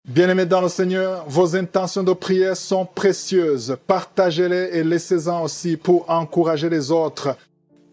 Bien-aimés dans le Seigneur, vos intentions de prière sont précieuses. Partagez-les et laissez-en aussi pour encourager les autres.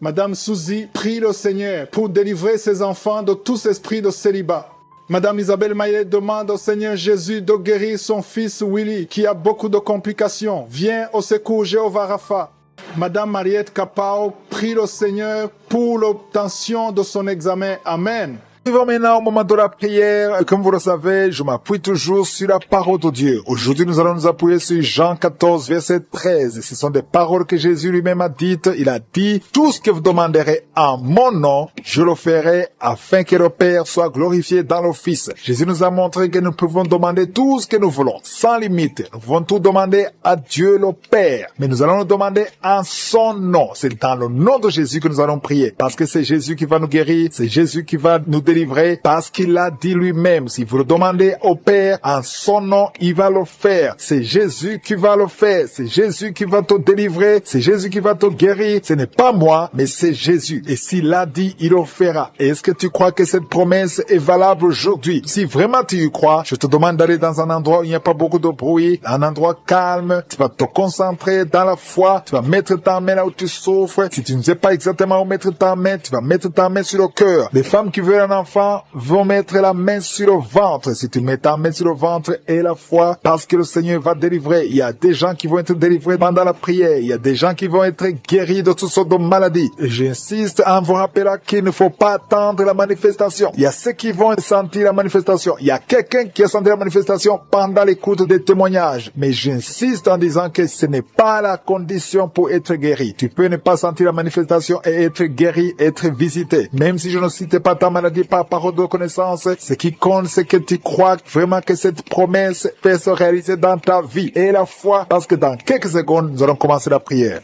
Madame Suzy prie le Seigneur pour délivrer ses enfants de tous esprits de célibat. Madame Isabelle Maillet demande au Seigneur Jésus de guérir son fils Willy qui a beaucoup de complications. Viens au secours Jéhovah Rapha. Madame Mariette Capao prie le Seigneur pour l'obtention de son examen. Amen. Nous arrivons maintenant au moment de la prière. Comme vous le savez, je m'appuie toujours sur la parole de Dieu. Aujourd'hui, nous allons nous appuyer sur Jean 14, verset 13. Ce sont des paroles que Jésus lui-même a dites. Il a dit, « Tout ce que vous demanderez en mon nom, je le ferai afin que le Père soit glorifié dans le Fils. » Jésus nous a montré que nous pouvons demander tout ce que nous voulons, sans limite. Nous pouvons tout demander à Dieu le Père. Mais nous allons le demander en son nom. C'est dans le nom de Jésus que nous allons prier. Parce que c'est Jésus qui va nous guérir. C'est Jésus qui va nous délivrer parce qu'il a dit lui-même, si vous le demandez au Père en son nom, il va le faire. C'est Jésus qui va le faire. C'est Jésus qui va te délivrer. C'est Jésus qui va te guérir. Ce n'est pas moi, mais c'est Jésus. Et s'il l'a dit, il le fera. Et est-ce que tu crois que cette promesse est valable aujourd'hui? Si vraiment tu y crois, je te demande d'aller dans un endroit où il n'y a pas beaucoup de bruit, un endroit calme. Tu vas te concentrer dans la foi. Tu vas mettre ta main là où tu souffres. Si tu ne sais pas exactement où mettre ta main, tu vas mettre ta main sur le cœur. Les femmes qui veulent un enfants vont mettre la main sur le ventre. Si tu mets ta main sur le ventre et la foi, parce que le Seigneur va délivrer. Il y a des gens qui vont être délivrés pendant la prière. Il y a des gens qui vont être guéris de toutes sortes de maladies. Et j'insiste en vous rappelant qu'il ne faut pas attendre la manifestation. Il y a ceux qui vont sentir la manifestation. Il y a quelqu'un qui a senti la manifestation pendant l'écoute des témoignages. Mais j'insiste en disant que ce n'est pas la condition pour être guéri. Tu peux ne pas sentir la manifestation et être guéri, être visité. Même si je ne cite pas ta maladie par parole de connaissance, ce qui compte, c'est que tu crois vraiment que cette promesse peut se réaliser dans ta vie. Et la foi, parce que dans quelques secondes, nous allons commencer la prière.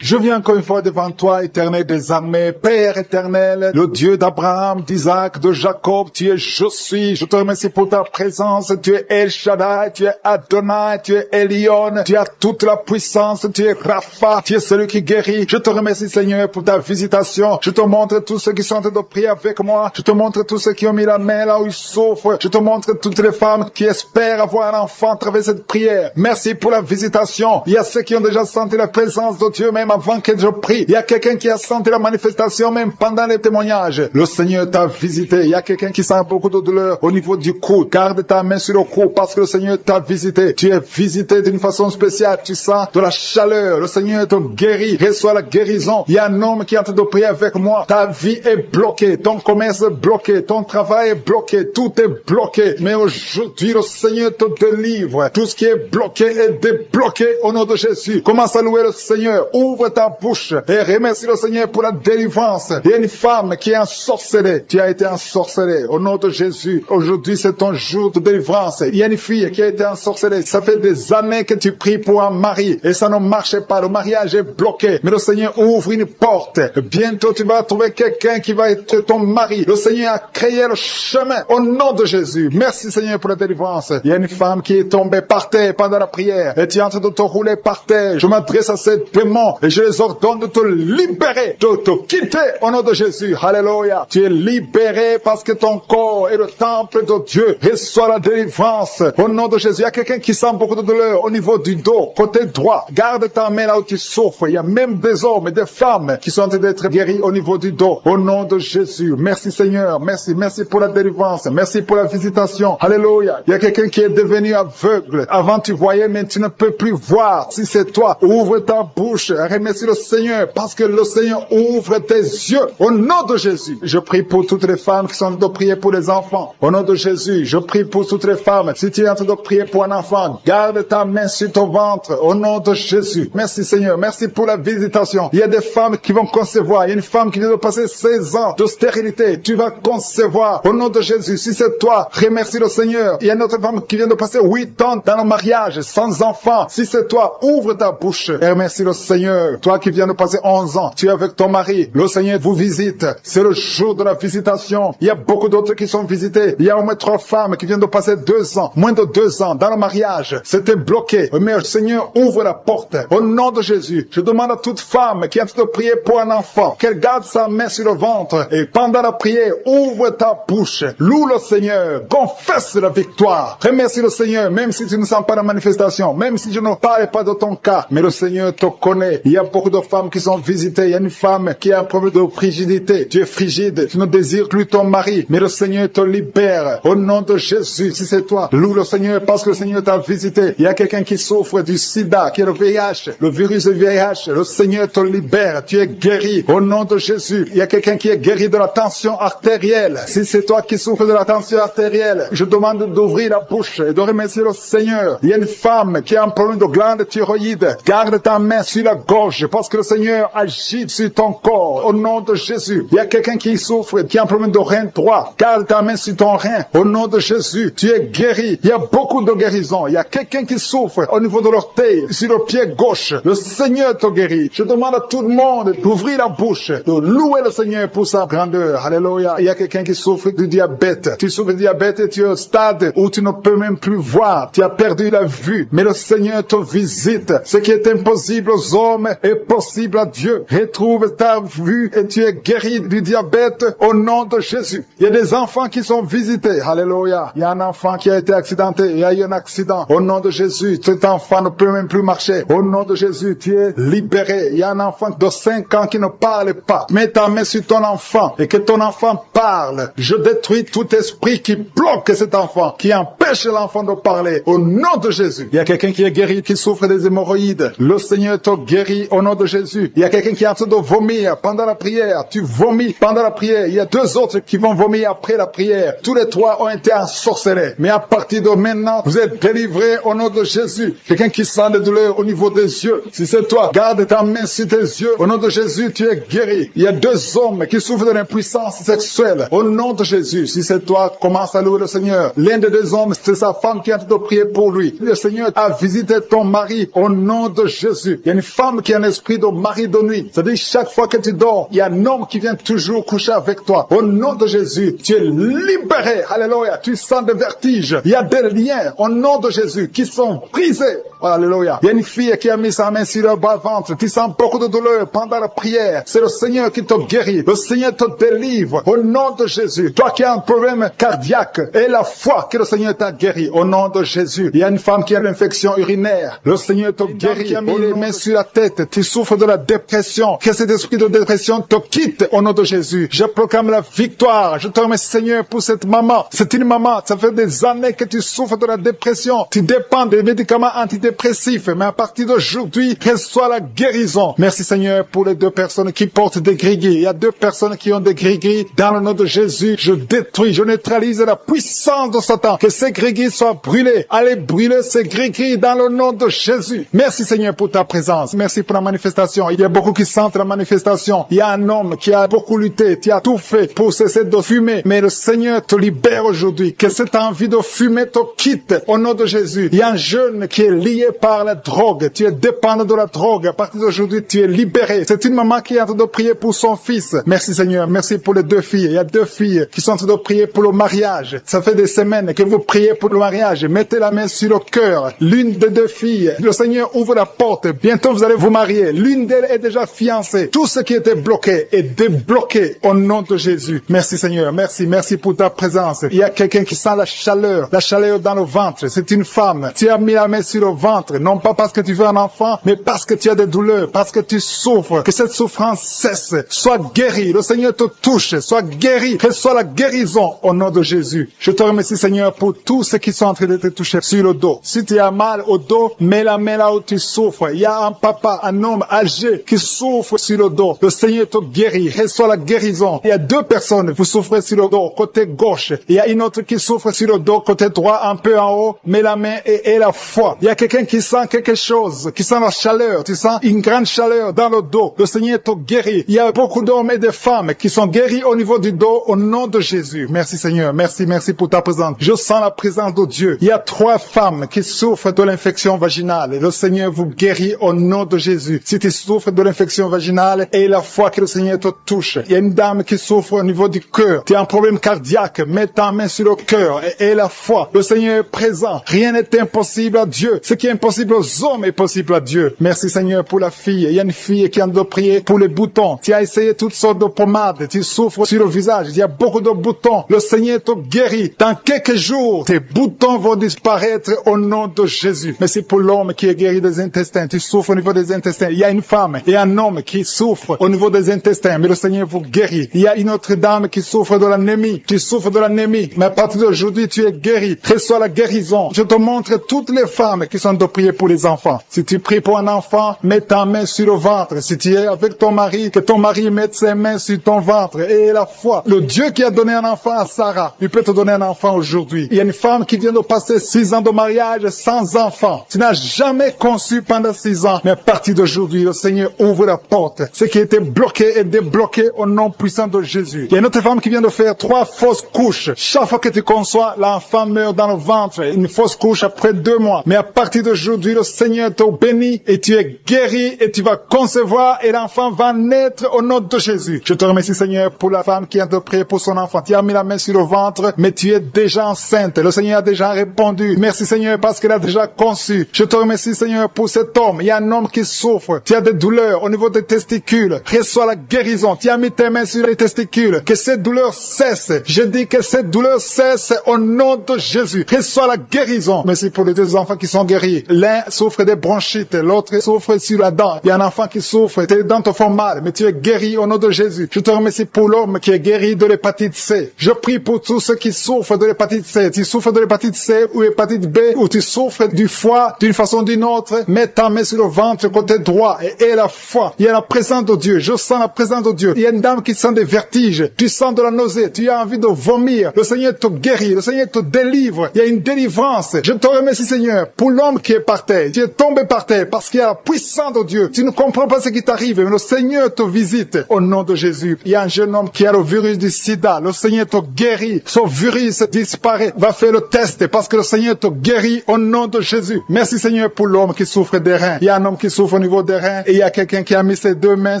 Je viens encore une fois devant toi, éternel des armées, Père éternel, le Dieu d'Abraham, d'Isaac, de Jacob, tu es je suis. Je te remercie pour ta présence, tu es El Shaddai, tu es Adonai, tu es Elion, tu as toute la puissance, tu es Rapha, tu es celui qui guérit. Je te remercie Seigneur pour ta visitation. Je te montre tous ceux qui sont en train de prier avec moi. Je te montre tous ceux qui ont mis la main là où ils souffrent. Je te montre toutes les femmes qui espèrent avoir un enfant à travers cette prière. Merci pour la visitation. Il y a ceux qui ont déjà senti la présence de Dieu même avant que je prie. Il y a quelqu'un qui a senti la manifestation même pendant les témoignages. Le Seigneur t'a visité. Il y a quelqu'un qui sent beaucoup de douleur au niveau du cou. Garde ta main sur le cou parce que le Seigneur t'a visité. Tu es visité d'une façon spéciale. Tu sens de la chaleur. Le Seigneur te guérit. Reçois la guérison. Il y a un homme qui est en train de prier avec moi. Ta vie est bloquée. Ton commerce est bloqué. Ton travail est bloqué. Tout est bloqué. Mais aujourd'hui, le Seigneur te délivre. Tout ce qui est bloqué est débloqué au nom de Jésus. Commence à louer le Seigneur. Ouvre ta bouche et remercie le Seigneur pour la délivrance. Il y a une femme qui est ensorcelée. Tu as été ensorcelée au nom de Jésus. Aujourd'hui, c'est ton jour de délivrance. Il y a une fille qui a été ensorcelée. Ça fait des années que tu pries pour un mari et ça ne marche pas. Le mariage est bloqué. Mais le Seigneur ouvre une porte. Bientôt, tu vas trouver quelqu'un qui va être ton mari. Le Seigneur a créé le chemin au nom de Jésus. Merci Seigneur pour la délivrance. Il y a une femme qui est tombée par terre pendant la prière et tu es en train de te rouler par terre. Je m'adresse à ces démons et je les ordonne de te libérer, de te quitter au nom de Jésus. Alléluia. Tu es libéré parce que ton corps est le temple de Dieu. Reçois la délivrance au nom de Jésus. Il y a quelqu'un qui sent beaucoup de douleur au niveau du dos, côté droit. Garde ta main là où tu souffres. Il y a même des hommes et des femmes qui sont en train d'être guéris au niveau du dos. Au nom de Jésus. Merci Seigneur. Merci. Merci pour la délivrance. Merci pour la visitation. Alléluia. Il y a quelqu'un qui est devenu aveugle. Avant tu voyais, mais tu ne peux plus voir. Si c'est toi, ouvre ta bouche. Remercie le Seigneur parce que le Seigneur ouvre tes yeux au nom de Jésus. Je prie pour toutes les femmes qui sont en train de prier pour les enfants. Au nom de Jésus, je prie pour toutes les femmes. Si tu es en train de prier pour un enfant, garde ta main sur ton ventre au nom de Jésus. Merci Seigneur. Merci pour la visitation. Il y a des femmes qui vont concevoir. Il y a une femme qui vient de passer 16 ans de stérilité. Tu vas concevoir au nom de Jésus. Si c'est toi, remercie le Seigneur. Il y a une autre femme qui vient de passer 8 ans dans le mariage sans enfant. Si c'est toi, ouvre ta bouche et remercie le Seigneur. Seigneur, toi qui viens de passer 11 ans, tu es avec ton mari, le Seigneur vous visite. C'est le jour de la visitation. Il y a beaucoup d'autres qui sont visités. Il y a au moins 3 femmes qui viennent de passer 2 ans, moins de 2 ans, dans le mariage. C'était bloqué. Mais Seigneur, ouvre la porte. Au nom de Jésus, je demande à toute femme qui a de prier pour un enfant, qu'elle garde sa main sur le ventre et pendant la prière, ouvre ta bouche. Loue le Seigneur. Confesse la victoire. Remercie le Seigneur, même si tu ne sens pas la manifestation, même si je ne parle pas de ton cas, mais le Seigneur te connaît. Il y a beaucoup de femmes qui sont visitées. Il y a une femme qui a un problème de frigidité. Tu es frigide, tu ne désires plus ton mari, mais le Seigneur te libère. Au nom de Jésus, si c'est toi, loue le Seigneur parce que le Seigneur t'a visité. Il y a quelqu'un qui souffre du sida, qui est le VIH, le virus de VIH. Le Seigneur te libère. Tu es guéri. Au nom de Jésus, il y a quelqu'un qui est guéri de la tension artérielle. Si c'est toi qui souffres de la tension artérielle, je demande d'ouvrir la bouche et de remercier le Seigneur. Il y a une femme qui a un problème de glande thyroïde. Garde ta main sur la gorge parce que le Seigneur agit sur ton corps. Au nom de Jésus. Il y a quelqu'un qui souffre, qui a un problème de rein droit. Garde ta main sur ton rein. Au nom de Jésus, tu es guéri. Il y a beaucoup de guérisons. Il y a quelqu'un qui souffre au niveau de l'orteil, sur le pied gauche. Le Seigneur te guérit. Je demande à tout le monde d'ouvrir la bouche, de louer le Seigneur pour sa grandeur. Alléluia. Il y a quelqu'un qui souffre du diabète. Tu souffres du diabète et tu es au stade où tu ne peux même plus voir. Tu as perdu la vue. Mais le Seigneur te visite. Ce qui est impossible aux hommes est possible à Dieu. Retrouve ta vue et tu es guéri du diabète au nom de Jésus. Il y a des enfants qui sont visités. Alléluia. Il y a un enfant qui a été accidenté. Il y a eu un accident. Au nom de Jésus, cet enfant ne peut même plus marcher. Au nom de Jésus, tu es libéré. Il y a un enfant de 5 ans qui ne parle pas. Mets ta main sur ton enfant et que ton enfant parle. Je détruis tout esprit qui bloque cet enfant, qui empêche l'enfant de parler. Au nom de Jésus. Il y a quelqu'un qui est guéri, qui souffre des hémorroïdes. Le Seigneur te guérit au nom de Jésus. Il y a quelqu'un qui est en train de vomir pendant la prière. Tu vomis pendant la prière. Il y a 2 autres qui vont vomir après la prière. Tous les 3 ont été ensorcelés. Mais à partir de maintenant, vous êtes délivrés au nom de Jésus. Quelqu'un qui sent des douleurs au niveau des yeux. Si c'est toi, garde ta main sur tes yeux. Au nom de Jésus, tu es guéri. Il y a 2 hommes qui souffrent de l'impuissance sexuelle. Au nom de Jésus, si c'est toi, commence à louer le Seigneur. L'un des 2 hommes, c'est sa femme qui est en train de prier pour lui. Le Seigneur a visité ton mari au nom de Jésus. Il y a une femme qui a un esprit de mari de nuit. C'est-à-dire chaque fois que tu dors, il y a un homme qui vient toujours coucher avec toi. Au nom de Jésus, tu es libéré. Alléluia. Tu sens des vertiges. Il y a des liens au nom de Jésus qui sont brisés. Alléluia. Il y a une fille qui a mis sa main sur le bas-ventre, qui sent beaucoup de douleur pendant la prière. C'est le Seigneur qui te guérit. Le Seigneur te délivre au nom de Jésus. Toi qui as un problème cardiaque, et la foi que le Seigneur t'a guéri au nom de Jésus. Il y a une femme qui a l'infection urinaire. Le Seigneur te guérit. Qui a mis les mains sur la tête. Tu souffres de la dépression. Que cet esprit de dépression te quitte au nom de Jésus. Je proclame la victoire. Je te remercie Seigneur pour cette maman. C'est une maman. Ça fait des années que tu souffres de la dépression. Tu dépends des médicaments antidépressifs. Mais à partir d'aujourd'hui, reçois la guérison. Merci Seigneur pour les 2 personnes qui portent des gris-gris. Il y a 2 personnes qui ont des gris-gris. Dans le nom de Jésus, je détruis, je neutralise la puissance de Satan. Que ces gris-gris soient brûlés. Allez brûler ces gris-gris dans le nom de Jésus. Merci Seigneur pour ta présence. Merci pour la manifestation. Il y a beaucoup qui sentent la manifestation. Il y a un homme qui a beaucoup lutté, qui a tout fait pour cesser de fumer. Mais le Seigneur te libère aujourd'hui. Que cette envie de fumer te quitte au nom de Jésus. Il y a un jeune qui est lié par la drogue. Tu es dépendant de la drogue. À partir d'aujourd'hui, tu es libéré. C'est une maman qui est en train de prier pour son fils. Merci Seigneur. Merci pour les 2 filles. Il y a 2 filles qui sont en train de prier pour le mariage. Ça fait des semaines que vous priez pour le mariage. Mettez la main sur le cœur. L'une des 2 filles, le Seigneur ouvre la porte. Bientôt vous allez vous marier. L'une d'elles est déjà fiancée. Tout ce qui était bloqué est débloqué au nom de Jésus. Merci Seigneur. Merci. Merci pour ta présence. Il y a quelqu'un qui sent la chaleur dans le ventre. C'est une femme. Tu as mis la main sur le ventre. Non pas parce que tu veux un enfant, mais parce que tu as des douleurs, parce que tu souffres. Que cette souffrance cesse. Sois guéri. Le Seigneur te touche. Sois guéri. Reçois la guérison au nom de Jésus. Je te remercie Seigneur pour tous ceux qui sont en train de te toucher sur le dos. Si tu as mal au dos, mets la main là où tu souffres. Il y a un papa, un homme âgé qui souffre sur le dos. Le Seigneur te guérit. Reçois la guérison. Il y a 2 personnes, vous souffrez sur le dos, côté gauche. Il y a une autre qui souffre sur le dos, côté droit, un peu en haut. Mets la main et la foi. Il y a quelqu'un quelqu'un qui sent quelque chose, qui sent la chaleur, tu sens une grande chaleur dans le dos. Le Seigneur te guérit. Il y a beaucoup d'hommes et de femmes qui sont guéris au niveau du dos au nom de Jésus. Merci Seigneur. Merci pour ta présence. Je sens la présence de Dieu. Il y a 3 femmes qui souffrent de l'infection vaginale. Le Seigneur vous guérit au nom de Jésus. Si tu souffres de l'infection vaginale, et la foi que le Seigneur te touche. Il y a une dame qui souffre au niveau du cœur. Tu as un problème cardiaque. Mets ta main sur le cœur et la foi. Le Seigneur est présent. Rien n'est impossible à Dieu. Ce qui est impossible aux hommes est possible à Dieu. Merci Seigneur pour la fille. Il y a une fille qui a de prier pour les boutons. Tu as essayé toutes sortes de pommades. Tu souffres sur le visage. Il y a beaucoup de boutons. Le Seigneur te guérit. Dans quelques jours, tes boutons vont disparaître au nom de Jésus. Mais c'est pour l'homme qui est guéri des intestins. Tu souffres au niveau des intestins. Il y a une femme et un homme qui souffrent au niveau des intestins. Mais le Seigneur vous guérit. Il y a une autre dame qui souffre de l'anémie. Tu souffres de l'anémie. Mais à partir d'aujourd'hui, tu es guéri. Reçois la guérison. Je te montre toutes les femmes qui sont de prier pour les enfants. Si tu pries pour un enfant, mets ta main sur le ventre. Si tu es avec ton mari, que ton mari mette ses mains sur ton ventre. Et la foi. Le Dieu qui a donné un enfant à Sarah, il peut te donner un enfant aujourd'hui. Il y a une femme qui vient de passer 6 ans de mariage sans enfant. Tu n'as jamais conçu pendant 6 ans. Mais à partir d'aujourd'hui, le Seigneur ouvre la porte. Ce qui était bloqué est débloqué au nom puissant de Jésus. Il y a une autre femme qui vient de faire 3 fausses couches. Chaque fois que tu conçois, l'enfant meurt dans le ventre. Une fausse couche après 2 mois. Mais à partir d'aujourd'hui, le Seigneur te bénit et tu es guéri et tu vas concevoir et l'enfant va naître au nom de Jésus. Je te remercie Seigneur pour la femme qui a de prier pour son enfant. Tu as mis la main sur le ventre, mais tu es déjà enceinte. Le Seigneur a déjà répondu. Merci Seigneur parce qu'il a déjà conçu. Je te remercie Seigneur pour cet homme. Il y a un homme qui souffre. Tu as des douleurs au niveau des testicules. Reçois la guérison. Tu as mis tes mains sur les testicules. Que cette douleur cesse. Je dis que cette douleur cesse au nom de Jésus. Reçois la guérison. Merci pour les 2 enfants qui sont guéris. L'un souffre des bronchites, l'autre souffre sur la dent. Il y a un enfant qui souffre. Tes dents te font mal, mais tu es guéri au nom de Jésus. Je te remercie pour l'homme qui est guéri de l'hépatite C. Je prie pour tous ceux qui souffrent de l'hépatite C. Tu souffres de l'hépatite C ou hépatite B ou tu souffres du foie d'une façon ou d'une autre. Mets ta main sur le ventre côté droit et aie la foi. Il y a la présence de Dieu. Je sens la présence de Dieu. Il y a une dame qui sent des vertiges. Tu sens de la nausée. Tu as envie de vomir. Le Seigneur te guérit. Le Seigneur te délivre. Il y a une délivrance. Je te remercie Seigneur pour l'homme qui est par terre. Tu es tombé par terre parce qu'il y a la puissance de Dieu. Tu ne comprends pas ce qui t'arrive, mais le Seigneur te visite au nom de Jésus. Il y a un jeune homme qui a le virus du sida. Le Seigneur te guérit. Son virus disparaît. Va faire le test parce que le Seigneur te guérit au nom de Jésus. Merci Seigneur pour l'homme qui souffre des reins. Il y a un homme qui souffre au niveau des reins et il y a quelqu'un qui a mis ses 2 mains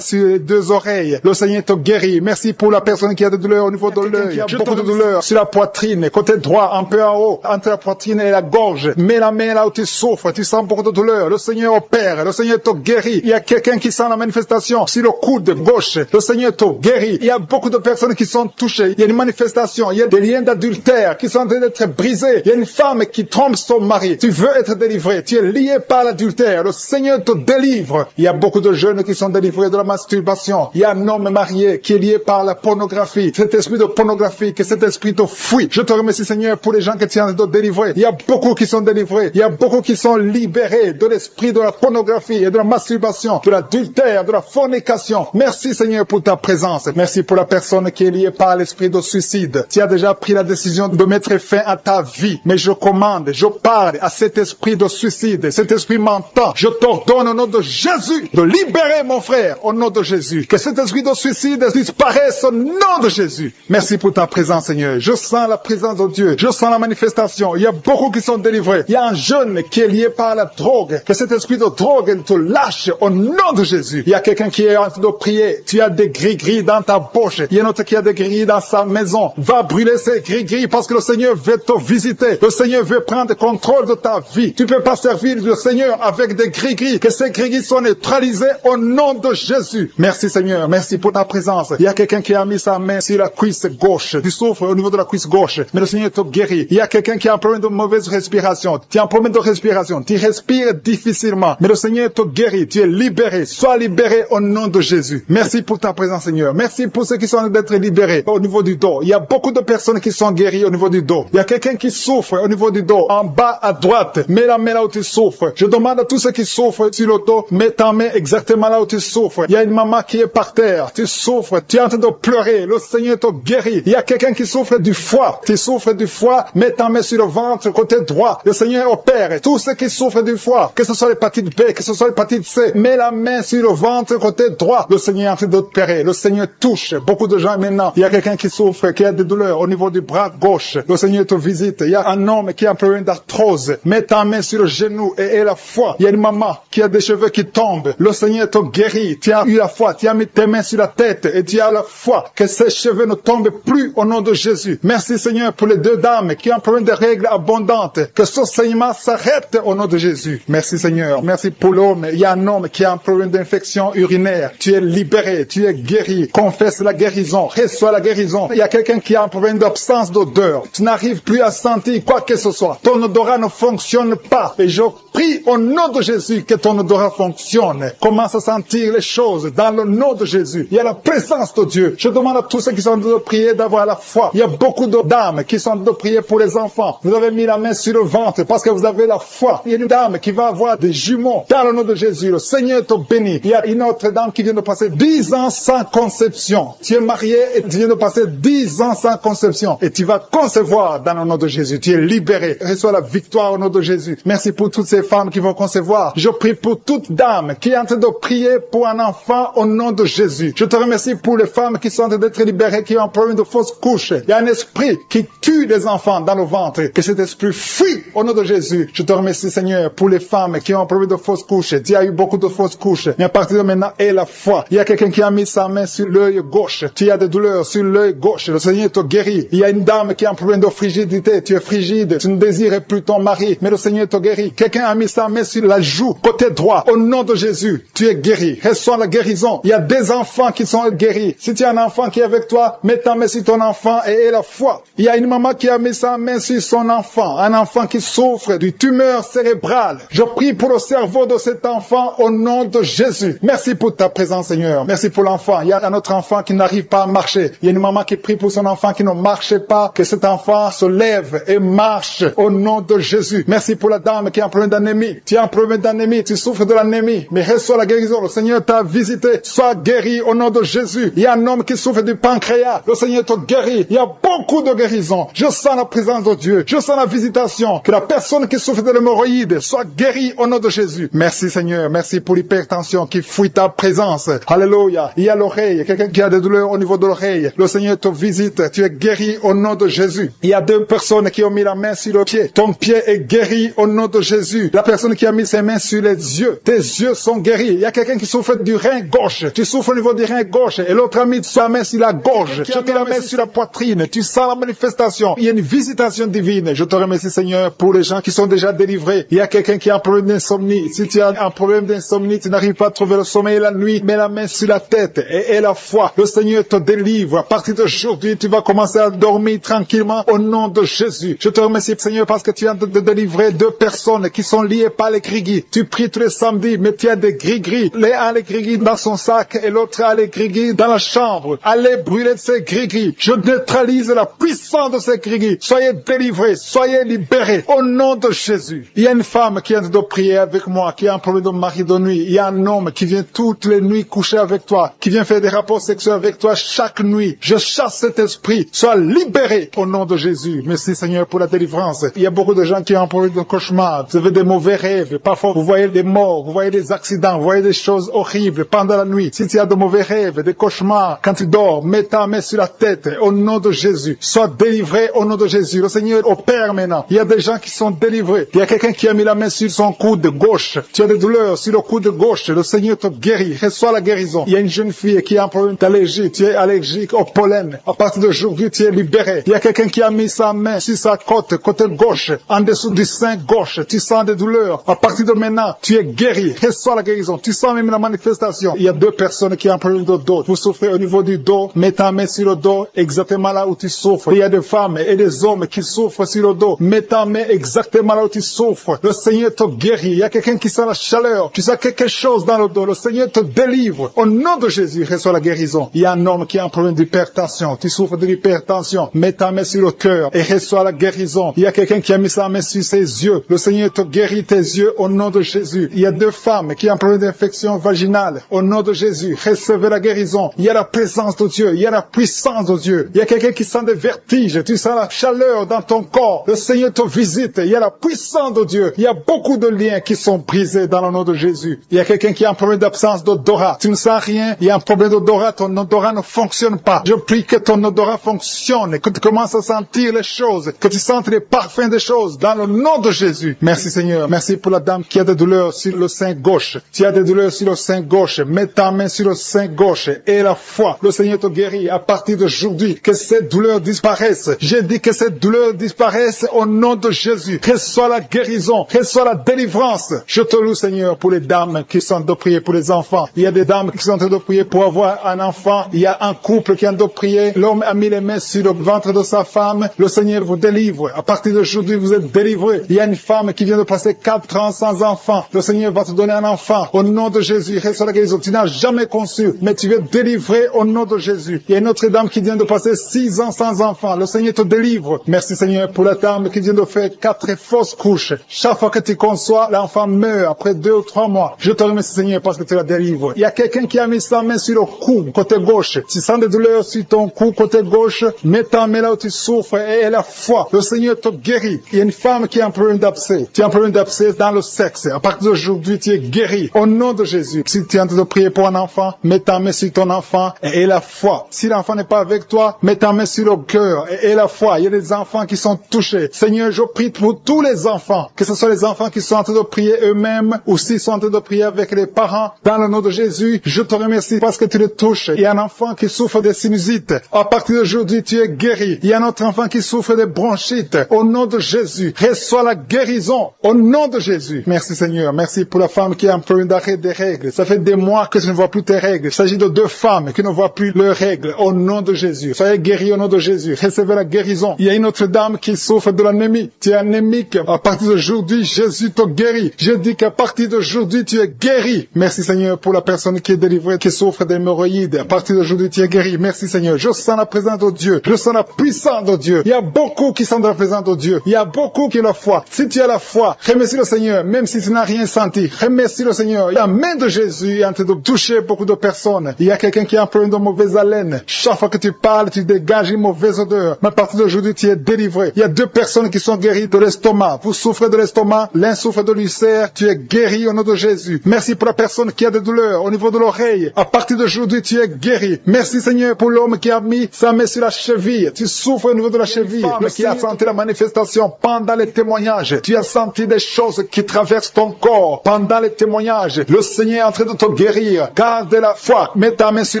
sur les 2 oreilles. Le Seigneur te guérit. Merci pour la personne qui a des douleurs au niveau de l'œil. Beaucoup de douleurs sur la poitrine, côté droit, un peu en haut, entre la poitrine et la gorge. Mets la main là où tu souffres. Tu sens beaucoup de douleurs. Le Seigneur opère. Le Seigneur te guérit. Il y a quelqu'un qui sent la manifestation sur le coude gauche. Le Seigneur te guérit. Il y a beaucoup de personnes qui sont touchées. Il y a une manifestation. Il y a des liens d'adultère qui sont en train d'être brisés. Il y a une femme qui trompe son mari. Tu veux être délivré. Tu es lié par l'adultère. Le Seigneur te délivre. Il y a beaucoup de jeunes qui sont délivrés de la masturbation. Il y a un homme marié qui est lié par la pornographie. Cet esprit de pornographie, que cet esprit te fuit. Je te remercie Seigneur pour les gens que tu es en train de délivrer. Il y a beaucoup qui sont délivrés. Il y a beaucoup qui sont libérés de l'esprit de la pornographie et de la masturbation, de l'adultère, de la fornication. Merci Seigneur pour ta présence. Merci pour la personne qui est liée par l'esprit de suicide. Tu as déjà pris la décision de mettre fin à ta vie. Mais je commande, je parle à cet esprit de suicide, cet esprit mentant. Je t'ordonne au nom de Jésus de libérer mon frère au nom de Jésus. Que cet esprit de suicide disparaisse au nom de Jésus. Merci pour ta présence Seigneur. Je sens la présence de Dieu. Je sens la manifestation. Il y a beaucoup qui sont délivrés. Il y a un jeune qui est lié par la drogue. Que cet esprit de drogue te lâche au nom de Jésus. Il y a quelqu'un qui est en train de prier. Tu as des gris-gris dans ta bouche. Il y a un autre qui a des gris dans sa maison. Va brûler ces gris-gris parce que le Seigneur veut te visiter. Le Seigneur veut prendre contrôle de ta vie. Tu ne peux pas servir le Seigneur avec des gris-gris. Que ces gris-gris soient neutralisés au nom de Jésus. Merci Seigneur. Merci pour ta présence. Il y a quelqu'un qui a mis sa main sur la cuisse gauche. Tu souffres au niveau de la cuisse gauche. Mais le Seigneur te guérit. Il y a quelqu'un qui a un problème de mauvaise respiration. Tu as un problème de respiration. Tu respires difficilement. Mais le Seigneur te guérit. Tu es libéré. Sois libéré au nom de Jésus. Merci pour ta présence Seigneur. Merci pour ceux qui sont en train d'être libérés au niveau du dos. Il y a beaucoup de personnes qui sont guéries au niveau du dos. Il y a quelqu'un qui souffre au niveau du dos. En bas à droite. Mets la main là où tu souffres. Je demande à tous ceux qui souffrent sur le dos. Mets ta main exactement là où tu souffres. Il y a une maman qui est par terre. Tu souffres. Tu es en train de pleurer. Le Seigneur te guérit. Il y a quelqu'un qui souffre du foie. Tu souffres du foie. Mets ta main sur le ventre côté droit. Le Seigneur opère. Tous ceux qui souffrent du foie, que ce soit l'hépatite B, que ce soit l'hépatite C, mets la main sur le ventre côté droit. Le Seigneur est en train d'opérer. Le Seigneur touche beaucoup de gens maintenant. Il y a quelqu'un qui souffre, qui a des douleurs au niveau du bras gauche. Le Seigneur te visite. Il y a un homme qui a un problème d'arthrose. Mets ta main sur le genou et la foi. Il y a une maman qui a des cheveux qui tombent. Le Seigneur te guérit. Tu as eu la foi. Tu as mis tes mains sur la tête et tu as la foi que ces cheveux ne tombent plus au nom de Jésus. Merci Seigneur pour les deux dames qui ont un problème de règles abondantes. Que ce saignement s'arrête au nom de Jésus. Merci Seigneur. Merci pour l'homme. Il y a un homme qui a un problème d'infection urinaire. Tu es libéré. Tu es guéri. Confesse la guérison. Reçois la guérison. Il y a quelqu'un qui a un problème d'absence d'odeur. Tu n'arrives plus à sentir quoi que ce soit. Ton odorat ne fonctionne pas. Et je prie au nom de Jésus que ton odorat fonctionne. Commence à sentir les choses dans le nom de Jésus. Il y a la présence de Dieu. Je demande à tous ceux qui sont en train de prier d'avoir la foi. Il y a beaucoup de dames qui sont en train de prier pour les enfants. Vous avez mis la main sur le ventre parce que vous avez la foi. Il y a une dame qui va avoir des jumeaux dans le nom de Jésus. Le Seigneur te bénit. Il y a une autre dame qui vient de passer 10 ans sans conception. Tu es marié et tu viens de passer 10 ans sans conception. Et tu vas concevoir dans le nom de Jésus. Tu es libéré. Reçois la victoire au nom de Jésus. Merci pour toutes ces femmes qui vont concevoir. Je prie pour toute dame qui est en train de prier pour un enfant au nom de Jésus. Je te remercie pour les femmes qui sont en train d'être libérées, qui ont un problème de fausse couche. Il y a un esprit qui tue les enfants dans le ventre. Que cet esprit fuit au nom de Jésus. Je te remercie Seigneur pour les femmes qui ont un problème de fausse couche. Tu as eu beaucoup de fausses couches. Mais à partir de maintenant, aie la foi. Il y a quelqu'un qui a mis sa main sur l'œil gauche. Tu as des douleurs sur l'œil gauche. Le Seigneur te guérit. Il y a une dame qui a un problème de frigidité. Tu es frigide. Tu ne désires plus ton mari. Mais le Seigneur te guérit. Quelqu'un a mis sa main sur la joue, côté droit. Au nom de Jésus, tu es guéri. Reçois la guérison. Il y a des enfants qui sont guéris. Si tu as un enfant qui est avec toi, mets ta main sur ton enfant et aie la foi. Il y a une maman qui a mis sa main sur son enfant. Un enfant qui souffre d'une tumeur cérébrale. Je prie pour le cerveau de cet enfant au nom de Jésus. Merci pour ta présence, Seigneur. Merci pour l'enfant. Il y a un autre enfant qui n'arrive pas à marcher. Il y a une maman qui prie pour son enfant qui ne marche pas. Que cet enfant se lève et marche au nom de Jésus. Merci pour la dame qui a un problème d'anémie. Tu as un problème d'anémie. Tu souffres de l'anémie. Mais reçois la guérison. Le Seigneur t'a visité. Sois guéri au nom de Jésus. Il y a un homme qui souffre du pancréas. Le Seigneur te guérit. Il y a beaucoup de guérison. Je sens la présence de Dieu. Je sens la visitation. Que la personne qui souffre de l'hémorroïde soit guérie au nom de Jésus. Merci Seigneur. Merci pour l'hypertension qui fuit ta présence. Alléluia. Il y a l'oreille. Quelqu'un qui a des douleurs au niveau de l'oreille. Le Seigneur te visite. Tu es guéri au nom de Jésus. Il y a deux personnes qui ont mis la main sur le pied. Ton pied est guéri au nom de Jésus. La personne qui a mis ses mains sur les yeux. Tes yeux sont guéris. Il y a quelqu'un qui souffre du rein gauche. Tu souffres au niveau du rein gauche. Et l'autre a mis sa main sur la gorge. Tu as mis la main sur la poitrine. Tu sens la manifestation. Il y a une visitation divine. Je te remercie Seigneur pour les gens qui sont déjà délivrés. Il y a quelqu'un qui a un problème d'insomnie. Si tu as un problème d'insomnie, tu n'arrives pas à trouver le sommeil la nuit, mets la main sur la tête et aie la foi. Le Seigneur te délivre. À partir d'aujourd'hui, tu vas commencer à dormir tranquillement au nom de Jésus. Je te remercie Seigneur parce que tu viens de délivrer deux personnes qui sont liées par les grigris. Tu pries tous les samedis, mais tu as des grigris. L'un a les grigris dans son sac et l'autre a les grigris dans la chambre. Allez brûler ces grigris. Je neutralise la puissance de ces grigris. Soyez délivrés, soyez libérés au nom de Jésus. Il y a une femme qui vient de prier avec moi, qui a un problème de mari de nuit. Il y a un homme qui vient toutes les nuits coucher avec toi, qui vient faire des rapports sexuels avec toi chaque nuit. Je chasse cet esprit. Sois libéré au nom de Jésus. Merci Seigneur pour la délivrance. Il y a beaucoup de gens qui ont un problème de cauchemar. Vous avez des mauvais rêves. Parfois vous voyez des morts, vous voyez des accidents, vous voyez des choses horribles pendant la nuit. Si tu as de mauvais rêves, des cauchemars, quand tu dors, mets ta main sur la tête au nom de Jésus. Sois délivré au nom de Jésus. Le Seigneur opère maintenant. Il y a des gens qui sont délivrés. Il y a quelqu'un qui a mis la main sur son coude gauche. Tu as des douleurs sur le coude gauche. Le Seigneur te guérit. Reçois la guérison. Il y a une jeune fille qui a un problème d'allergie. Tu es allergique au pollen. À partir d'aujourd'hui, tu es libéré. Il y a quelqu'un qui a mis sa main sur sa côte, côté gauche, en dessous du sein gauche. Tu sens des douleurs. À partir de maintenant, tu es guéri. Reçois la guérison. Tu sens même la manifestation. Il y a deux personnes qui ont un problème de dos. Vous souffrez au niveau du dos. Mets ta main sur le dos, exactement là où tu souffres. Il y a des femmes et des hommes qui souffrent sur le dos. Mets ta main exactement là où tu souffres. Le Seigneur te guérit. Il y a quelqu'un qui sent la chaleur. Tu sens quelque chose dans le dos. Le Seigneur te délivre. Au nom de Jésus, reçois la guérison. Il y a un homme qui a un problème d'hypertension. Tu souffres de l'hypertension. Mets ta main sur le cœur et reçois la guérison. Il y a quelqu'un qui a mis sa main sur ses yeux. Le Seigneur te guérit tes yeux au nom de Jésus. Il y a deux femmes qui ont un problème d'infection vaginale. Au nom de Jésus, recevez la guérison. Il y a la présence de Dieu. Il y a la puissance de Dieu. Il y a quelqu'un qui sent des vertiges. Tu sens la chaleur dans ton corps. Le Seigneur te visite. Il y a la puissance de Dieu. Il y a beaucoup de liens qui sont brisés dans le nom de Jésus. Il y a quelqu'un qui a un problème d'absence d'odorat. Tu ne sens rien, il y a un problème d'odorat, ton odorat ne fonctionne pas. Je prie que ton odorat fonctionne, que tu commences à sentir les choses, que tu sentes les parfums des choses dans le nom de Jésus. Merci Seigneur. Merci pour la dame qui a des douleurs sur le sein gauche. Tu as des douleurs sur le sein gauche. Mets ta main sur le sein gauche et la foi. Le Seigneur te guérit à partir d'aujourd'hui. Que cette douleur disparaisse. J'ai dit que cette douleur disparaisse au nom de Jésus. Reçois la guérison. Reçois la délivrance. Je te loue Seigneur pour les dames qui sont en train de prier pour les enfants. Il y a des dames qui sont en train de prier pour avoir un enfant. Il y a un couple qui est en train de prier. L'homme a mis les mains sur le ventre de sa femme. Le Seigneur vous délivre. À partir d'aujourd'hui, vous êtes délivrés. Il y a une femme qui vient de passer 4 ans sans enfant. Le Seigneur va te donner un enfant. Au nom de Jésus, reçois la guérison. Tu n'as jamais conçu, mais tu es délivré au nom de Jésus. Il y a une autre dame qui vient de passer 6 ans sans enfant. Le Seigneur te délivre. Merci Seigneur pour la dame qui vient de faire 4 fausses couches. Chaque fois que tu conçois, l'enfant meurt après 2 ou 3 mois. Je te remercie Seigneur parce que tu la délivres. Il y a quelqu'un qui a mis sa main sur le cou, côté gauche. Tu sens des douleurs sur ton cou, côté gauche. Mets ta main là où tu souffres et la foi. Le Seigneur te guérit. Il y a une femme qui a un problème d'abcès. Tu as un problème d'abcès dans le sexe. À partir d'aujourd'hui, tu es guéri. Au nom de Jésus. Si tu es en train de prier pour un enfant, mets ta main sur ton enfant et la foi. Si l'enfant n'est pas avec toi, mets ta main sur le cœur et la foi. Il y a des enfants qui sont touchés. Seigneur, je prie pour tous les enfants, que ce soit les enfants qui sont en train de prier eux-mêmes ou s'ils sont en train de prier avec les parents. Dans le nom de Jésus, je te remercie parce que tu les touches. Il y a un enfant qui souffre de sinusite. À partir d'aujourd'hui, tu es guéri. Il y a un autre enfant qui souffre de bronchite. Au nom de Jésus, reçois la guérison. Au nom de Jésus. Merci Seigneur. Merci pour la femme qui a un problème d'arrêt des règles. Ça fait des mois que tu ne vois plus tes règles. Il s'agit de 2 femmes qui ne voient plus leurs règles. Au nom de Jésus. Soyez guéris au nom de Jésus. Recevez la guérison. Il y a une autre dame qui souffre de l'anémie. Tu es anémique. À partir d'aujourd'hui, Jésus te guérit. Je dis qu'à partir d'aujourd'hui, tu es guéri. Merci Seigneur pour la personne qui est délivrée, qui souffre d'hémorroïdes. À partir d'aujourd'hui, tu es guéri. Merci Seigneur. Je sens la présence de Dieu. Je sens la puissance de Dieu. Il y a beaucoup qui sont dans la présence de Dieu. Il y a beaucoup qui ont la foi. Si tu as la foi, remercie le Seigneur, même si tu n'as rien senti. Remercie le Seigneur. La main de Jésus est en train de toucher beaucoup de personnes. Il y a quelqu'un qui a un problème de mauvaise haleine. Chaque fois que tu parles, tu dégages une mauvaise odeur. Mais à partir d'aujourd'hui, tu es délivré. Il y a 2 personnes qui sont guéries de l'estomac. Vous souffrez de l'estomac, l'un souffre de l'ulcère. Tu es guéri au nom de Jésus. Merci pour la personne qui a des douleurs au niveau de l'oreille. À partir d'aujourd'hui, tu es guéri. Merci Seigneur pour l'homme qui a mis sa main sur la cheville. Tu souffres au niveau de la cheville, mais qui a senti la manifestation pendant les témoignages. Tu as senti des choses qui traversent ton corps pendant les témoignages. Le Seigneur est en train de te guérir. Garde la foi. Mets ta main sur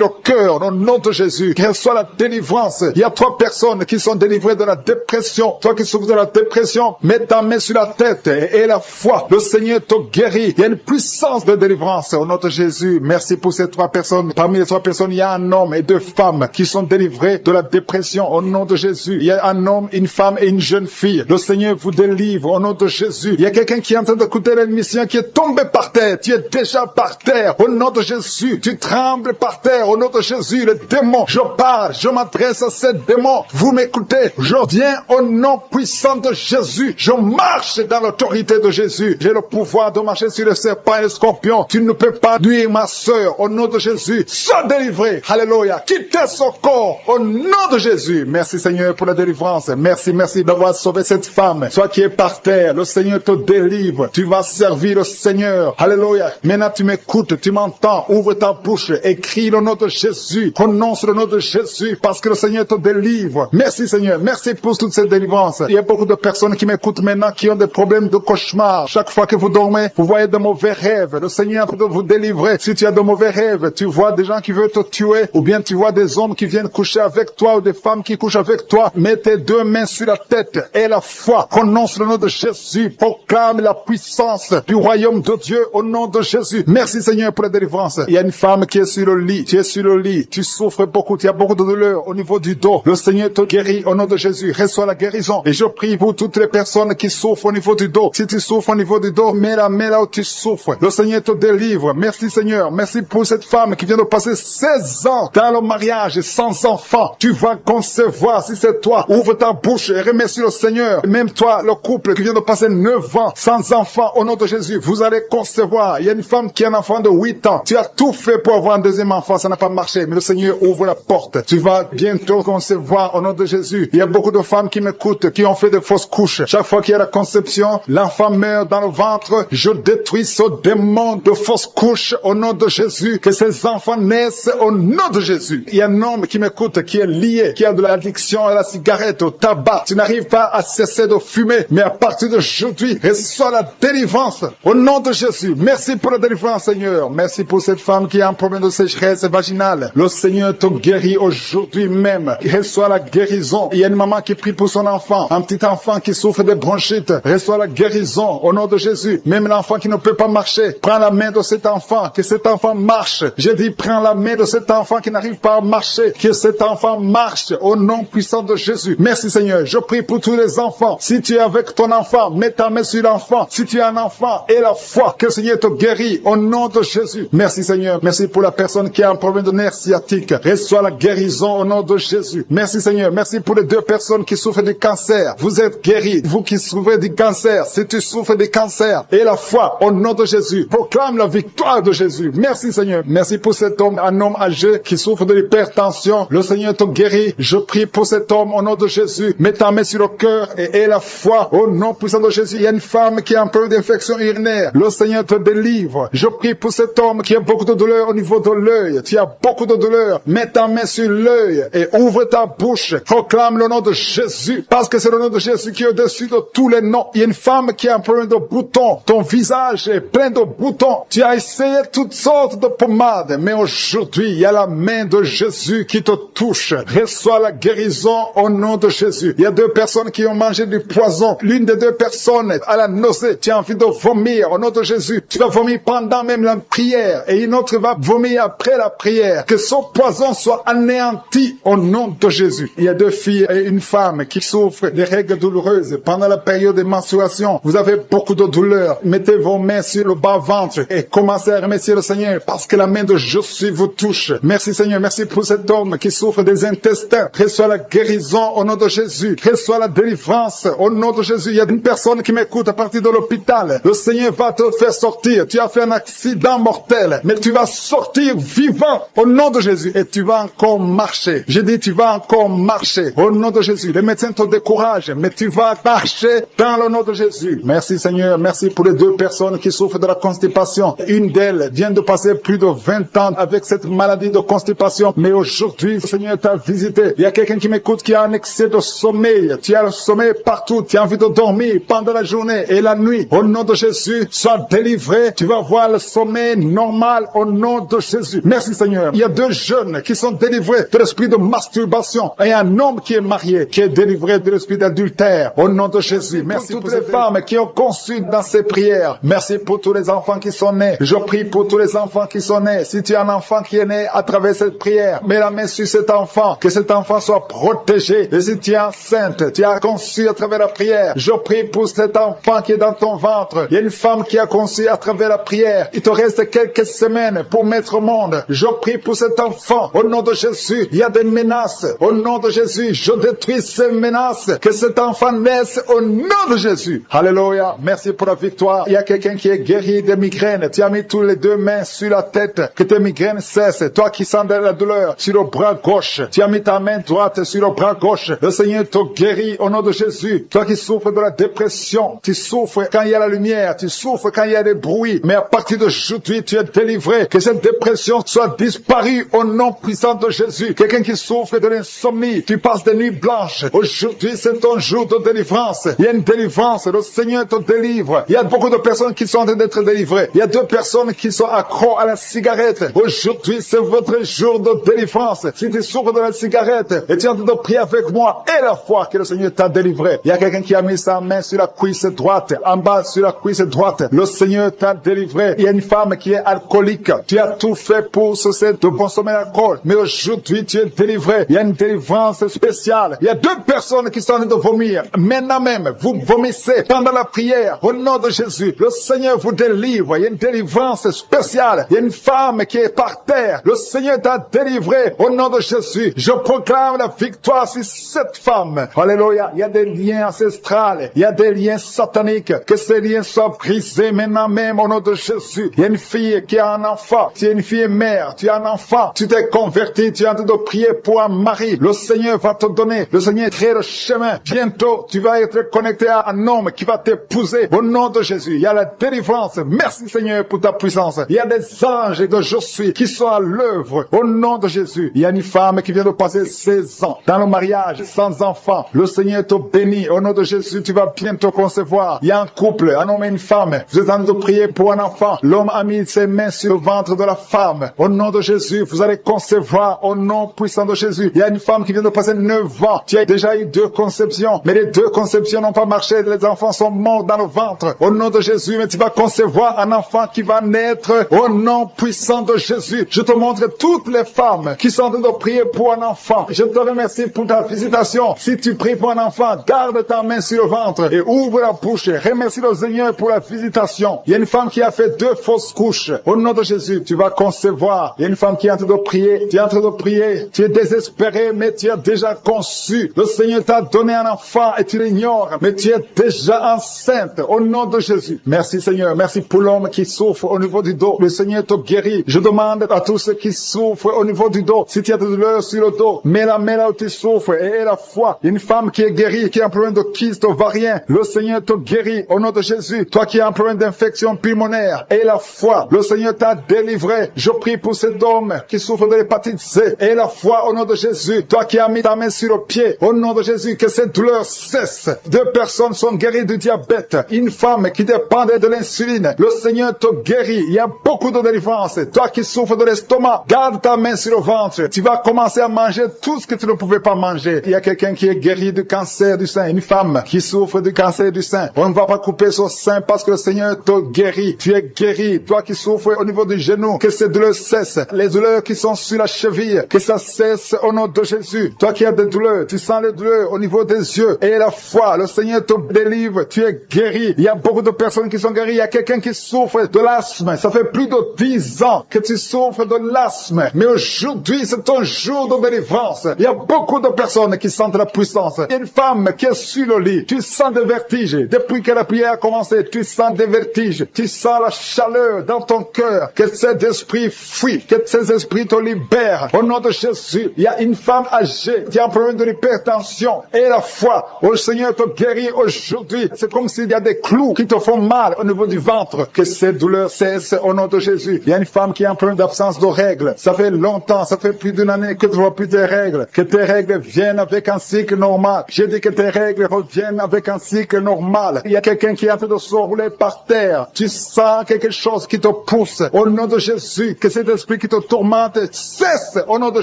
le cœur au nom de Jésus. Reçois la délivrance. Il y a 3 personnes qui sont délivrées de la dépression. Toi qui souffres de la dépression, mets ta main sur la tête et la foi. Le Seigneur te guérit. Il y a une puissance de délivrance au nom de Jésus. Merci pour ces 3 personnes. Parmi les 3 personnes, il y a un homme et 2 femmes qui sont délivrés de la dépression au nom de Jésus. Il y a un homme, une femme et une jeune fille. Le Seigneur vous délivre au nom de Jésus. Il y a quelqu'un qui est en train d'écouter l'émission qui est tombé par terre. Tu es déjà par terre au nom de Jésus. Tu trembles par terre au nom de Jésus. Le démon, je parle, je m'adresse à ces démons. Vous m'écoutez. Je viens au nom puissant de Jésus. Je marche dans l'autorité de Jésus. J'ai le pouvoir de marcher sur le serpent et le scorpion. Tu ne peux pas nuire ma sœur au nom de Jésus. Sois délivré. Alléluia. Quittez son corps au nom de Jésus. Merci Seigneur pour la délivrance. Merci d'avoir sauvé cette femme. Toi qui es par terre, le Seigneur te délivre. Tu vas servir le Seigneur. Alléluia. Maintenant tu m'écoutes, tu m'entends. Ouvre ta bouche et crie le nom de Jésus. Prononce le nom de Jésus parce que le Seigneur te délivre. Merci Seigneur. Merci pour toute cette délivrance. Il y a beaucoup de personnes qui m'écoutent maintenant qui ont des problèmes de cauchemar. Chaque fois que vous dormez, vous voyez de mauvais rêves. Le Seigneur est en train de vous délivrer. Si tu as de mauvais rêves, tu vois des gens qui veulent te tuer ou bien tu vois des hommes qui viennent coucher avec toi ou des femmes qui couchent avec toi. Mets tes 2 mains sur la tête et la foi. Prononce le nom de Jésus. Proclame la puissance du royaume de Dieu au nom de Jésus. Merci Seigneur pour la délivrance. Il y a une femme qui est sur le lit. Tu es sur le lit. Tu souffres beaucoup. Tu as beaucoup de douleur au niveau du dos. Le Seigneur te guérit au nom de Jésus. Reçois la guérison. Et je prie pour toutes les personnes qui souffrent au niveau du dos. Si tu souffres au niveau du dos, mets la main là où tu souffres. Le Seigneur te délivre. Merci Seigneur. Merci pour cette femme qui vient de passer 16 ans dans le mariage sans enfant. Tu vas concevoir si c'est toi. Ouvre ta bouche et remercie le Seigneur. Même toi, le couple qui vient de passer 9 ans sans enfant au nom de Jésus, vous allez concevoir. Il y a une femme qui a un enfant de 8 ans. Tu as tout fait pour avoir un deuxième enfant, ça n'a pas marché. Mais le Seigneur ouvre la porte. Tu vas bientôt concevoir au nom de Jésus. Il y a beaucoup de femmes qui m'écoutent, qui ont fait de fausses couches. Chaque fois qu'il y a la conception, conception, l'enfant meurt dans le ventre. Je détruis ce démon de fausse couche au nom de Jésus. Que ces enfants naissent au nom de Jésus. Il y a un homme qui m'écoute, qui est lié, qui a de l'addiction à la cigarette, au tabac. Tu n'arrives pas à cesser de fumer, mais à partir d'aujourd'hui, reçois la délivrance au nom de Jésus. Merci pour la délivrance, Seigneur. Merci pour cette femme qui a un problème de sécheresse vaginale. Le Seigneur te guérit aujourd'hui même. Reçois la guérison. Il y a une maman qui prie pour son enfant, un petit enfant qui souffre de bronchite. Reçois la guérison au nom de Jésus. Même l'enfant qui ne peut pas marcher, prends la main de cet enfant, que cet enfant marche. Je dis, prends la main de cet enfant qui n'arrive pas à marcher, que cet enfant marche au nom puissant de Jésus. Merci Seigneur. Je prie pour tous les enfants. Si tu es avec ton enfant, mets ta main sur l'enfant. Si tu es un enfant, et la foi, que le Seigneur te guérit au nom de Jésus. Merci Seigneur. Merci pour la personne qui a un problème de nerf sciatique. Reçois la guérison au nom de Jésus. Merci Seigneur. Merci pour les 2 personnes qui souffrent du cancer. Vous êtes guéris. Vous qui souffrez du cancer, si tu souffres du cancer, et la foi au nom de Jésus. Proclame la victoire de Jésus. Merci Seigneur. Merci pour cet homme, un homme âgé qui souffre de l'hypertension. Le Seigneur te guérit. Je prie pour cet homme au nom de Jésus. Mets ta main sur le cœur et aie la foi au nom puissant de Jésus. Il y a une femme qui a un peu d'infection urinaire. Le Seigneur te délivre. Je prie pour cet homme qui a beaucoup de douleur au niveau de l'œil. Tu as beaucoup de douleur. Mets ta main sur l'œil et ouvre ta bouche. Proclame le nom de Jésus. Parce que c'est le nom de Jésus qui est au-dessus de tous les noms. Il y a une femme qui a un problème de boutons. Ton visage est plein de boutons. Tu as essayé toutes sortes de pommades. Mais aujourd'hui, il y a la main de Jésus qui te touche. Reçois la guérison au nom de Jésus. Il y a 2 personnes qui ont mangé du poison. L'une des 2 personnes a la nausée. Tu as envie de vomir au nom de Jésus. Tu vas vomir pendant même la prière. Et une autre va vomir après la prière. Que ce poison soit anéanti au nom de Jésus. Il y a 2 filles et une femme qui souffrent des règles douloureuses pendant la période de menstruation. Vous avez beaucoup de douleur. Mettez vos mains sur le bas-ventre et commencez à remercier le Seigneur parce que la main de Jésus vous touche. Merci Seigneur. Merci pour cet homme qui souffre des intestins. Reçois la guérison au nom de Jésus. Reçois la délivrance au nom de Jésus. Il y a une personne qui m'écoute à partir de l'hôpital. Le Seigneur va te faire sortir. Tu as fait un accident mortel, mais tu vas sortir vivant au nom de Jésus et tu vas encore marcher. J'ai dit tu vas encore marcher au nom de Jésus. Les médecins te découragent, mais tu vas marcher dans le nom de Jésus. Merci Seigneur. Merci pour les 2 personnes qui souffrent de la constipation. Une d'elles vient de passer plus de 20 ans avec cette maladie de constipation, mais aujourd'hui, le Seigneur t'a visité. Il y a quelqu'un qui m'écoute qui a un excès de sommeil. Tu as le sommeil partout. Tu as envie de dormir pendant la journée et la nuit. Au nom de Jésus, sois délivré. Tu vas voir le sommeil normal au nom de Jésus. Merci Seigneur. Il y a 2 jeunes qui sont délivrés de l'esprit de masturbation et un homme qui est marié qui est délivré de l'esprit d'adultère au nom de Jésus. Merci pour toutes les femmes qui ont conçu dans ces prières. Merci pour tous les enfants qui sont nés. Je prie pour tous les enfants qui sont nés. Si tu as un enfant qui est né à travers cette prière, mets la main sur cet enfant, que cet enfant soit protégé. Et si tu es enceinte, tu as conçu à travers la prière, je prie pour cet enfant qui est dans ton ventre. Il y a une femme qui a conçu à travers la prière. Il te reste quelques semaines pour mettre au monde. Je prie pour cet enfant. Au nom de Jésus, il y a des menaces. Au nom de Jésus, je détruis ces menaces. Que cet enfant naisse au nom de Jésus. Alléluia. Merci pour la victoire. Il y a quelqu'un qui est guéri des migraines. Tu as mis tous les 2 mains sur la tête. Que tes migraines cessent. Toi qui sens de la douleur sur le bras gauche. Tu as mis ta main droite sur le bras gauche. Le Seigneur te guérit au nom de Jésus. Toi qui souffres de la dépression. Tu souffres quand il y a la lumière. Tu souffres quand il y a des bruits. Mais à partir d'aujourd'hui, tu es délivré. Que cette dépression soit disparue au nom puissant de Jésus. Quelqu'un qui souffre de l'insomnie. Tu passes des nuits blanches. Aujourd'hui, c'est ton jour de délivrance. Il y a une délivrance. Le Seigneur te délivre. Il y a beaucoup de personnes qui sont en train d'être délivrées. Il y a 2 personnes qui sont accros à la cigarette. Aujourd'hui, c'est votre jour de délivrance. Si tu souffres de la cigarette et tu es en train de prier avec moi, et la foi que le Seigneur t'a délivré. Il y a quelqu'un qui a mis sa main sur la cuisse droite, en bas sur la cuisse droite. Le Seigneur t'a délivré. Il y a une femme qui est alcoolique. Tu as tout fait pour cesser de consommer l'alcool. Mais aujourd'hui, tu es délivré. Il y a une délivrance spéciale. Il y a 2 personnes qui sont en train de vomir. Maintenant même, vous vomissez pendant la prière. Au nom de Jésus, le Seigneur vous délivre. Il y a une délivrance spéciale. Il y a une femme qui est par terre. Le Seigneur t'a délivré. Au nom de Jésus, je proclame la victoire sur cette femme. Alléluia. Il y a des liens ancestrales. Il y a des liens sataniques. Que ces liens soient brisés maintenant même au nom de Jésus. Il y a une fille qui a un enfant. Tu es une fille mère. Tu as un enfant. Tu t'es converti. Tu es en train de prier pour un mari. Le Seigneur va te donner. Le Seigneur crée le chemin. Bientôt, tu vas être connecté à a un homme qui va t'épouser au nom de Jésus. Il y a la délivrance. Merci Seigneur pour ta puissance. Il y a des anges de je suis qui sont à l'œuvre au nom de Jésus. Il y a une femme qui vient de passer 16 ans dans le mariage sans enfant. Le Seigneur te bénit. Au nom de Jésus, tu vas bientôt concevoir. Il y a un couple, un homme et une femme. Vous êtes en train de prier pour un enfant. L'homme a mis ses mains sur le ventre de la femme. Au nom de Jésus, vous allez concevoir au nom puissant de Jésus. Il y a une femme qui vient de passer 9 ans. Tu as déjà eu 2 conceptions, mais les 2 conceptions n'ont pas marché. Les enfants sont morts dans le ventre. Au nom de Jésus, mais tu vas concevoir un enfant qui va naître au nom puissant de Jésus. Je te montre toutes les femmes qui sont en train de prier pour un enfant. Je te remercie pour ta visitation. Si tu pries pour un enfant, garde ta main sur le ventre et ouvre la bouche. Remercie le Seigneur pour la visitation. Il y a une femme qui a fait 2 fausses couches. Au nom de Jésus, tu vas concevoir. Il y a une femme qui est en train de prier. Tu es en train de prier. Tu es désespéré, mais tu as déjà conçu. Le Seigneur t'a donné un enfant et tu l'ignores, mais tu es déjà enceinte. Au nom de Jésus. Merci Seigneur. Merci pour l'homme qui souffre au niveau du dos. Le Seigneur te guérit. Je demande à tous ceux qui souffrent au niveau du dos, si tu as de douleur sur le dos, mets la main là où tu souffres et aie la foi. Une femme qui est guérie, qui a un problème de kyste ovarien, le Seigneur te guérit au nom de Jésus. Toi qui as un problème d'infection pulmonaire, aie la foi. Le Seigneur t'a délivré. Je prie pour cet homme qui souffre de l'hépatite C. Aie la foi au nom de Jésus. Toi qui as mis ta main sur le pied, au nom de Jésus, que cette douleur cesse. 2 personnes sont guéries du diabète. Une femme qui dépendait de l'insuline. Le Seigneur te guérit. Il y a beaucoup de délivrance. Toi qui souffres de l'estomac, garde ta main sur le ventre. Tu vas commencer à manger tout ce que tu ne pouvais pas manger. Il y a quelqu'un qui est guéri du cancer du sein. Une femme qui souffre du cancer du sein. On ne va pas couper son sein parce que le Seigneur te guérit. Tu es guéri. Toi qui souffres au niveau du genou, que ces douleurs cessent. Les douleurs qui sont sur la cheville, que ça cesse au nom de Jésus. Toi qui as des douleurs, tu sens les douleurs au niveau des yeux. Et la foi, le Seigneur te délivre. Tu es guéri. Il y a beaucoup de personnes qui sont guéries. Il y a quelqu'un qui souffre de l'asthme. Ça fait plus de 10 ans que tu souffres de l'asthme. Mais aujourd'hui, c'est ton jour de délivrance. Il y a beaucoup de personnes qui sentent la puissance. Une femme qui est sur le lit, tu sens des vertiges. Depuis que la prière a commencé, tu sens des vertiges. Tu sens la chaleur dans ton cœur. Que cet esprit fuit. Que ces esprits te libèrent. Au nom de Jésus, il y a une femme âgée qui a un problème de l'hypertension. Et la foi, le Seigneur te guérit aujourd'hui. C'est comme s'il y a des clous qui te font mal au niveau du ventre. Que ces douleurs cessent au nom de Jésus. Il y a une femme qui a un problème d'absence de règles. Ça fait longtemps, ça fait plus d'une année que tu ne vois plus tes règles. Que tes règles viennent avec un cycle normal. J'ai dit que tes règles reviennent avec un cycle normal. Il y a quelqu'un qui est en train de se rouler par terre. Tu sens quelque chose qui te pousse. Au nom de Jésus, que cet esprit qui te tourmente cesse au nom de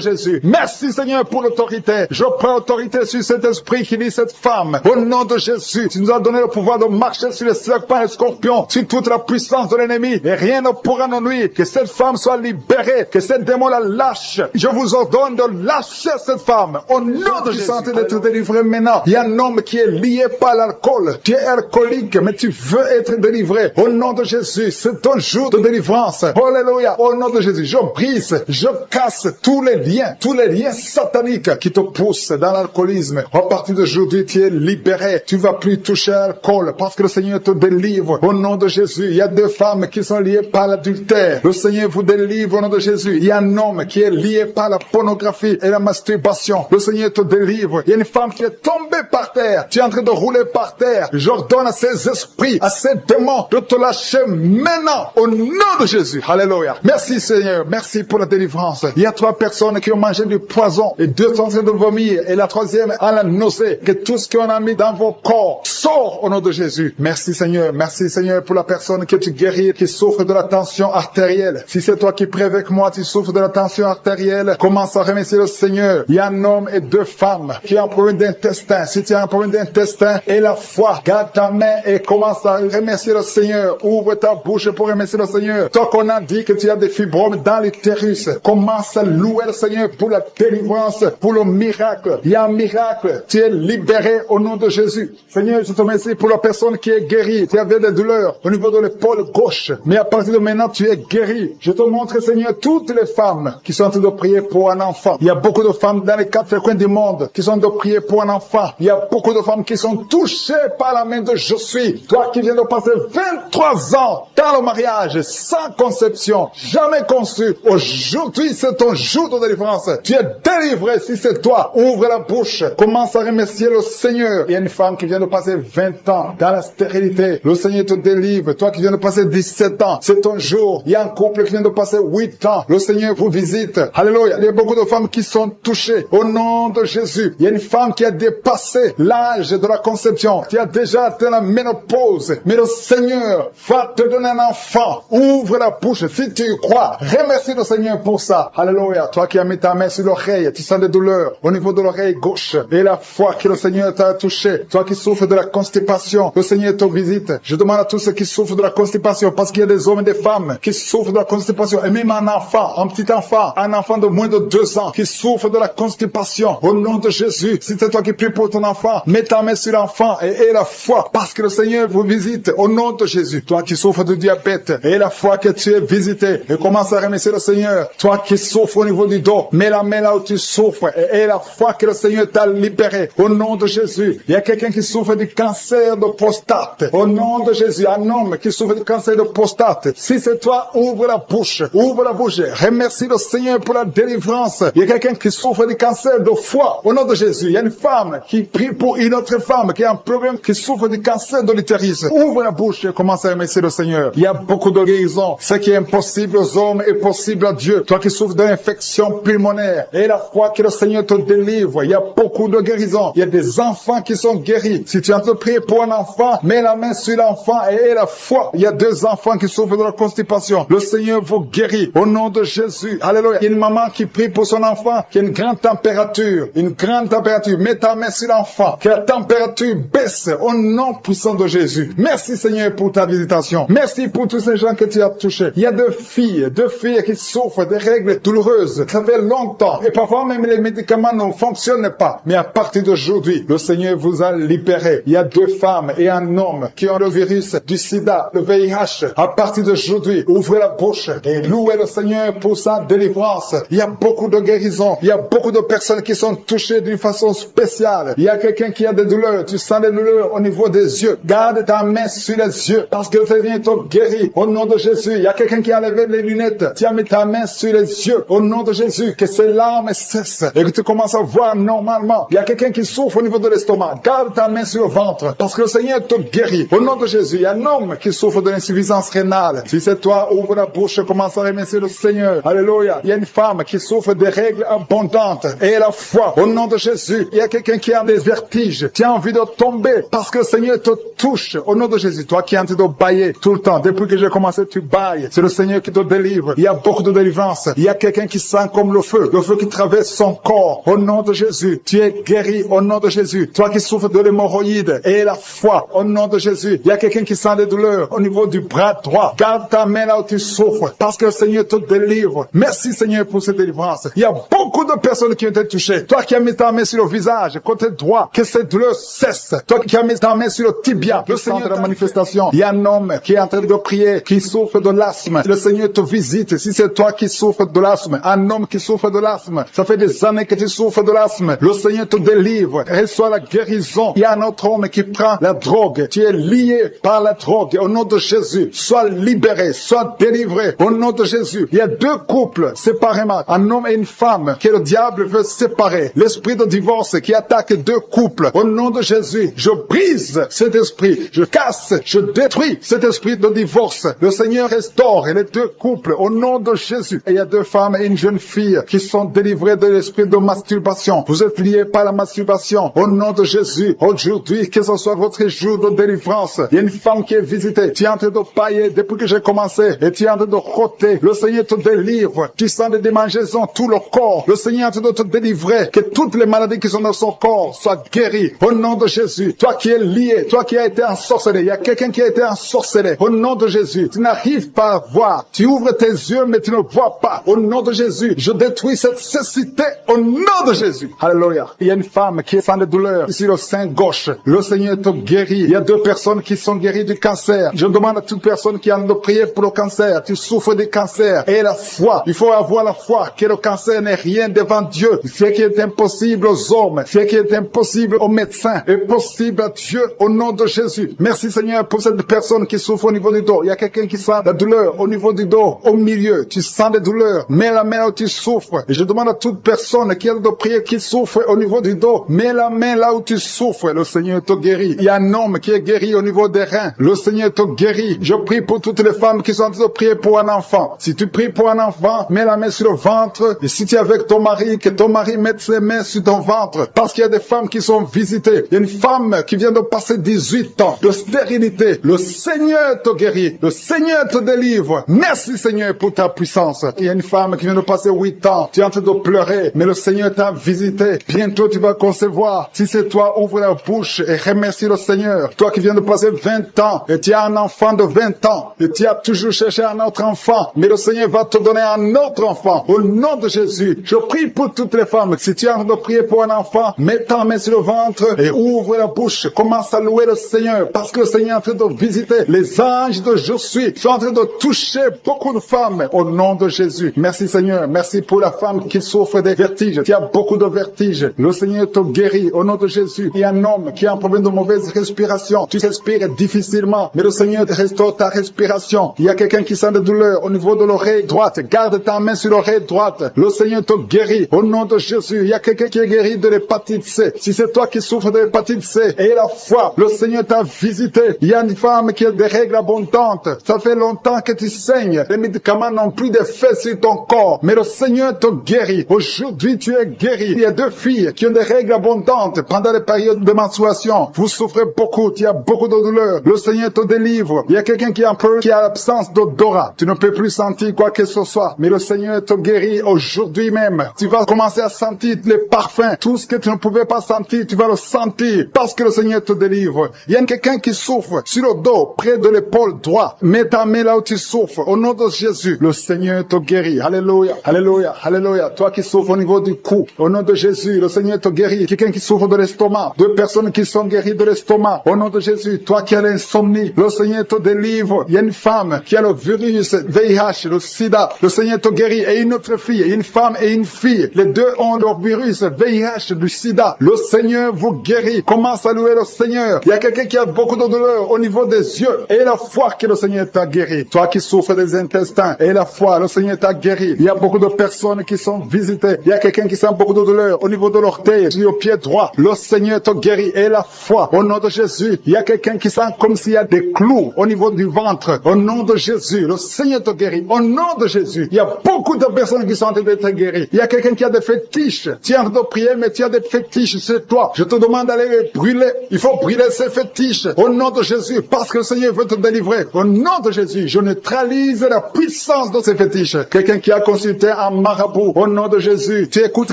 Jésus. Merci Seigneur pour l'autorité. Je prends autorité sur cet esprit qui lit cette femme. Au nom de Jésus, tu nous as donné le pouvoir de marcher sur les serpents et les scorpions, sur toute la puissance de l'ennemi. Et rien ne pourra nous nuire. Que cette femme soit libérée. Que cette démon la lâche. Je vous ordonne de lâcher cette femme. Au nom de Jésus, en train d'être délivré maintenant. Il y a un homme qui est lié par l'alcool. Tu es alcoolique, mais tu veux être délivré. Au nom de Jésus, c'est ton jour de délivrance. Alléluia. Au nom de Jésus, je brise, je casse tous les liens sataniques qui te poussent dans l'alcoolisme. À partir d'aujourd'hui, tu es libéré. Tu vas plus toucher à l'alcool parce que le Seigneur te délivre. Au nom de Jésus, il y a 2 femmes qui sont liées par l'adultère. Le Seigneur vous délivre au nom de Jésus. Il y a un homme qui est lié par la pornographie et la masturbation. Le Seigneur te délivre. Il y a une femme qui est tombée par terre. Tu es en train de rouler par terre. J'ordonne à ces esprits, à ces démons de te lâcher maintenant au nom de Jésus. Alléluia. Merci Seigneur. Merci pour la délivrance. Il y a 3 personnes qui ont mangé du poison et 2 sont en train de vomir et la 3e a la nausée. Que tout ce qu'on a mis dans vos corps sort au nom de Jésus. Merci Seigneur. Merci Seigneur pour la personne que tu guéris, qui souffre de la tension artérielle. Si c'est toi qui pries avec moi, tu souffres de la tension artérielle, commence à remercier le Seigneur. Il y a un homme et 2 femmes qui ont un problème d'intestin. Si tu as un problème d'intestin, et la foi, garde ta main et commence à remercier le Seigneur. Ouvre ta bouche pour remercier le Seigneur. Toi qu'on a dit que tu as des fibromes dans l'utérus, commence à louer le Seigneur pour la délivrance, pour le miracle. Il y a un miracle. Tu es libéré au nom de Jésus. Seigneur, je te remercie pour la personne qui est guérie. Tu avais des douleurs au niveau de l'épaule gauche, mais à partir de maintenant, tu es guéri. Je te montre, Seigneur, toutes les femmes qui sont en train de prier pour un enfant. Il y a beaucoup de femmes dans les 4 coins du monde qui sont en train de prier pour un enfant. Il y a beaucoup de femmes qui sont touchées par la main de Je suis. Toi qui viens de passer 23 ans dans le mariage, sans conception, jamais conçu. Aujourd'hui, c'est ton jour de délivrance. Tu es délivré si c'est toi. Ouvre la bouche. Commence à remercier le Seigneur. Il y a une femme qui vient de passer 20 ans dans la stérilité, le Seigneur te délivre. Toi qui viens de passer 17 ans, c'est ton jour. Il y a un couple qui vient de passer 8 ans. Le Seigneur vous visite. Alléluia. Il y a beaucoup de femmes qui sont touchées au nom de Jésus. Il y a une femme qui a dépassé l'âge de la conception, qui a déjà atteint la ménopause. Mais le Seigneur va te donner un enfant. Ouvre la bouche si tu y crois. Remercie le Seigneur pour ça. Alléluia. Toi qui as mis ta main sur l'oreille, tu sens des douleurs au niveau de l'oreille gauche. Et la foi que le Seigneur t'a touché. Toi qui souffres de la constipation, le Seigneur te visite. Je demande à tous ceux qui souffrent de la constipation, parce qu'il y a des hommes et des femmes qui souffrent de la constipation. Et même un enfant, un petit enfant, un enfant de moins de 2 ans qui souffre de la constipation. Au nom de Jésus, si c'est toi qui pries pour ton enfant, mets ta main sur l'enfant et aie la foi, parce que le Seigneur vous visite. Au nom de Jésus. Toi qui souffres de diabète, aie la foi que tu es visité. Et commence à remercier le Seigneur. Toi qui souffres au niveau du dos, mets la main là où tu souffres et aie la foi que le Seigneur t'a libéré. Au nom de Jésus. Il y a quelqu'un qui souffre du cancer de prostate. Au nom de Jésus. Un homme qui souffre du cancer de prostate. Si c'est toi, ouvre la bouche. Ouvre la bouche. Remercie le Seigneur pour la délivrance. Il y a quelqu'un qui souffre du cancer de foie. Au nom de Jésus. Il y a une femme qui prie pour une autre femme qui a un problème, qui souffre du cancer de l'utérus. Ouvre la bouche et commence à remercier le Seigneur. Il y a beaucoup de guérisons. Ce qui est impossible aux hommes est possible à Dieu. Toi qui souffres d'une infection pulmonaire, et la foi que le Seigneur te délivre. Il y a beaucoup de guérisons. Il y a des enfants qui sont guéris. Si tu es en train de prier pour un enfant, mets la main sur l'enfant et aie la foi. Il y a 2 enfants qui souffrent de la constipation. Le Seigneur vous guérit. Au nom de Jésus. Alléluia. Il y a une maman qui prie pour son enfant qui a une grande température. Une grande température. Mets ta main sur l'enfant. Que la température baisse au nom puissant de Jésus. Merci Seigneur pour ta visitation. Merci pour tous ces gens que tu as touchés. Il y a 2 filles qui souffrent des règles douloureuses. Ça fait longtemps. Et parfois même les médicaments ne fonctionnent pas. Mais à partir d'aujourd'hui, le Seigneur vous a libéré. Il y a 2 femmes et un homme qui ont le virus du sida, le VIH. À partir d'aujourd'hui, ouvrez la bouche et louez le Seigneur pour sa délivrance. Il y a beaucoup de guérisons. Il y a beaucoup de personnes qui sont touchées d'une façon spéciale. Il y a quelqu'un qui a des douleurs. Tu sens des douleurs au niveau des yeux. Garde ta main sur les yeux parce que le Seigneur te guérit. Au nom de Jésus, il y a quelqu'un qui a levé les lunettes. Tu as mis ta main sur les yeux. Au nom de Jésus, que ces larmes cessent et que tu commences à voir normalement. Il y a quelqu'un qui souffre au niveau de l'estomac. Garde ta main sur le ventre parce que le Seigneur te guérit. Au nom de Jésus, il y a un homme qui souffre de l'insuffisance rénale. Si c'est toi, ouvre la bouche et commence à remercier le Seigneur. Alléluia. Il y a une femme qui souffre des règles abondantes et la foi. Au nom de Jésus, il y a quelqu'un qui a des vertiges. Tu as envie de tomber parce que le Seigneur te touche. Au nom de Jésus, toi qui es en train de bailler tout le temps. Depuis que j'ai commencé, tu bailles. C'est le Seigneur qui te délivre. Il y a beaucoup de délivrance. Il y a quelqu'un qui sent comme le feu qui traverse son corps. Au nom de Jésus, tu es guéri. Au nom de Jésus, toi qui souffres de l'hémorroïde et la foi. Au nom de Jésus, il y a quelqu'un qui sent des douleurs au niveau du bras droit. Garde ta main là où tu souffres parce que le Seigneur te délivre. Merci Seigneur pour cette délivrance. Il y a beaucoup de personnes qui ont été touchées. Toi qui as mis ta main sur le visage, côté droit, que cette douleur cesse. Toi qui as mis ta main sur le tibia, le Seigneur de la manifestation. Il y a un homme qui est en train de prier, qui souffre de l'asthme. Le Seigneur te visite. Si c'est toi qui souffres de l'asthme, un homme qui souffre de l'asthme, ça fait des années que tu souffres de l'asthme. Le Seigneur te délivre. Reçois la guérison. Il y a un autre homme qui prend la drogue. Tu es lié par la drogue. Au nom de Jésus, sois libéré, sois délivré. Au nom de Jésus, il y a 2 couples séparément, un homme et une femme, que le diable veut séparer. L'esprit de divorce qui attaque 2 couples. Au nom de Jésus, je brise cet esprit. Je casse, je détruis cet esprit de divorce. Le Seigneur restaure les 2 couples. Au nom de Jésus. Et il y a 2 femmes et une jeune fille qui sont délivrées de l'esprit de masturbation. Vous êtes liés par la masturbation. Au nom de Jésus, aujourd'hui, que ce soit votre jour de délivrance. Il y a une femme qui est visitée. Tu es en train de pailler depuis que j'ai commencé. Et tu es en train de roter. Le Seigneur te délivre. Tu sens des démangeaisons tout le corps. Le Seigneur est en train de te délivrer. Que toutes les maladies qui sont dans son corps soient guéries. Au nom de Jésus. Toi qui es lié, toi qui as été ensorcelé. Il y a quelqu'un qui a été ensorcelé. Au nom de Jésus. Tu n'arrives pas à voir. Tu ouvres tes yeux mais tu ne vois pas. Au nom de Jésus. Je détruis cette cécité au nom de Jésus. Alléluia. Il y a une femme qui est sans de douleur sur le sein gauche. Le Seigneur te guérit. Il y a 2 personnes qui sont guéries du cancer. Je demande à toute personne qui a de prier pour le cancer. Tu souffres du cancer. Et la foi. Il faut avoir la foi que le cancer n'est rien devant Dieu. Ce qui est impossible aux hommes, ce qui est impossible aux médecins, est possible à Dieu au nom de Jésus. Merci Seigneur pour cette personne qui souffre au niveau du dos. Il y a quelqu'un qui sent la douleur au niveau du dos, au milieu. Tu sens des douleurs. Mets la main où tu souffres. Et je demande à toute personne qui a de prier, qui souffre au niveau du dos, mets la main là où tu souffres. Le Seigneur Seigneur te guérit. Il y a un homme qui est guéri au niveau des reins. Le Seigneur te guérit. Je prie pour toutes les femmes qui sont en train de prier pour un enfant. Si tu pries pour un enfant, mets la main sur le ventre. Et si tu es avec ton mari, que ton mari mette ses mains sur ton ventre. Parce qu'il y a des femmes qui sont visitées. Il y a une femme qui vient de passer 18 ans de stérilité. Le Seigneur te guérit. Le Seigneur te délivre. Merci Seigneur pour ta puissance. Il y a une femme qui vient de passer 8 ans. Tu es en train de pleurer, mais le Seigneur t'a visité. Bientôt tu vas concevoir. Si c'est toi, ouvre la bouche et remercie le Seigneur. Toi qui viens de passer 20 ans et tu as un enfant de 20 ans et tu as toujours cherché un autre enfant, mais le Seigneur va te donner un autre enfant. Au nom de Jésus, je prie pour toutes les femmes. Si tu es en train de prier pour un enfant, mets ta main sur le ventre et ouvre la bouche. Commence à louer le Seigneur parce que le Seigneur est en train de visiter. Les anges de Je suis sont en train de toucher beaucoup de femmes au nom de Jésus. Merci Seigneur. Merci pour la femme qui souffre des vertiges. Tu as beaucoup de vertiges. Le Seigneur te guérit au nom de Jésus. Il y a un homme qui a un problème de mauvaise respiration. Tu respires difficilement, mais le Seigneur te restaure ta respiration. Il y a quelqu'un qui sent de douleur au niveau de l'oreille droite. Garde ta main sur l'oreille droite. Le Seigneur te guérit au nom de Jésus. Il y a quelqu'un qui est guéri de l'hépatite C. Si c'est toi qui souffres de l'hépatite C, et la foi, le Seigneur t'a visité. Il y a une femme qui a des règles abondantes. Ça fait longtemps que tu saignes. Les médicaments n'ont plus d'effet sur ton corps, mais le Seigneur te guérit. Aujourd'hui, tu es guéri. Il y a 2 filles qui ont des règles abondantes pendant les périodes de menstruation. Vous souffrez beaucoup, tu as beaucoup de douleurs. Le Seigneur te délivre. Il y a quelqu'un qui a l'absence d'odorat. Tu ne peux plus sentir quoi que ce soit, mais le Seigneur te guérit aujourd'hui même. Tu vas commencer à sentir les parfums. Tout ce que tu ne pouvais pas sentir, tu vas le sentir parce que le Seigneur te délivre. Il y a quelqu'un qui souffre sur le dos, près de l'épaule droite. Mets ta main là où tu souffres. Au nom de Jésus, le Seigneur te guérit. Alléluia, alléluia, alléluia. Toi qui souffres au niveau du cou, au nom de Jésus, le Seigneur te guérit. Quelqu'un qui souffre de l'estomac, 2 personnes qui sont guéries de l'estomac, au nom de Jésus. Toi qui as l'insomnie, le Seigneur te délivre. Il y a une femme qui a le virus VIH, le sida, le Seigneur te guérit. Et une autre fille, une femme et une fille, les 2 ont leur virus VIH, du sida. Le Seigneur vous guérit. Commence à louer le Seigneur. Il y a quelqu'un qui a beaucoup de douleur au niveau des yeux. Et la foi que le Seigneur t'a guéri. Toi qui souffres des intestins, et la foi, le Seigneur t'a guéri. Il y a beaucoup de personnes qui sont visitées. Il y a quelqu'un qui sent beaucoup de douleur au niveau de l'orteil, sur le pied droit. Le Seigneur te guérit. Et la foi, au nom de Jésus. Il y a quelqu'un qui sent comme s'il y a des clous au niveau du ventre. Au nom de Jésus, le Seigneur te guérit. Au nom de Jésus, il y a beaucoup de personnes qui sont en train d'être guéries. Il y a quelqu'un qui a des fétiches. Tu es en train de prier, mais tu as des fétiches, c'est toi. Je te demande d'aller les brûler. Il faut brûler ces fétiches. Au nom de Jésus, parce que le Seigneur veut te délivrer. Au nom de Jésus, je neutralise la puissance de ces fétiches. Quelqu'un qui a consulté un marabout. Au nom de Jésus, tu écoutes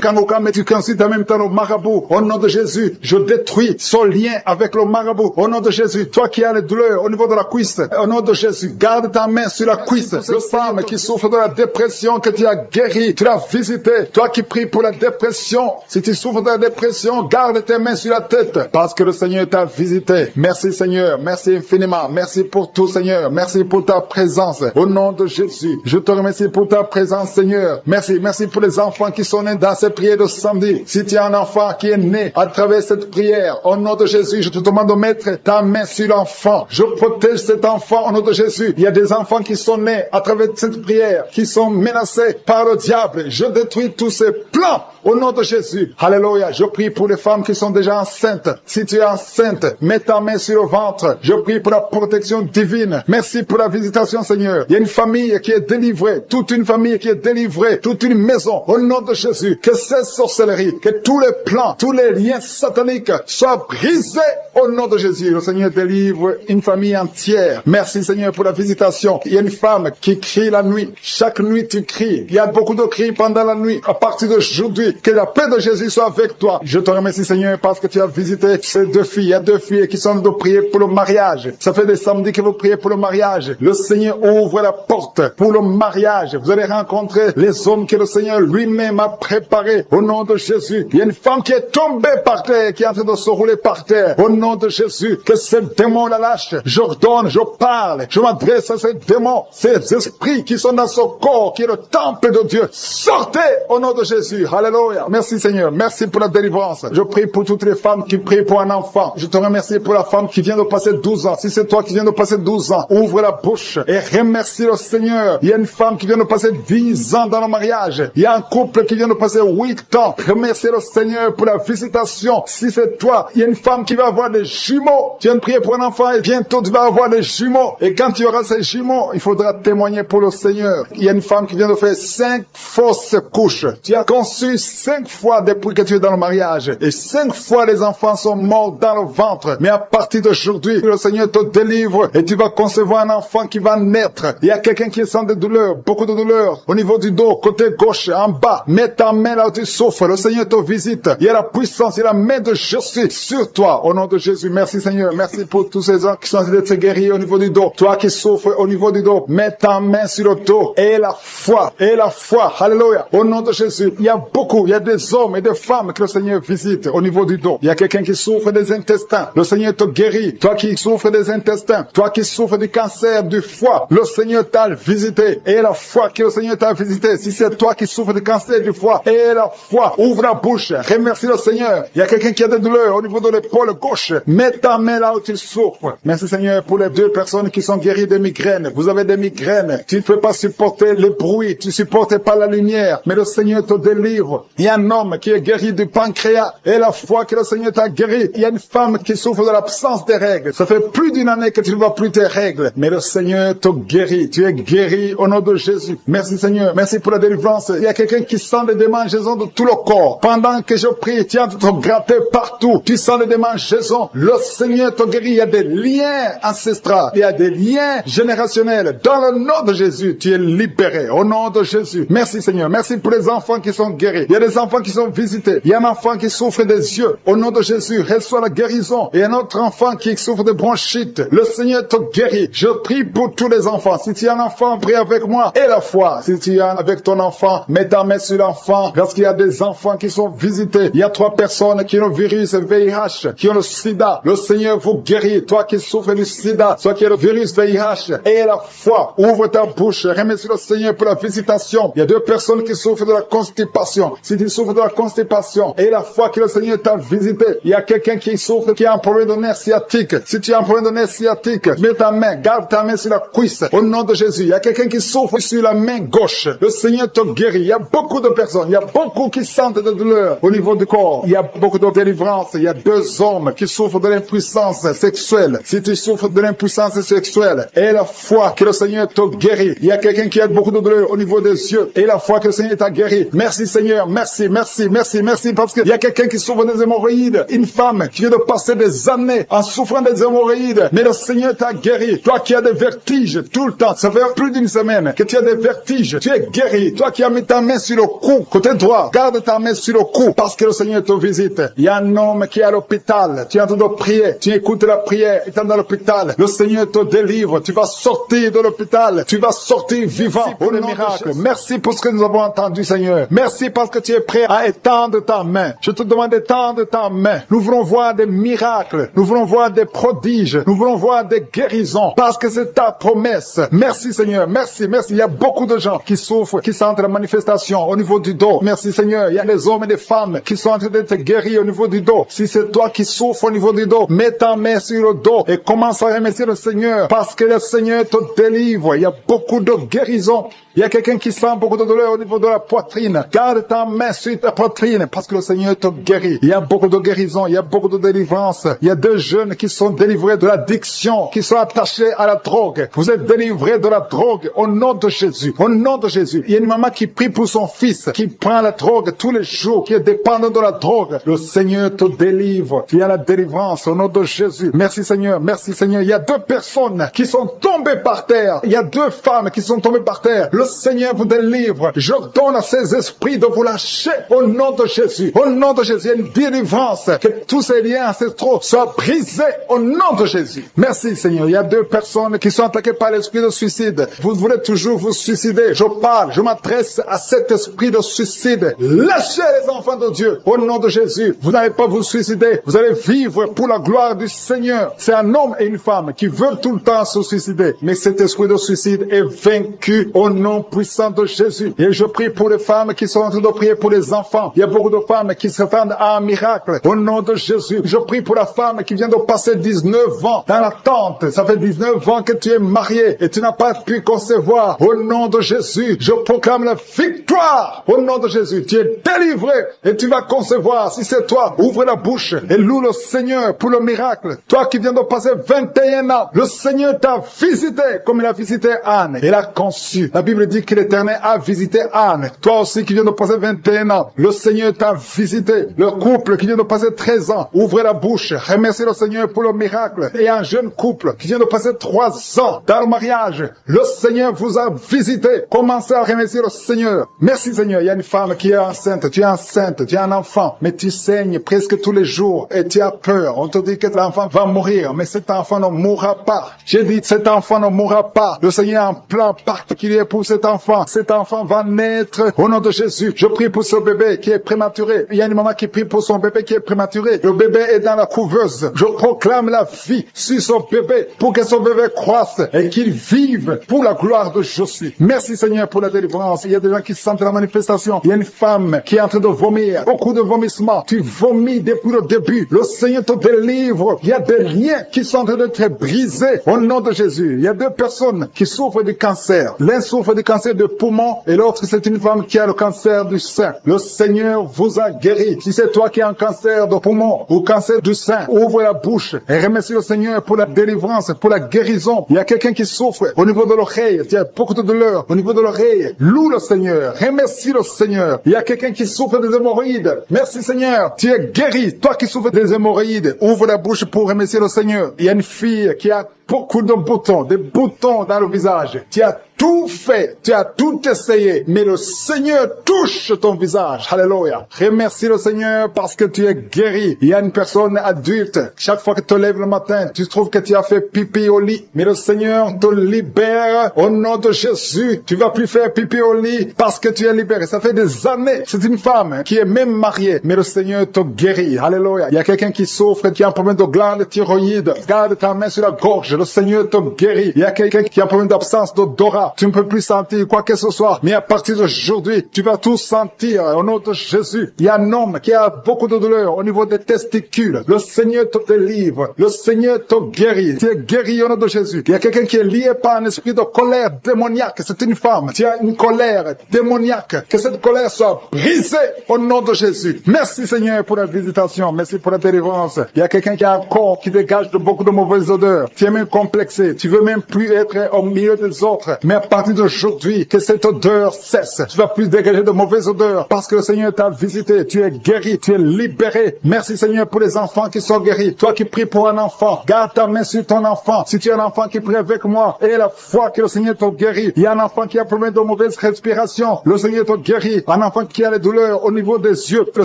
Kangoka, mais tu consultes en même temps le marabout. Au nom de Jésus, je détruis son lien avec le marabout. Au nom de Jésus, toi qui as les douleurs au niveau de la cuisse, au nom de Jésus, garde ta main sur la cuisse. Le femme qui souffre de la dépression que tu as guéri, tu l'as visité. Toi qui pries pour la dépression, si tu souffres de la dépression, garde tes mains sur la tête, parce que le Seigneur t'a visité. Merci Seigneur, merci infiniment, merci pour tout Seigneur, merci pour ta présence. Au nom de Jésus, je te remercie pour ta présence Seigneur. Merci pour les enfants qui sont nés dans cette prière de samedi. Si tu as un enfant qui est né à travers cette prière, au nom de Jésus, je te demande de mettre ta main sur l'enfant. Je protège cet enfant au nom de Jésus. Il y a des enfants qui sont nés à travers cette prière, qui sont menacés par le diable. Je détruis tous ces plans au nom de Jésus. Alléluia. Je prie pour les femmes qui sont déjà enceintes. Si tu es enceinte, mets ta main sur le ventre. Je prie pour la protection divine. Merci pour la visitation, Seigneur. Il y a une famille qui est délivrée. Toute une famille qui est délivrée. Toute une maison. Au nom de Jésus. Que ces sorcelleries, que tous les plans, tous les liens sataniques soient brisés au nom de Jésus. Le Seigneur délivre une famille entière. Merci, Seigneur, pour la visitation. Il y a une femme qui crie la nuit. Chaque nuit, tu cries. Il y a beaucoup de cris pendant la nuit. À partir d'aujourd'hui, que la paix de Jésus soit avec toi. Je te remercie, Seigneur, parce que tu as visité ces 2 filles. Il y a 2 filles qui sont en train de prier pour le mariage. Ça fait des samedis que vous priez pour le mariage. Le Seigneur ouvre la porte pour le mariage. Vous allez rencontrer les hommes que le Seigneur lui-même a préparés. Au nom de Jésus. Il y a une femme qui est tombée par terre, qui est en train de se rouler par terre. Au nom de Jésus, que ces démons la lâchent. J'ordonne, je parle, je m'adresse à ces démons, ces esprits qui sont dans ce corps, qui est le temple de Dieu. Sortez au nom de Jésus. Alléluia. Merci Seigneur. Merci pour la délivrance. Je prie pour toutes les femmes qui prient pour un enfant. Je te remercie pour la femme qui vient de passer 12 ans. Si c'est toi qui viens de passer 12 ans, ouvre la bouche et remercie le Seigneur. Il y a une femme qui vient de passer 10 ans dans le mariage. Il y a un couple qui vient de passer 8 ans. Remercie le Seigneur pour la visitation. Si c'est toi, il Il y a une femme qui va avoir des jumeaux. Tu viens de prier pour un enfant et bientôt tu vas avoir des jumeaux. Et quand tu auras ces jumeaux, il faudra témoigner pour le Seigneur. Il y a une femme qui vient de faire 5 fausses couches. Tu as conçu 5 fois depuis que tu es dans le mariage. Et 5 fois les enfants sont morts dans le ventre. Mais à partir d'aujourd'hui, le Seigneur te délivre et tu vas concevoir un enfant qui va naître. Il y a quelqu'un qui sent des douleurs, beaucoup de douleurs. Au niveau du dos, côté gauche, en bas. Mets ta main là où tu souffres. Le Seigneur te visite. Il y a la puissance et la main de Jésus sur toi. Au nom de Jésus. Merci Seigneur. Merci pour tous ces gens qui sont en train d'être guéris au niveau du dos. Toi qui souffres au niveau du dos, mets ta main sur le dos. Et la foi. Et la foi. Alléluia. Au nom de Jésus. Il y a beaucoup. Il y a des hommes et des femmes que le Seigneur visite au niveau du dos. Il y a quelqu'un qui souffre des intestins. Le Seigneur te guérit. Toi qui souffres des intestins. Toi qui souffres du cancer du foie. Le Seigneur t'a visité. Et la foi que le Seigneur t'a visité. Si c'est toi qui souffres du cancer du foie. Et la foi. Ouvre la bouche. Remercie le Seigneur. Il y a quelqu'un qui a des douleurs au niveau de l'épaule gauche. Mets ta main là où tu souffres. Merci Seigneur pour les 2 personnes qui sont guéries de migraines. Vous avez des migraines. Tu ne peux pas supporter le bruit. Tu ne supportes pas la lumière. Mais le Seigneur te délivre. Il y a un homme qui est guéri du pancréas. Et la foi que le Seigneur t'a guéri. Il y a une femme qui souffre de l'absence des règles. Ça fait plus d'1 année que tu ne vois plus tes règles. Mais le Seigneur te guérit. Tu es guéri au nom de Jésus. Merci Seigneur. Merci pour la délivrance. Il y a quelqu'un qui sent des démangeaisons de tout le corps. Pendant que je prie, tu es en train de te gratter partout. Tu sens des démangeaisons. Le Seigneur te guérit. Il y a des liens ancestraux. Il y a des liens générationnels. Dans le nom de Jésus, tu es libéré. Au nom de Jésus. Merci Seigneur. Merci pour les enfants qui sont guéris. Il y a des enfants qui sont visités. Il y a un enfant qui souffre des yeux. Au nom de Jésus, reçois la guérison. Et un autre enfant qui souffre de bronchite. Le Seigneur te guérit. Je prie pour tous les enfants. Si tu as un enfant, prie avec moi. Et la foi. Si tu es avec ton enfant, mets ta main sur l'enfant. Parce qu'il y a des enfants qui sont visités. Il y a 3 personnes qui ont le virus VIH, qui ont le sida. Le Seigneur vous guérit. Toi qui souffres du sida, toi qui as le virus VIH. Et la foi. Ouvre ta bouche. Remercie le Seigneur pour la visitation. Il y a 2 personnes qui souffrent de la constipation. Si tu souffres de la constipation, et la foi que le Seigneur t'a visité. Il y a quelqu'un qui souffre, qui a un problème de nerf sciatique. Si tu as un problème de nerf sciatique, mets ta main, garde ta main sur la cuisse. Au nom de Jésus. Il y a quelqu'un qui souffre sur la main gauche. Le Seigneur te guérit. Il y a beaucoup de personnes. Il y a beaucoup qui sentent de douleur au niveau du corps. Il y a beaucoup de délivrance. Il y a 2 hommes qui souffrent de l'impuissance sexuelle. Si tu souffres de l'impuissance sexuelle, et la foi que le Seigneur te guérit. Il y a quelqu'un qui a beaucoup de douleur au niveau des yeux. Et la foi que le Seigneur t'a guéri. Merci Seigneur. Merci, merci, merci, merci. Parce qu'il y a quelqu'un qui souffre des hémorroïdes. Une femme qui vient de passer des années en souffrant des hémorroïdes. Mais le Seigneur t'a guéri. Toi qui as des vertiges tout le temps. Ça fait plus d'1 semaine que tu as des vertiges. Tu es guéri. Toi qui as mis ta main sur le cou, côté droit, garde ta main sur le cou parce que le Seigneur te visite. Il y a un homme qui est à l'hôpital. Tu es en train de prier. Tu écoutes la prière. Il est dans l'hôpital. Le Seigneur te délivre. Tu vas sortir de l'hôpital. Tu vas sortir vivant. Pour le miracle. Merci pour ce que nous avons entendu, Seigneur. Merci parce que tu es prêt à étendre ta main. Je te demande d'étendre ta main. Nous voulons voir des miracles. Nous voulons voir des prodiges. Nous voulons voir des guérisons. Parce que c'est ta promesse. Merci, Seigneur. Merci, merci. Il y a beaucoup de gens qui souffrent, qui sentent la manifestation au niveau du dos. Merci, Seigneur. Il y a des hommes et des femmes qui sont en train d'être guéris au niveau du dos. Si c'est toi qui souffres au niveau du dos, mets ta main sur le dos et commence à remercier le Seigneur. Parce que le Seigneur te délivre. Il y a beaucoup de guérisons. Il y a quelqu'un qui sent beaucoup de douleur au niveau de la poitrine. Garde ta main sur ta poitrine parce que le Seigneur te guérit. Il y a beaucoup de guérison, il y a beaucoup de délivrance. Il y a 2 jeunes qui sont délivrés de l'addiction, qui sont attachés à la drogue. Vous êtes délivrés de la drogue au nom de Jésus. Au nom de Jésus. Il y a une maman qui prie pour son fils, qui prend la drogue tous les jours, qui est dépendant de la drogue. Le Seigneur te délivre. Il y a la délivrance au nom de Jésus. Merci Seigneur, merci Seigneur. Il y a 2 personnes qui sont tombées par terre. Il y a 2 femmes qui sont tombées par terre. Le Seigneur vous délivre. Je donne à ces esprits de vous lâcher au nom de Jésus. Au nom de Jésus, il y a une délivrance. Que tous ces liens ancestraux soient brisés au nom de Jésus. Merci Seigneur. Il y a 2 personnes qui sont attaquées par l'esprit de suicide. Vous voulez toujours vous suicider. Je m'adresse à cet esprit de suicide. Lâchez les enfants de Dieu au nom de Jésus. Vous n'allez pas vous suicider. Vous allez vivre pour la gloire du Seigneur. C'est un homme et une femme qui veulent tout le temps se suicider. Mais cet esprit de suicide est vaincu au nom nom puissant de Jésus. Et je prie pour les femmes qui sont en train de prier pour les enfants. Il y a beaucoup de femmes qui s'attendent à un miracle. Au nom de Jésus, je prie pour la femme qui vient de passer 19 ans dans l'attente. Ça fait 19 ans que tu es marié et tu n'as pas pu concevoir. Au nom de Jésus, je proclame la victoire. Au nom de Jésus, tu es délivré et tu vas concevoir. Si c'est toi, ouvre la bouche et loue le Seigneur pour le miracle. Toi qui viens de passer 21 ans, le Seigneur t'a visité comme il a visité Anne. Il a conçu. La Bible dit que l'Éternel a visité Anne. Toi aussi qui viens de passer 21 ans, le Seigneur t'a visité. Le couple qui vient de passer 13 ans, ouvrez la bouche. Remerciez le Seigneur pour le miracle. Et un jeune couple qui vient de passer 3 ans dans le mariage, le Seigneur vous a visité. Commencez à remercier le Seigneur. Merci Seigneur. Il y a une femme qui est enceinte. Tu es enceinte. Tu as un enfant. Mais tu saignes presque tous les jours et tu as peur. On te dit que l'enfant va mourir. Mais cet enfant ne mourra pas. J'ai dit cet enfant ne mourra pas. Le Seigneur a un plan particulier pour cet enfant. Cet enfant va naître au nom de Jésus. Je prie pour ce bébé qui est prématuré. Il y a une maman qui prie pour son bébé qui est prématuré. Le bébé est dans la couveuse. Je proclame la vie sur son bébé pour que son bébé croisse et qu'il vive pour la gloire de Jésus. Merci Seigneur pour la délivrance. Il y a des gens qui sentent la manifestation. Il y a une femme qui est en train de vomir. Beaucoup de vomissements. Tu vomis depuis le début. Le Seigneur te délivre. Il y a des liens qui sont en train d'être brisés au nom de Jésus. Il y a 2 personnes qui souffrent du cancer. L'un souffre du cancer de poumon et l'autre c'est une femme qui a le cancer du sein. Le Seigneur vous a guéri. Si c'est toi qui as un cancer de poumon ou cancer du sein, ouvre la bouche et remercie le Seigneur pour la délivrance, pour la guérison. Il y a quelqu'un qui souffre au niveau de l'oreille. Il y a beaucoup de douleur au niveau de l'oreille. Loue le Seigneur. Remercie le Seigneur. Il y a quelqu'un qui souffre des hémorroïdes. Merci Seigneur. Tu es guéri. Toi qui souffres des hémorroïdes, ouvre la bouche pour remercier le Seigneur. Il y a une fille qui a beaucoup de boutons, des boutons dans le visage. Tu as tout fait, tu as tout essayé, mais le Seigneur touche ton visage. Alléluia. Remercie le Seigneur parce que tu es guéri. Il y a une personne adulte, chaque fois que tu te lèves le matin, tu trouves que tu as fait pipi au lit, mais le Seigneur te libère au nom de Jésus. Tu vas plus faire pipi au lit parce que tu es libéré. Ça fait des années. C'est une femme qui est même mariée, mais le Seigneur te guérit. Alléluia. Il y a quelqu'un qui souffre, qui a un problème de glande thyroïde. Garde ta main sur la gorge. Le Seigneur te guérit. Il y a quelqu'un qui a un problème d'absence d'odorat. Tu ne peux plus sentir quoi que ce soit. Mais à partir d'aujourd'hui, tu vas tout sentir au nom de Jésus. Il y a un homme qui a beaucoup de douleur au niveau des testicules. Le Seigneur te délivre. Le Seigneur te guérit. Tu es guéri au nom de Jésus. Il y a quelqu'un qui est lié par un esprit de colère démoniaque. C'est une femme. Tu as une colère démoniaque. Que cette colère soit brisée au nom de Jésus. Merci Seigneur pour la visitation. Merci pour la délivrance. Il y a quelqu'un qui a un corps qui dégage de beaucoup de mauvaises odeurs. Tu es même complexé. Tu veux même plus être au milieu des autres. Mais à partir d'aujourd'hui, que cette odeur cesse. Tu vas plus dégager de mauvaises odeurs parce que le Seigneur t'a visité. Tu es guéri, tu es libéré. Merci Seigneur pour les enfants qui sont guéris. Toi qui pries pour un enfant, garde ta main sur ton enfant. Si tu as un enfant qui prie avec moi, et la foi que le Seigneur te guérit. Il y a un enfant qui a problème de mauvaise respiration. Le Seigneur te guérit. Un enfant qui a les douleurs au niveau des yeux. Le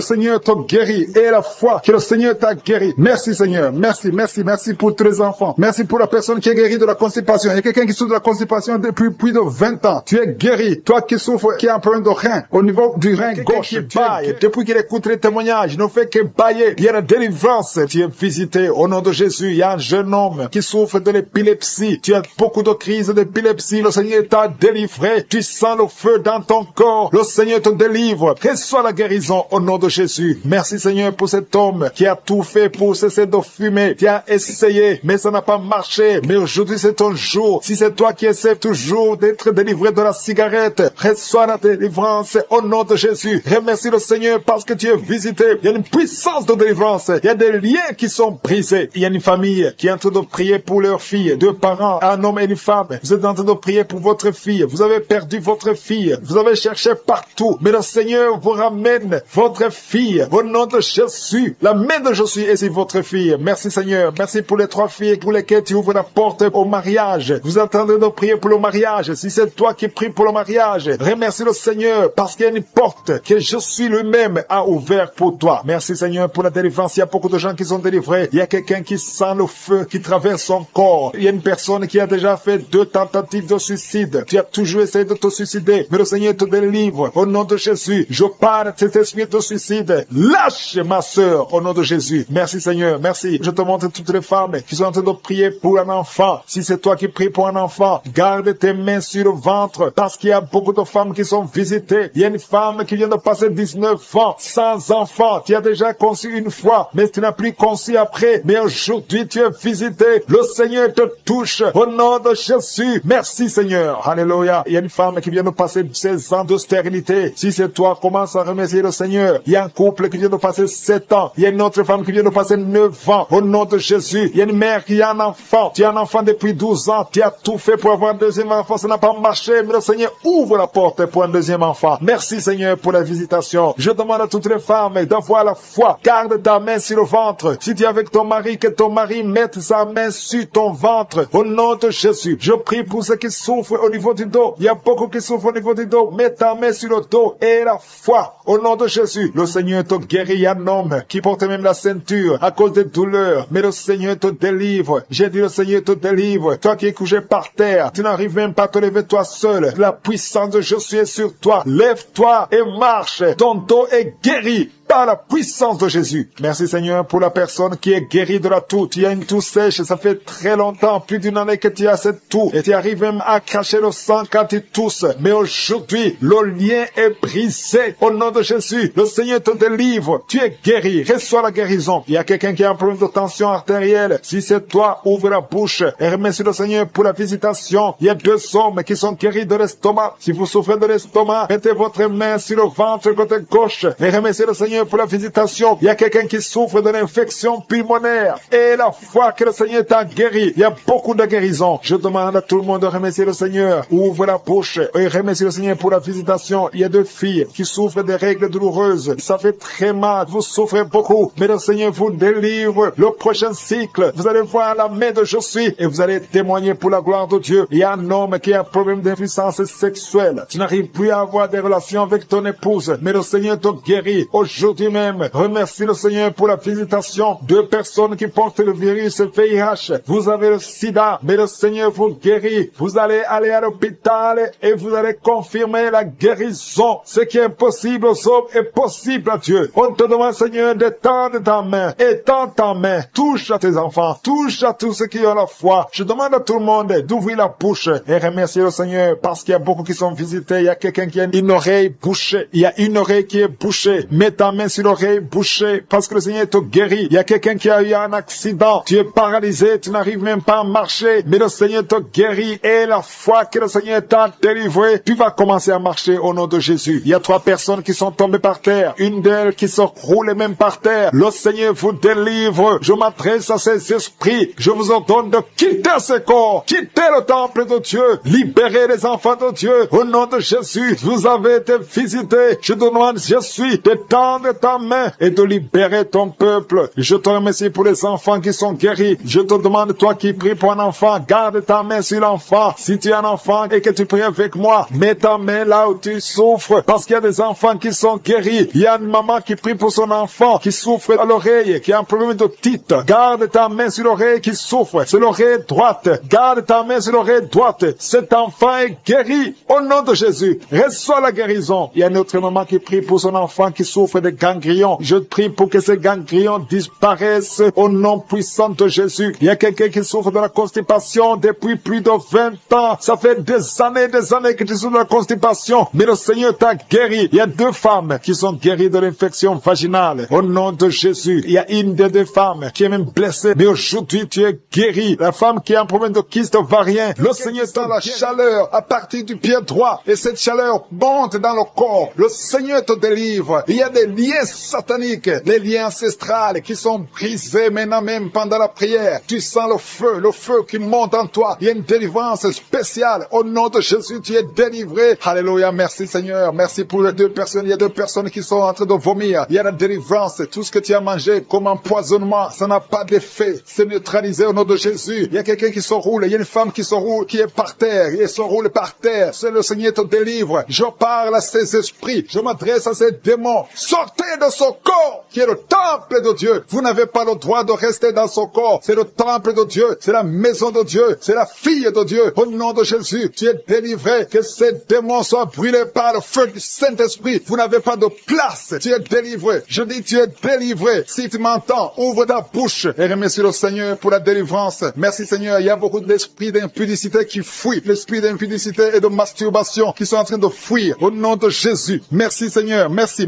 Seigneur te guérit. Et la foi que le Seigneur t'a guéri. Merci Seigneur. Merci, merci, merci pour tous les enfants. Merci pour la personne qui est guérie de la constipation. Il y a quelqu'un qui souffre de la constipation depuis plus de 20 ans. Tu es guéri. Toi qui souffres, qui a un problème de rein, au niveau du rein gauche, qui baille. Depuis qu'il écoute les témoignages, il ne fait que bailler. Il y a la délivrance. Tu es visité au nom de Jésus. Il y a un jeune homme qui souffre de l'épilepsie. Tu as beaucoup de crises d'épilepsie. Le Seigneur t'a délivré. Tu sens le feu dans ton corps. Le Seigneur te délivre. Reçois la guérison au nom de Jésus. Merci Seigneur pour cet homme qui a tout fait pour cesser de fumer. Tu as essayé, mais ça n'a pas marché. Mais aujourd'hui c'est ton jour. Si c'est toi qui essaies toujours d'être délivré de la cigarette, reçois la délivrance au nom de Jésus. Remercie le Seigneur parce que tu es visité. Il y a une puissance de délivrance. Il y a des liens qui sont brisés. Il y a une famille qui est en train de prier pour leur fille. 2 parents, un homme et une femme. Vous êtes en train de prier pour votre fille. Vous avez perdu votre fille. Vous avez cherché partout. Mais le Seigneur vous ramène votre fille. Au nom de Jésus. La main de Jésus est sur votre fille. Merci Seigneur. Merci pour les 3 filles pour lesquelles tu ouvres la porte au mariage. Vous êtes en train de prier pour le mariage. Si c'est toi qui pries pour le mariage, remercie le Seigneur parce qu'il y a une porte que Jésus lui-même a ouverte pour toi. Merci Seigneur pour la délivrance. Il y a beaucoup de gens qui sont délivrés. Il y a quelqu'un qui sent le feu qui traverse son corps. Il y a une personne qui a déjà fait 2 tentatives de suicide. Tu as toujours essayé de te suicider, mais le Seigneur te délivre. Au nom de Jésus, je parle de cet esprit de suicide. Lâche ma sœur au nom de Jésus. Merci Seigneur, merci. Je te montre toutes les femmes qui sont en train de prier pour un enfant. Si c'est toi qui pries pour un enfant, garde tes mains mains sur le ventre parce qu'il y a beaucoup de femmes qui sont visitées. Il y a une femme qui vient de passer 19 ans sans enfant. Tu as déjà conçu une fois, mais tu n'as plus conçu après. Mais aujourd'hui, tu es visité. Le Seigneur te touche au nom de Jésus. Merci Seigneur. Alléluia. Il y a une femme qui vient de passer 16 ans de stérilité. Si c'est toi, commence à remercier le Seigneur. Il y a un couple qui vient de passer 7 ans. Il y a une autre femme qui vient de passer 9 ans. Au nom de Jésus. Il y a une mère qui a un enfant. Tu as un enfant depuis 12 ans. Tu as tout fait pour avoir un deuxième enfant. Ça n'a pas marché. Mais le Seigneur ouvre la porte pour un deuxième enfant. Merci Seigneur pour la visitation. Je demande à toutes les femmes d'avoir la foi. Garde ta main sur le ventre. Si tu es avec ton mari, que ton mari mette sa main sur ton ventre. Au nom de Jésus. Je prie pour ceux qui souffrent au niveau du dos. Il y a beaucoup qui souffrent au niveau du dos. Mets ta main sur le dos et la foi. Au nom de Jésus. Le Seigneur te guérit. Il y a un homme qui porte même la ceinture à cause des douleurs. Mais le Seigneur te délivre. J'ai dit le Seigneur te délivre. Toi qui es couché par terre. Tu n'arrives même pas à te lever toi seul. La puissance de Jésus est sur toi. Lève-toi et marche. Ton dos est guéri par la puissance de Jésus. Merci Seigneur pour la personne qui est guérie de la toux. Tu as une toux sèche, ça fait très longtemps, plus d'une année que tu as cette toux. Et tu arrives même à cracher le sang quand tu tousses. Mais aujourd'hui, le lien est brisé. Au nom de Jésus, le Seigneur te délivre. Tu es guéri. Reçois la guérison. Il y a quelqu'un qui a un problème de tension artérielle. Si c'est toi, ouvre la bouche et remercie le Seigneur pour la visitation. Il y a 2 hommes qui sont guéris de l'estomac. Si vous souffrez de l'estomac, mettez votre main sur le ventre côté gauche et remerciez le Seigneur pour la visitation. Il y a quelqu'un qui souffre de l'infection pulmonaire et la foi que le Seigneur t'a guéri. Il y a beaucoup de guérisons. Je demande à tout le monde de remercier le Seigneur. Ouvre la bouche et remercie le Seigneur pour la visitation. Il y a 2 filles qui souffrent des règles douloureuses. Ça fait très mal. Vous souffrez beaucoup. Mais le Seigneur vous délivre. Le prochain cycle, vous allez voir la main de Jésus et vous allez témoigner pour la gloire de Dieu. Il y a un homme qui a un problème d'impuissance sexuelle. Tu n'arrives plus à avoir des relations avec ton épouse. Mais le Seigneur te guérit. Aujourd'hui même, remercie le Seigneur pour la visitation. 2 personnes qui portent le virus VIH. Vous avez le sida, mais le Seigneur vous guérit. Vous allez aller à l'hôpital et vous allez confirmer la guérison. Ce qui est impossible aux hommes est possible à Dieu. On te demande, Seigneur, d'étendre ta main. Étends ta main. Touche à tes enfants. Touche à tous ceux qui ont la foi. Je demande à tout le monde d'ouvrir la bouche et remercier le Seigneur parce qu'il y a beaucoup qui sont visités. Il y a quelqu'un qui a une oreille bouchée. Il y a une oreille qui est bouchée. Mets ta main sur l'oreille bouchée parce que le Seigneur te guérit. Il y a quelqu'un qui a eu un accident. Tu es paralysé. Tu n'arrives même pas à marcher. Mais le Seigneur te guérit et la foi que le Seigneur t'a délivré, tu vas commencer à marcher au nom de Jésus. Il y a 3 personnes qui sont tombées par terre. Une d'elles qui se roule même par terre. Le Seigneur vous délivre. Je m'adresse à ces esprits. Je vous ordonne de quitter ce corps. Quitter le temple de Dieu. Libérez les enfants de Dieu. Au nom de Jésus, vous avez été visités. Je demande, Jésus, d'étendre ta main et de libérer ton peuple. Je te remercie pour les enfants qui sont guéris. Je te demande, toi qui pries pour un enfant, garde ta main sur l'enfant. Si tu es un enfant et que tu pries avec moi, mets ta main là où tu souffres parce qu'il y a des enfants qui sont guéris. Il y a une maman qui prie pour son enfant qui souffre à l'oreille, qui a un problème d'otite. Garde ta main sur l'oreille qui souffre. C'est l'oreille droite. Garde ta main sur l'oreille droite. Cet enfant est guéri au nom de Jésus. Reçois la guérison. Il y a une autre maman qui prie pour son enfant qui souffre de ganglions. Je prie pour que ces ganglions disparaissent au nom puissant de Jésus. Il y a quelqu'un qui souffre de la constipation depuis plus de 20 ans. Ça fait des années que tu souffres de la constipation. Mais le Seigneur t'a guéri. Il y a 2 femmes qui sont guéries de l'infection vaginale. Au nom de Jésus. Il y a une des 2 femmes qui est même blessée. Mais aujourd'hui, tu es guéri. La femme qui a un problème de kyste ovarien. Le Seigneur t'a la chaleur à partir du pied droit. Et cette chaleur monte dans le corps. Le Seigneur te délivre. Il y a des liens sataniques, les liens ancestrales qui sont brisés maintenant même pendant la prière. Tu sens le feu qui monte en toi. Il y a une délivrance spéciale. Au nom de Jésus, tu es délivré. Alléluia, merci Seigneur. Merci pour les 2 personnes. Il y a 2 personnes qui sont en train de vomir. Il y a la délivrance. Tout ce que tu as mangé comme empoisonnement, ça n'a pas d'effet. C'est neutralisé au nom de Jésus. Il y a quelqu'un qui se roule. Il y a une femme qui se roule, qui est par terre. Et se roule par terre. C'est le Seigneur te délivre. Je parle à ces esprits. Je m'adresse à ces démons. Sortez sortez de son corps, qui est le temple de Dieu. Vous n'avez pas le droit de rester dans son corps. C'est le temple de Dieu, c'est la maison de Dieu, c'est la fille de Dieu. Au nom de Jésus, tu es délivré. Que ces démons soient brûlés par le feu du Saint-Esprit. Vous n'avez pas de place. Tu es délivré. Je dis, tu es délivré. Si tu m'entends, ouvre ta bouche et remercie le Seigneur pour la délivrance. Merci Seigneur. Il y a beaucoup d'esprits d'impudicité qui fuient. L'esprit d'impudicité et de masturbation qui sont en train de fuir. Au nom de Jésus. Merci Seigneur. Merci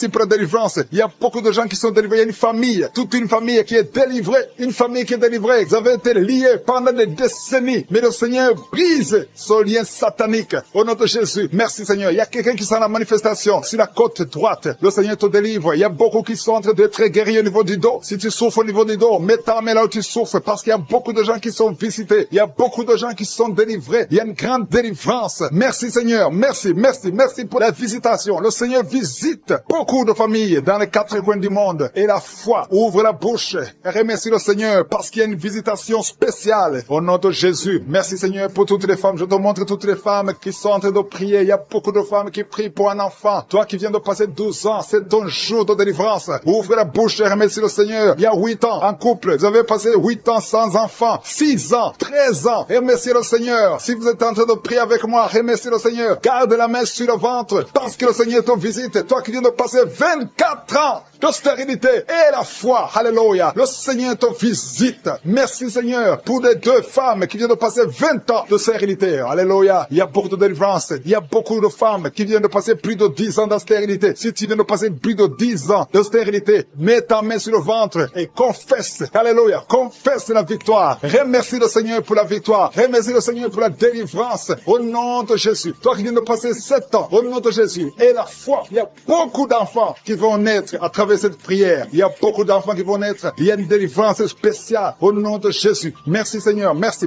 pour la délivrance. Il y a beaucoup de gens qui sont délivrés. Il y a une famille, toute une famille qui est délivrée. Une famille qui est délivrée. Vous avez été liés pendant des décennies. Mais le Seigneur brise ce lien satanique. Au nom de Jésus. Merci Seigneur. Il y a quelqu'un qui est en la manifestation. Sur la côte droite, le Seigneur te délivre. Il y a beaucoup qui sont en train d'être guéris au niveau du dos. Si tu souffres au niveau du dos, mets ta main là où tu souffres, parce qu'il y a beaucoup de gens qui sont visités. Il y a beaucoup de gens qui sont délivrés. Il y a une grande délivrance. Merci Seigneur. Merci pour la visitation. Le Seigneur visite beaucoup de familles dans les 4 coins du monde. Et la foi ouvre la bouche et remercie le Seigneur parce qu'il y a une visitation spéciale. Au nom de Jésus. Merci Seigneur pour toutes les femmes. Je te montre toutes les femmes qui sont en train de prier. Il y a beaucoup de femmes qui prient pour un enfant. Toi qui viens de passer 12 ans, c'est ton jour de délivrance. Ouvre la bouche et remercie le Seigneur. Il y a 8 ans en couple. Vous avez passé 8 ans sans enfant. 6 ans, 13 ans. Remerciez le Seigneur. Si vous êtes en train de prier avec moi, remerciez le Seigneur. Garde la main sur le ventre parce que le Seigneur te visite. Toi qui viens de passer 24 ans de stérilité et la foi. Alléluia. Le Seigneur te visite. Merci Seigneur pour les 2 femmes qui viennent de passer 20 ans de stérilité. Alléluia. Il y a beaucoup de délivrance. Il y a beaucoup de femmes qui viennent de passer plus de 10 ans de stérilité. Si tu viens de passer plus de 10 ans de stérilité, mets ta main sur le ventre et confesse. Alléluia. Confesse la victoire. Remercie le Seigneur pour la victoire. Remercie le Seigneur pour la délivrance. Au nom de Jésus. Toi qui viens de passer 7 ans, au nom de Jésus. Et la foi. Il y a beaucoup d'enfants qui vont naître à travers cette prière. Il y a beaucoup d'enfants qui vont naître. Il y a une délivrance spéciale au nom de Jésus. Merci Seigneur. Merci.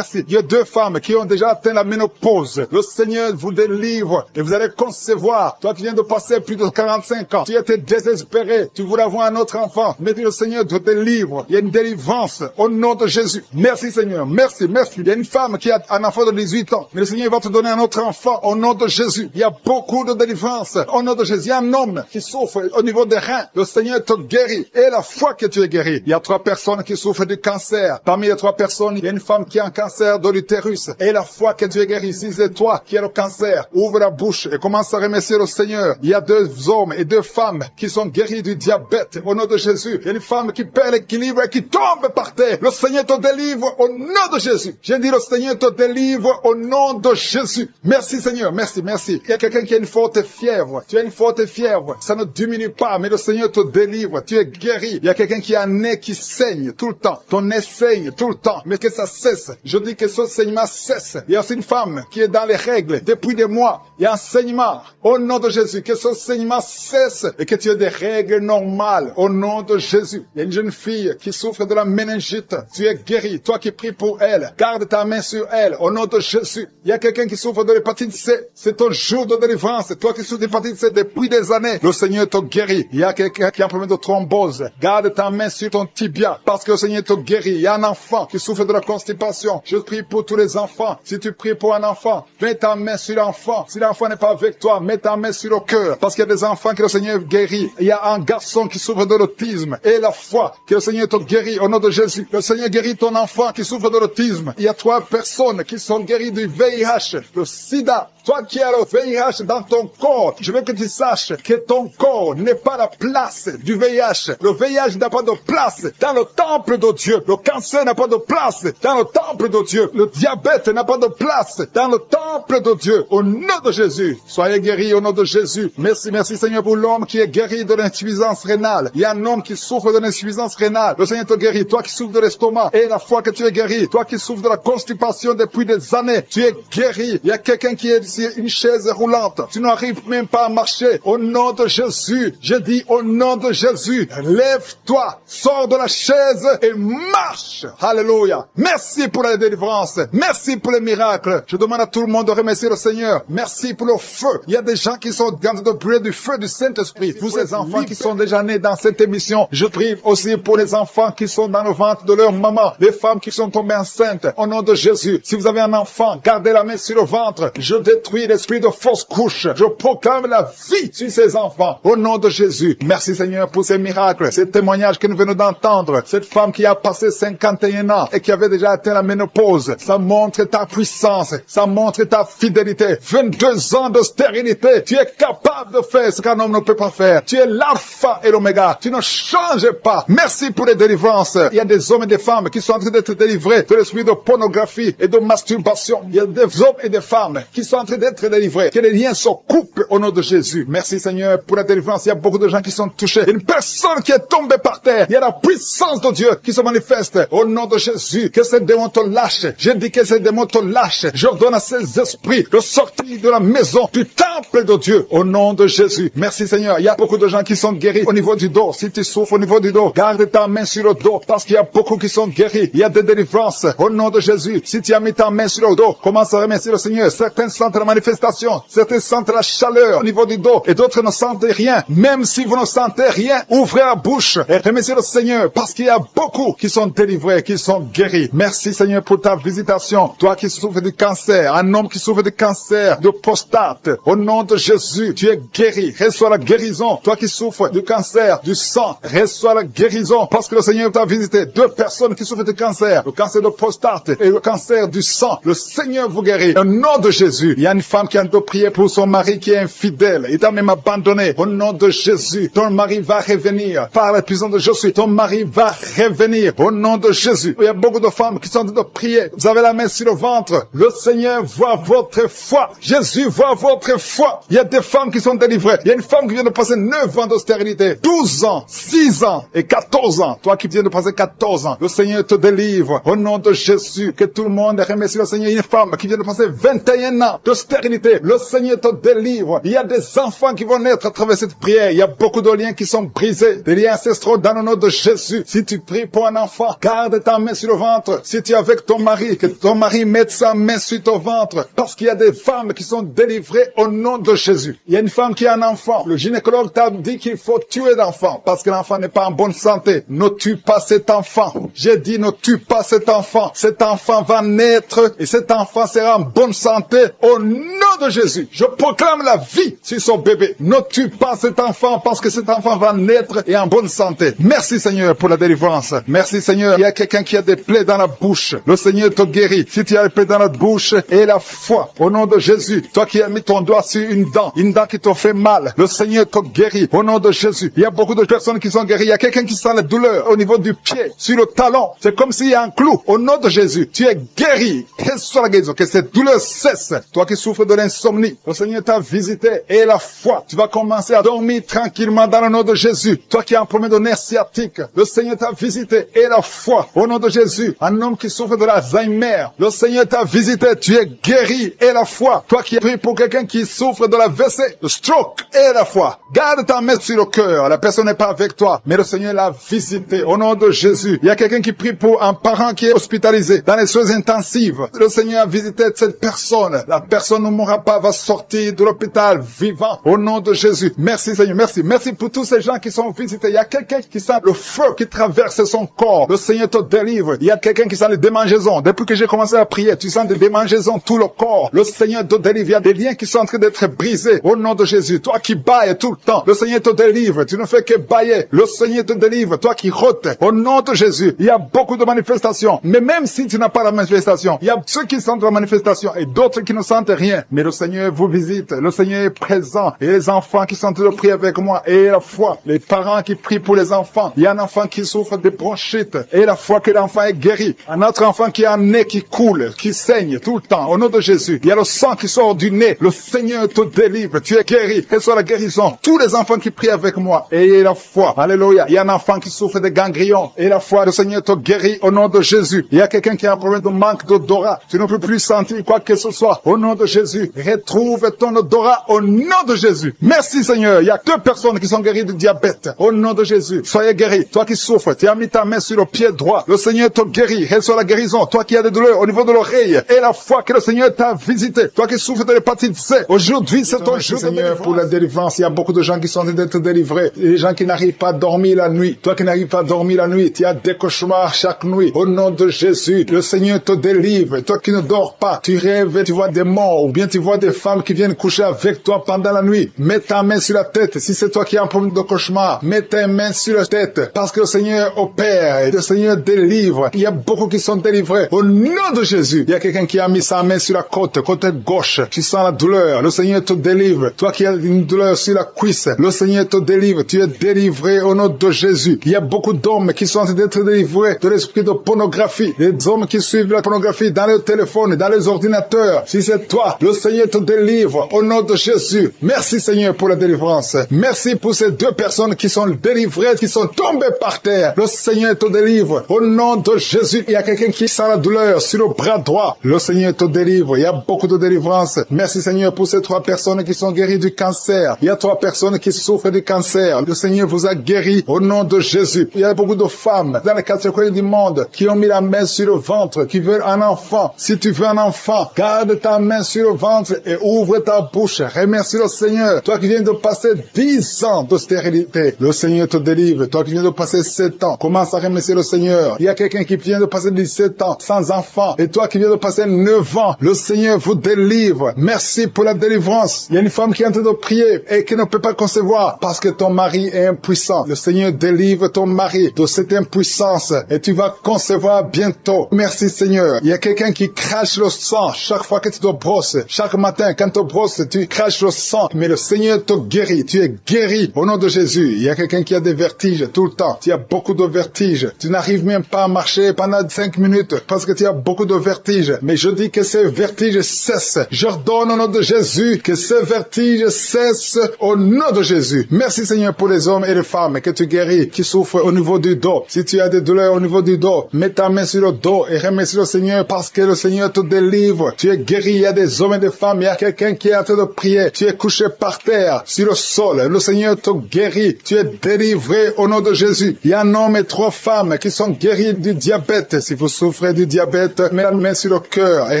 Il y a 2 femmes qui ont déjà atteint la ménopause. Le Seigneur vous délivre et vous allez concevoir. Toi qui viens de passer plus de 45 ans, tu étais désespéré. Tu voulais avoir un autre enfant. Mais le Seigneur te délivre. Il y a une délivrance au nom de Jésus. Merci Seigneur. Merci. Il y a une femme qui a un enfant de 18 ans. Mais le Seigneur va te donner un autre enfant au nom de Jésus. Il y a beaucoup de délivrance au nom de Jésus. Il y a un homme qui souffre au niveau des reins. Le Seigneur te guérit. Et la foi que tu es guéri. Il y a 3 personnes qui souffrent du cancer. Parmi les 3 personnes, il y a une femme qui a un cancer de l'utérus. Et la foi que tu es guéri. Si c'est toi qui as le cancer, ouvre la bouche et commence à remercier le Seigneur. Il y a 2 hommes et 2 femmes qui sont guéris du diabète au nom de Jésus. Il y a une femme qui perd l'équilibre et qui tombe par terre. Le Seigneur te délivre au nom de Jésus. J'ai dit le Seigneur te délivre au nom de Jésus. Merci Seigneur. Merci. Il y a quelqu'un qui a une forte fièvre. Tu as une forte fièvre. Ça ne diminue pas, mais le Seigneur te délivre. Tu es guéri. Il y a quelqu'un qui a un nez qui saigne tout le temps. Ton nez saigne tout le temps. Mais que ça cesse. Je dis que ce saignement cesse. Il y a aussi une femme qui est dans les règles depuis des mois. Il y a un saignement. Au nom de Jésus. Que ce saignement cesse et que tu aies des règles normales. Au nom de Jésus. Il y a une jeune fille qui souffre de la méningite. Tu es guéri. Toi qui pries pour elle. Garde ta main sur elle. Au nom de Jésus. Il y a quelqu'un qui souffre de l'hépatite C. C'est ton jour de délivrance. Toi qui souffres de l'hépatite C depuis des années. Le Seigneur te guérit. Il y a quelqu'un qui a un problème de thrombose. Garde ta main sur ton tibia. Parce que le Seigneur te guérit. Il y a un enfant qui souffre de la constipation. Je prie pour tous les enfants. Si tu pries pour un enfant, mets ta main sur l'enfant. Si l'enfant n'est pas avec toi, mets ta main sur le cœur. Parce qu'il y a des enfants que le Seigneur guérit. Il y a un garçon qui souffre de l'autisme. Et la foi que le Seigneur te guérit au nom de Jésus. Le Seigneur guérit ton enfant qui souffre de l'autisme. Il y a 3 personnes qui sont guéries du VIH, le sida. Toi qui as le VIH dans ton corps, je veux que tu saches que ton corps n'est pas la place du VIH. Le VIH n'a pas de place dans le temple de Dieu. Le cancer n'a pas de place dans le temple de Dieu. Le diabète n'a pas de place dans le temple de Dieu. Au nom de Jésus, soyez guéris au nom de Jésus. Merci Seigneur pour l'homme qui est guéri de l'insuffisance rénale. Il y a un homme qui souffre de l'insuffisance rénale. Le Seigneur te guérit. Toi qui souffres de l'estomac et la foi que tu es guéri. Toi qui souffres de la constipation depuis des années, tu es guéri. Il y a quelqu'un qui est sur une chaise roulante. Tu n'arrives même pas à marcher. Au nom de Jésus, je dis au nom de Jésus, lève-toi, sors de la chaise et marche. Alléluia. Merci pour la délivrance. Merci pour les miracles. Je demande à tout le monde de remercier le Seigneur. Merci pour le feu. Il y a des gens qui sont en train de brûler du feu du Saint-Esprit. Vous ces enfants qui sont déjà nés dans cette émission, je prie aussi pour les enfants qui sont dans le ventre de leur maman, les femmes qui sont tombées enceintes. Au nom de Jésus, si vous avez un enfant, gardez la main sur le ventre. Je détruis l'esprit de fausse couche. Je proclame la vie sur ces enfants. enfants. Au nom de Jésus, merci Seigneur pour ces miracles, ces témoignages que nous venons d'entendre. Cette femme qui a passé 51 ans et qui avait déjà atteint la ménopause, ça montre ta puissance, ça montre ta fidélité. 22 ans de stérilité, tu es capable de faire ce qu'un homme ne peut pas faire. Tu es l'alpha et l'oméga, tu ne changes pas. Merci pour les délivrances. Il y a des hommes et des femmes qui sont en train d'être délivrés de l'esprit de pornographie et de masturbation. Il y a des hommes et des femmes qui sont en train d'être délivrés. Que les liens se coupent au nom de Jésus. Merci Seigneur pour la délivrance. Il y a beaucoup de gens qui sont touchés. Une personne qui est tombée par terre. Il y a la puissance de Dieu qui se manifeste au nom de Jésus. Que ces démons te lâchent. Je dis que ces démons te lâchent. J'ordonne à ces esprits de sortir de la maison, du temple de Dieu, au nom de Jésus. Merci Seigneur. Il y a beaucoup de gens qui sont guéris au niveau du dos. Si tu souffres au niveau du dos, garde ta main sur le dos parce qu'il y a beaucoup qui sont guéris. Il y a des délivrances au nom de Jésus. Si tu as mis ta main sur le dos, commence à remercier le Seigneur. Certains sentent la manifestation, certains sentent la chaleur au niveau du dos et d'autres ne sentent rien. Même si vous ne sentez rien, ouvrez la bouche et remerciez le Seigneur parce qu'il y a beaucoup qui sont délivrés, qui sont guéris. Merci Seigneur pour ta visitation. Toi qui souffres du cancer, un homme qui souffre du cancer, de prostate, au nom de Jésus, tu es guéri. Reçois la guérison. Toi qui souffres du cancer, du sang, reçois la guérison parce que le Seigneur t'a visité. 2 personnes qui souffrent du cancer, le cancer de prostate et le cancer du sang. Le Seigneur vous guérit. Au nom de Jésus, il y a une femme qui a de prier pour son mari qui est infidèle. Il t'a même abandonné. Au nom de Jésus, ton mari va revenir. Par la puissance de Jésus, ton mari va revenir. Au nom de Jésus. Il y a beaucoup de femmes qui sont en train de prier. Vous avez la main sur le ventre. Le Seigneur voit votre foi. Jésus voit votre foi. Il y a des femmes qui sont délivrées. Il y a une femme qui vient de passer 9 ans de stérilité, 12 ans, 6 ans et 14 ans. Toi qui viens de passer 14 ans, le Seigneur te délivre. Au nom de Jésus, que tout le monde remercie le Seigneur. Une femme qui vient de passer 21 ans de stérilité, le Seigneur te délivre. Il y a des enfants qui vont naître à travers cette prière. Il y a beaucoup de liens qui sont brisés, des liens ancestraux dans le nom de Jésus. Si tu pries pour un enfant, garde ta main sur le ventre. Si tu es avec ton mari, que ton mari mette sa main sur ton ventre, parce qu'il y a des femmes qui sont délivrées au nom de Jésus. Il y a une femme qui a un enfant. Le gynécologue t'a dit qu'il faut tuer l'enfant parce que l'enfant n'est pas en bonne santé. Ne tue pas cet enfant. J'ai dit ne tue pas cet enfant. Cet enfant va naître et cet enfant sera en bonne santé au nom de Jésus. Je proclame la vie sur son bébé. Ne tue pas cet enfant parce que cet enfant va naître et en bonne santé. Merci Seigneur pour la délivrance. Merci Seigneur. Il y a quelqu'un qui a des plaies dans la bouche. Le Seigneur te guérit. Si tu as des plaies dans la bouche et la foi au nom de Jésus. Toi qui as mis ton doigt sur une dent qui te fait mal, le Seigneur te guérit au nom de Jésus. Il y a beaucoup de personnes qui sont guéries. Il y a quelqu'un qui sent la douleur au niveau du pied, sur le talon. C'est comme s'il y a un clou. Au nom de Jésus, tu es guéri. Reçois la guérison. Que cette douleur cesse. Toi qui souffres de l'insomnie, le Seigneur t'a visité et la foi. Tu vas commencer à dormir tranquillement dans le nom de Jésus. Toi qui as un problème de nerf sciatique, le Seigneur t'a visité et la foi. Au nom de Jésus, un homme qui souffre de l'Alzheimer, le Seigneur t'a visité. Tu es guéri et la foi. Toi qui pries pour quelqu'un qui souffre de la WC, le stroke et la foi. Garde ta main sur le cœur. La personne n'est pas avec toi, mais le Seigneur l'a visité au nom de Jésus. Il y a quelqu'un qui prie pour un parent qui est hospitalisé dans les soins intensifs. Le Seigneur a visité cette personne. La personne ne mourra pas, va sortir de l'hôpital vivant au nom de Jésus. Merci Seigneur, merci. Merci pour tous ces gens qui sont visités. Il y a quelqu'un qui sent le feu qui traverse son corps. Le Seigneur te délivre. Il y a quelqu'un qui sent les démangeaisons. Depuis que j'ai commencé à prier, tu sens des démangeaisons tout le corps. Le Seigneur te délivre. Il y a des liens qui sont en train d'être brisés au nom de Jésus. Toi qui bailles tout le temps, le Seigneur te délivre. Tu ne fais que bailler. Le Seigneur te délivre. Toi qui rôtes au nom de Jésus. Il y a beaucoup de manifestations. Mais même si tu n'as pas la manifestation, il y a ceux qui sentent la manifestation et d'autres qui ne sentent rien. Mais le Seigneur vous visite. Le Seigneur est présent. Et les enfants qui sont en train de prier avec moi et la foi. Les parents qui prient pour les enfants. Il y a un enfant qui souffre de bronchite et la foi que l'enfant est guéri. Un autre enfant qui a un nez qui coule, qui saigne tout le temps. Au nom de Jésus. Il y a le sang qui sort du nez. Le Seigneur te délivre. Tu es guéri. Reçois la guérison. Tous les enfants qui prient avec moi. Et la foi. Alléluia. Il y a un enfant qui souffre de ganglions. Et la foi, le Seigneur te guérit au nom de Jésus. Il y a quelqu'un qui a un problème de manque d'odorat. Tu ne peux plus sentir quoi que ce soit. Au nom de Jésus. Retrouve ton odorat au nom de Jésus. Merci Seigneur. Il y a 2 personnes qui sont guéries du diabète. Au nom de Jésus. Soyez guéris. Toi qui souffres, tu as mis ta main sur le pied droit. Le Seigneur te guérit. Reçois la guérison. Toi qui as des douleurs au niveau de l'oreille. Et la foi que le Seigneur t'a visité. Toi qui souffres de l'hépatite C. Aujourd'hui, c'est ton jour, Seigneur, pour la délivrance. Il y a beaucoup de gens qui sont en train d'être délivrés. Les gens qui n'arrivent pas à dormir la nuit. Toi qui n'arrives pas à dormir la nuit, tu as des cauchemars chaque nuit. Au nom de Jésus, le Seigneur te délivre. Toi qui ne dors pas, tu rêves, tu vois des morts, ou bien tu vois des femmes qui viennent coucher avec toi pendant la nuit. Mets ta main main sur la tête. Si c'est toi qui as un problème de cauchemar, mets tes mains sur la tête. Parce que le Seigneur opère et le Seigneur délivre. Il y a beaucoup qui sont délivrés. Au nom de Jésus, il y a quelqu'un qui a mis sa main sur la côte, côté gauche. Tu sens la douleur. Le Seigneur te délivre. Toi qui as une douleur sur la cuisse, le Seigneur te délivre. Tu es délivré au nom de Jésus. Il y a beaucoup d'hommes qui sont en train d'être délivrés de l'esprit de pornographie. Les hommes qui suivent la pornographie dans les téléphones, dans les ordinateurs. Si c'est toi, le Seigneur te délivre au nom de Jésus. Merci Seigneur pour la délivrance. Merci pour ces deux personnes qui sont délivrées, qui sont tombées par terre. Le Seigneur te délivre au nom de Jésus. Il y a quelqu'un qui sent la douleur sur le bras droit. Le Seigneur te délivre. Il y a beaucoup de délivrance. Merci Seigneur pour ces 3 personnes qui sont guéries du cancer. Il y a 3 personnes qui souffrent du cancer. Le Seigneur vous a guéri au nom de Jésus. Il y a beaucoup de femmes dans les 4 coins du monde qui ont mis la main sur le ventre, qui veulent un enfant. Si tu veux un enfant, garde ta main sur le ventre et ouvre ta bouche. Remercie le Seigneur. Toi qui viens de passer 10 ans de stérilité, le Seigneur te délivre. Toi qui viens de passer 7 ans, commence à remercier le Seigneur. Il y a quelqu'un qui vient de passer 17 ans sans enfant. Et toi qui viens de passer 9 ans, le Seigneur vous délivre. Merci pour la délivrance. Il y a une femme qui est en train de prier et qui ne peut pas concevoir parce que ton mari est impuissant. Le Seigneur délivre ton mari de cette impuissance et tu vas concevoir bientôt. Merci Seigneur. Il y a quelqu'un qui crache le sang chaque fois que tu te brosses. Chaque matin, quand tu te brosses, tu craches le sang. Mais le Seigneur te guérit. Tu es guéri au nom de Jésus. Il y a quelqu'un qui a des vertiges tout le temps. Tu as beaucoup de vertiges. Tu n'arrives même pas à marcher pendant 5 minutes parce que tu as beaucoup de vertiges. Mais je dis que ces vertiges cessent. J'ordonne au nom de Jésus que ces vertiges cessent au nom de Jésus. Merci Seigneur pour les hommes et les femmes que tu guéris, qui souffrent au niveau du dos. Si tu as des douleurs au niveau du dos, mets ta main sur le dos et remercie le Seigneur parce que le Seigneur te délivre. Tu es guéri. Il y a des hommes et des femmes. Il y a quelqu'un qui est en train de prier. Tu es couché par terre, sur le sol. Le Seigneur te guérit. Tu es délivré au nom de Jésus. Il y a un homme et 3 femmes qui sont guéris du diabète. Si vous souffrez du diabète, mets la main sur le cœur et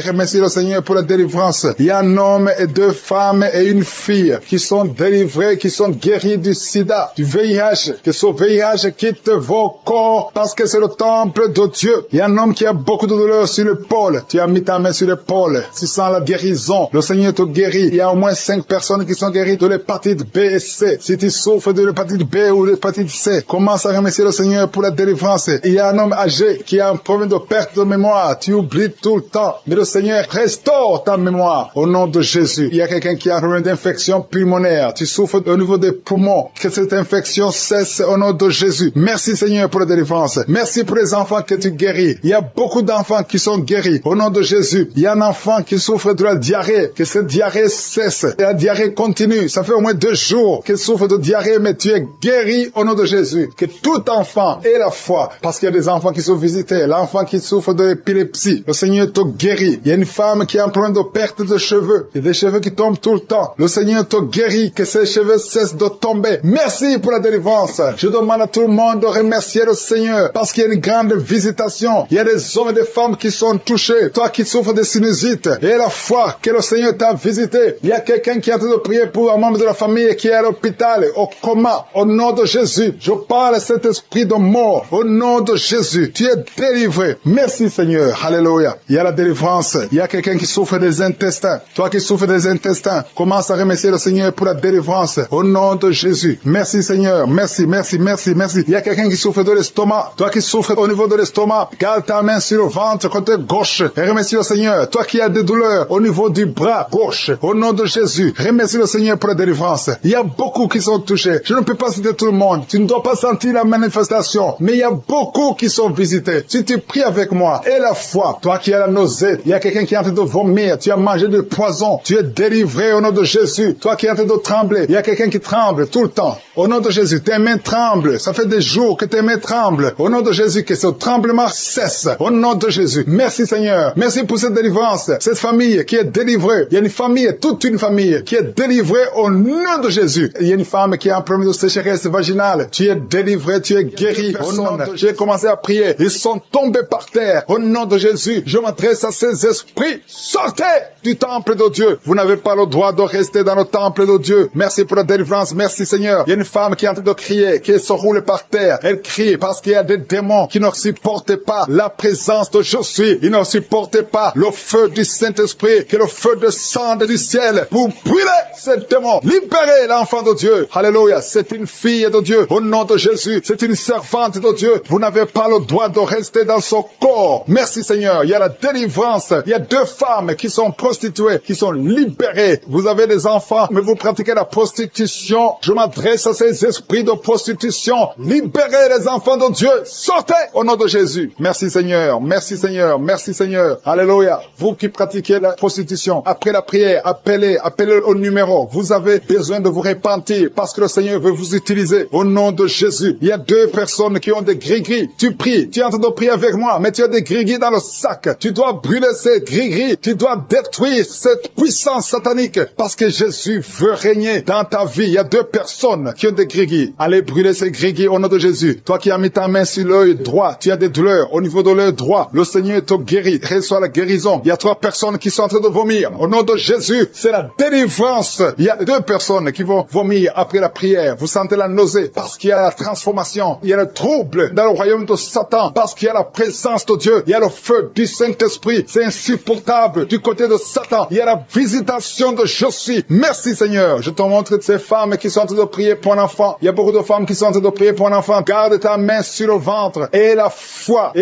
remercie le Seigneur pour la délivrance. Il y a un homme et 2 femmes et une fille qui sont délivrés, qui sont guéris du sida, du VIH. Que ce VIH quitte vos corps parce que c'est le temple de Dieu. Il y a un homme qui a beaucoup de douleur sur l'épaule. Tu as mis ta main sur l'épaule. Tu sens la guérison. Le Seigneur te guérit. Il y a au moins 5 personnes qui sont guéries de l'hépatite B et C. Si tu souffres de l'hépatite B ou de l'hépatite C, commence à remercier le Seigneur pour la délivrance. Il y a un homme âgé qui a un problème de perte de mémoire. Tu oublies tout le temps. Mais le Seigneur restaure ta mémoire au nom de Jésus. Il y a quelqu'un qui a un problème d'infection pulmonaire. Tu souffres au niveau des poumons. Que cette infection cesse au nom de Jésus. Merci Seigneur pour la délivrance. Merci pour les enfants que tu guéris. Il y a beaucoup d'enfants qui sont guéris au nom de Jésus. Il y a un enfant qui souffre de la diarrhée. Que cette diarrhée cesse. Et la diarrhée continue. Ça fait au moins 2 jours qu'il souffre de diarrhée, mais tu es guéri au nom de Jésus. Que tout enfant ait la foi. Parce qu'il y a des enfants qui sont visités. L'enfant qui souffre de l'épilepsie. Le Seigneur te guérit. Il y a une femme qui a un problème de perte de cheveux. Il y a des cheveux qui tombent tout le temps. Le Seigneur te guérit. Que ces cheveux cessent de tomber. Merci pour la délivrance. Je demande à tout le monde de remercier le Seigneur. Parce qu'il y a une grande visitation. Il y a des hommes et des femmes qui sont touchés. Toi qui souffres de sinusite. Et la foi que le Seigneur t'a visité. Il y a quelqu'un qui est en train de prier pour un membre de la famille qui est à l'hôpital, au coma. Au nom de Jésus. Je parle à cet esprit de mort. Au nom de Jésus. Tu es délivré. Merci Seigneur. Alléluia. Il y a la délivrance. Il y a quelqu'un qui souffre des intestins. Toi qui souffres des intestins, commence à remercier le Seigneur pour la délivrance. Au nom de Jésus. Merci Seigneur. Merci, merci, merci, merci. Il y a quelqu'un qui souffre de l'estomac. Toi qui souffres au niveau de l'estomac, garde ta main sur le ventre côté gauche et remercie le Seigneur. Toi qui as des douleurs au niveau du bras gauche, au nom de Jésus, remercie le Seigneur pour la délivrance. Il y a beaucoup qui sont touchés. Je ne peux pas citer tout le monde. Tu ne dois pas sentir la manifestation, mais il y a beaucoup qui sont visités. Si tu pries avec moi, et la foi, toi qui as la nausée, il y a quelqu'un qui est en train de vomir, tu as mangé du poison, tu es délivré au nom de Jésus. Toi qui es en train de trembler, il y a quelqu'un qui tremble tout le temps. Au nom de Jésus, tes mains tremblent. Ça fait des jours que tes mains tremblent. Au nom de Jésus, que ce tremblement cesse. Au nom de Jésus. Merci Seigneur. Merci pour cette délivrance. Cette famille qui est délivrée. Il y a une famille, toute une famille qui est délivrée au nom de Jésus. Il y a une femme qui a un problème de sécheresse vaginale. Tu es délivré, tu es guéri. Au nom de Jésus. J'ai commencé à prier. Ils sont tombés par terre. Au nom de Jésus, je m'adresse à ces esprits. Sortez du temple de Dieu. Vous n'avez pas le droit de rester dans le temple de Dieu. Merci pour la délivrance. Merci Seigneur. Il y a une une femme qui est en train de crier, qui se roule par terre. Elle crie parce qu'il y a des démons qui ne supportent pas la présence de je suis. Ils ne supportent pas le feu du Saint-Esprit, qui est le feu de sang du ciel pour brûler ces démons. Libérez l'enfant de Dieu. Alléluia. C'est une fille de Dieu. Au nom de Jésus, c'est une servante de Dieu. Vous n'avez pas le droit de rester dans son corps. Merci Seigneur. Il y a la délivrance. Il y a 2 femmes qui sont prostituées, qui sont libérées. Vous avez des enfants, mais vous pratiquez la prostitution. Je m'adresse à ces esprits de prostitution. Libérez les enfants de Dieu. Sortez au nom de Jésus. Merci Seigneur. Merci Seigneur. Merci Seigneur. Alléluia. Vous qui pratiquez la prostitution, après la prière, appelez au numéro. Vous avez besoin de vous repentir parce que le Seigneur veut vous utiliser au nom de Jésus. Il y a 2 personnes qui ont des gris-gris. Tu pries. Tu es en train de prier avec moi, mais tu as des gris-gris dans le sac. Tu dois brûler ces gris-gris. Tu dois détruire cette puissance satanique parce que Jésus veut régner dans ta vie. Il y a 2 personnes qui ont des gris-gris. Allez brûler ces gris-gris au nom de Jésus. Toi qui as mis ta main sur l'œil droit, tu as des douleurs au niveau de l'œil droit. Le Seigneur te guérit. Reçois la guérison. Il y a 3 personnes qui sont en train de vomir. Au nom de Jésus, c'est la délivrance. Il y a 2 personnes qui vont vomir après la prière. Vous sentez la nausée parce qu'il y a la transformation. Il y a le trouble dans le royaume de Satan parce qu'il y a la présence de Dieu. Il y a le feu du Saint-Esprit. C'est insupportable du côté de Satan. Il y a la visitation de je suis. Merci Seigneur. Je te montre ces femmes qui sont en train de prier pour un enfant. Il y a beaucoup de femmes qui sont en train de prier pour un enfant. Garde ta main sur le ventre. Et la foi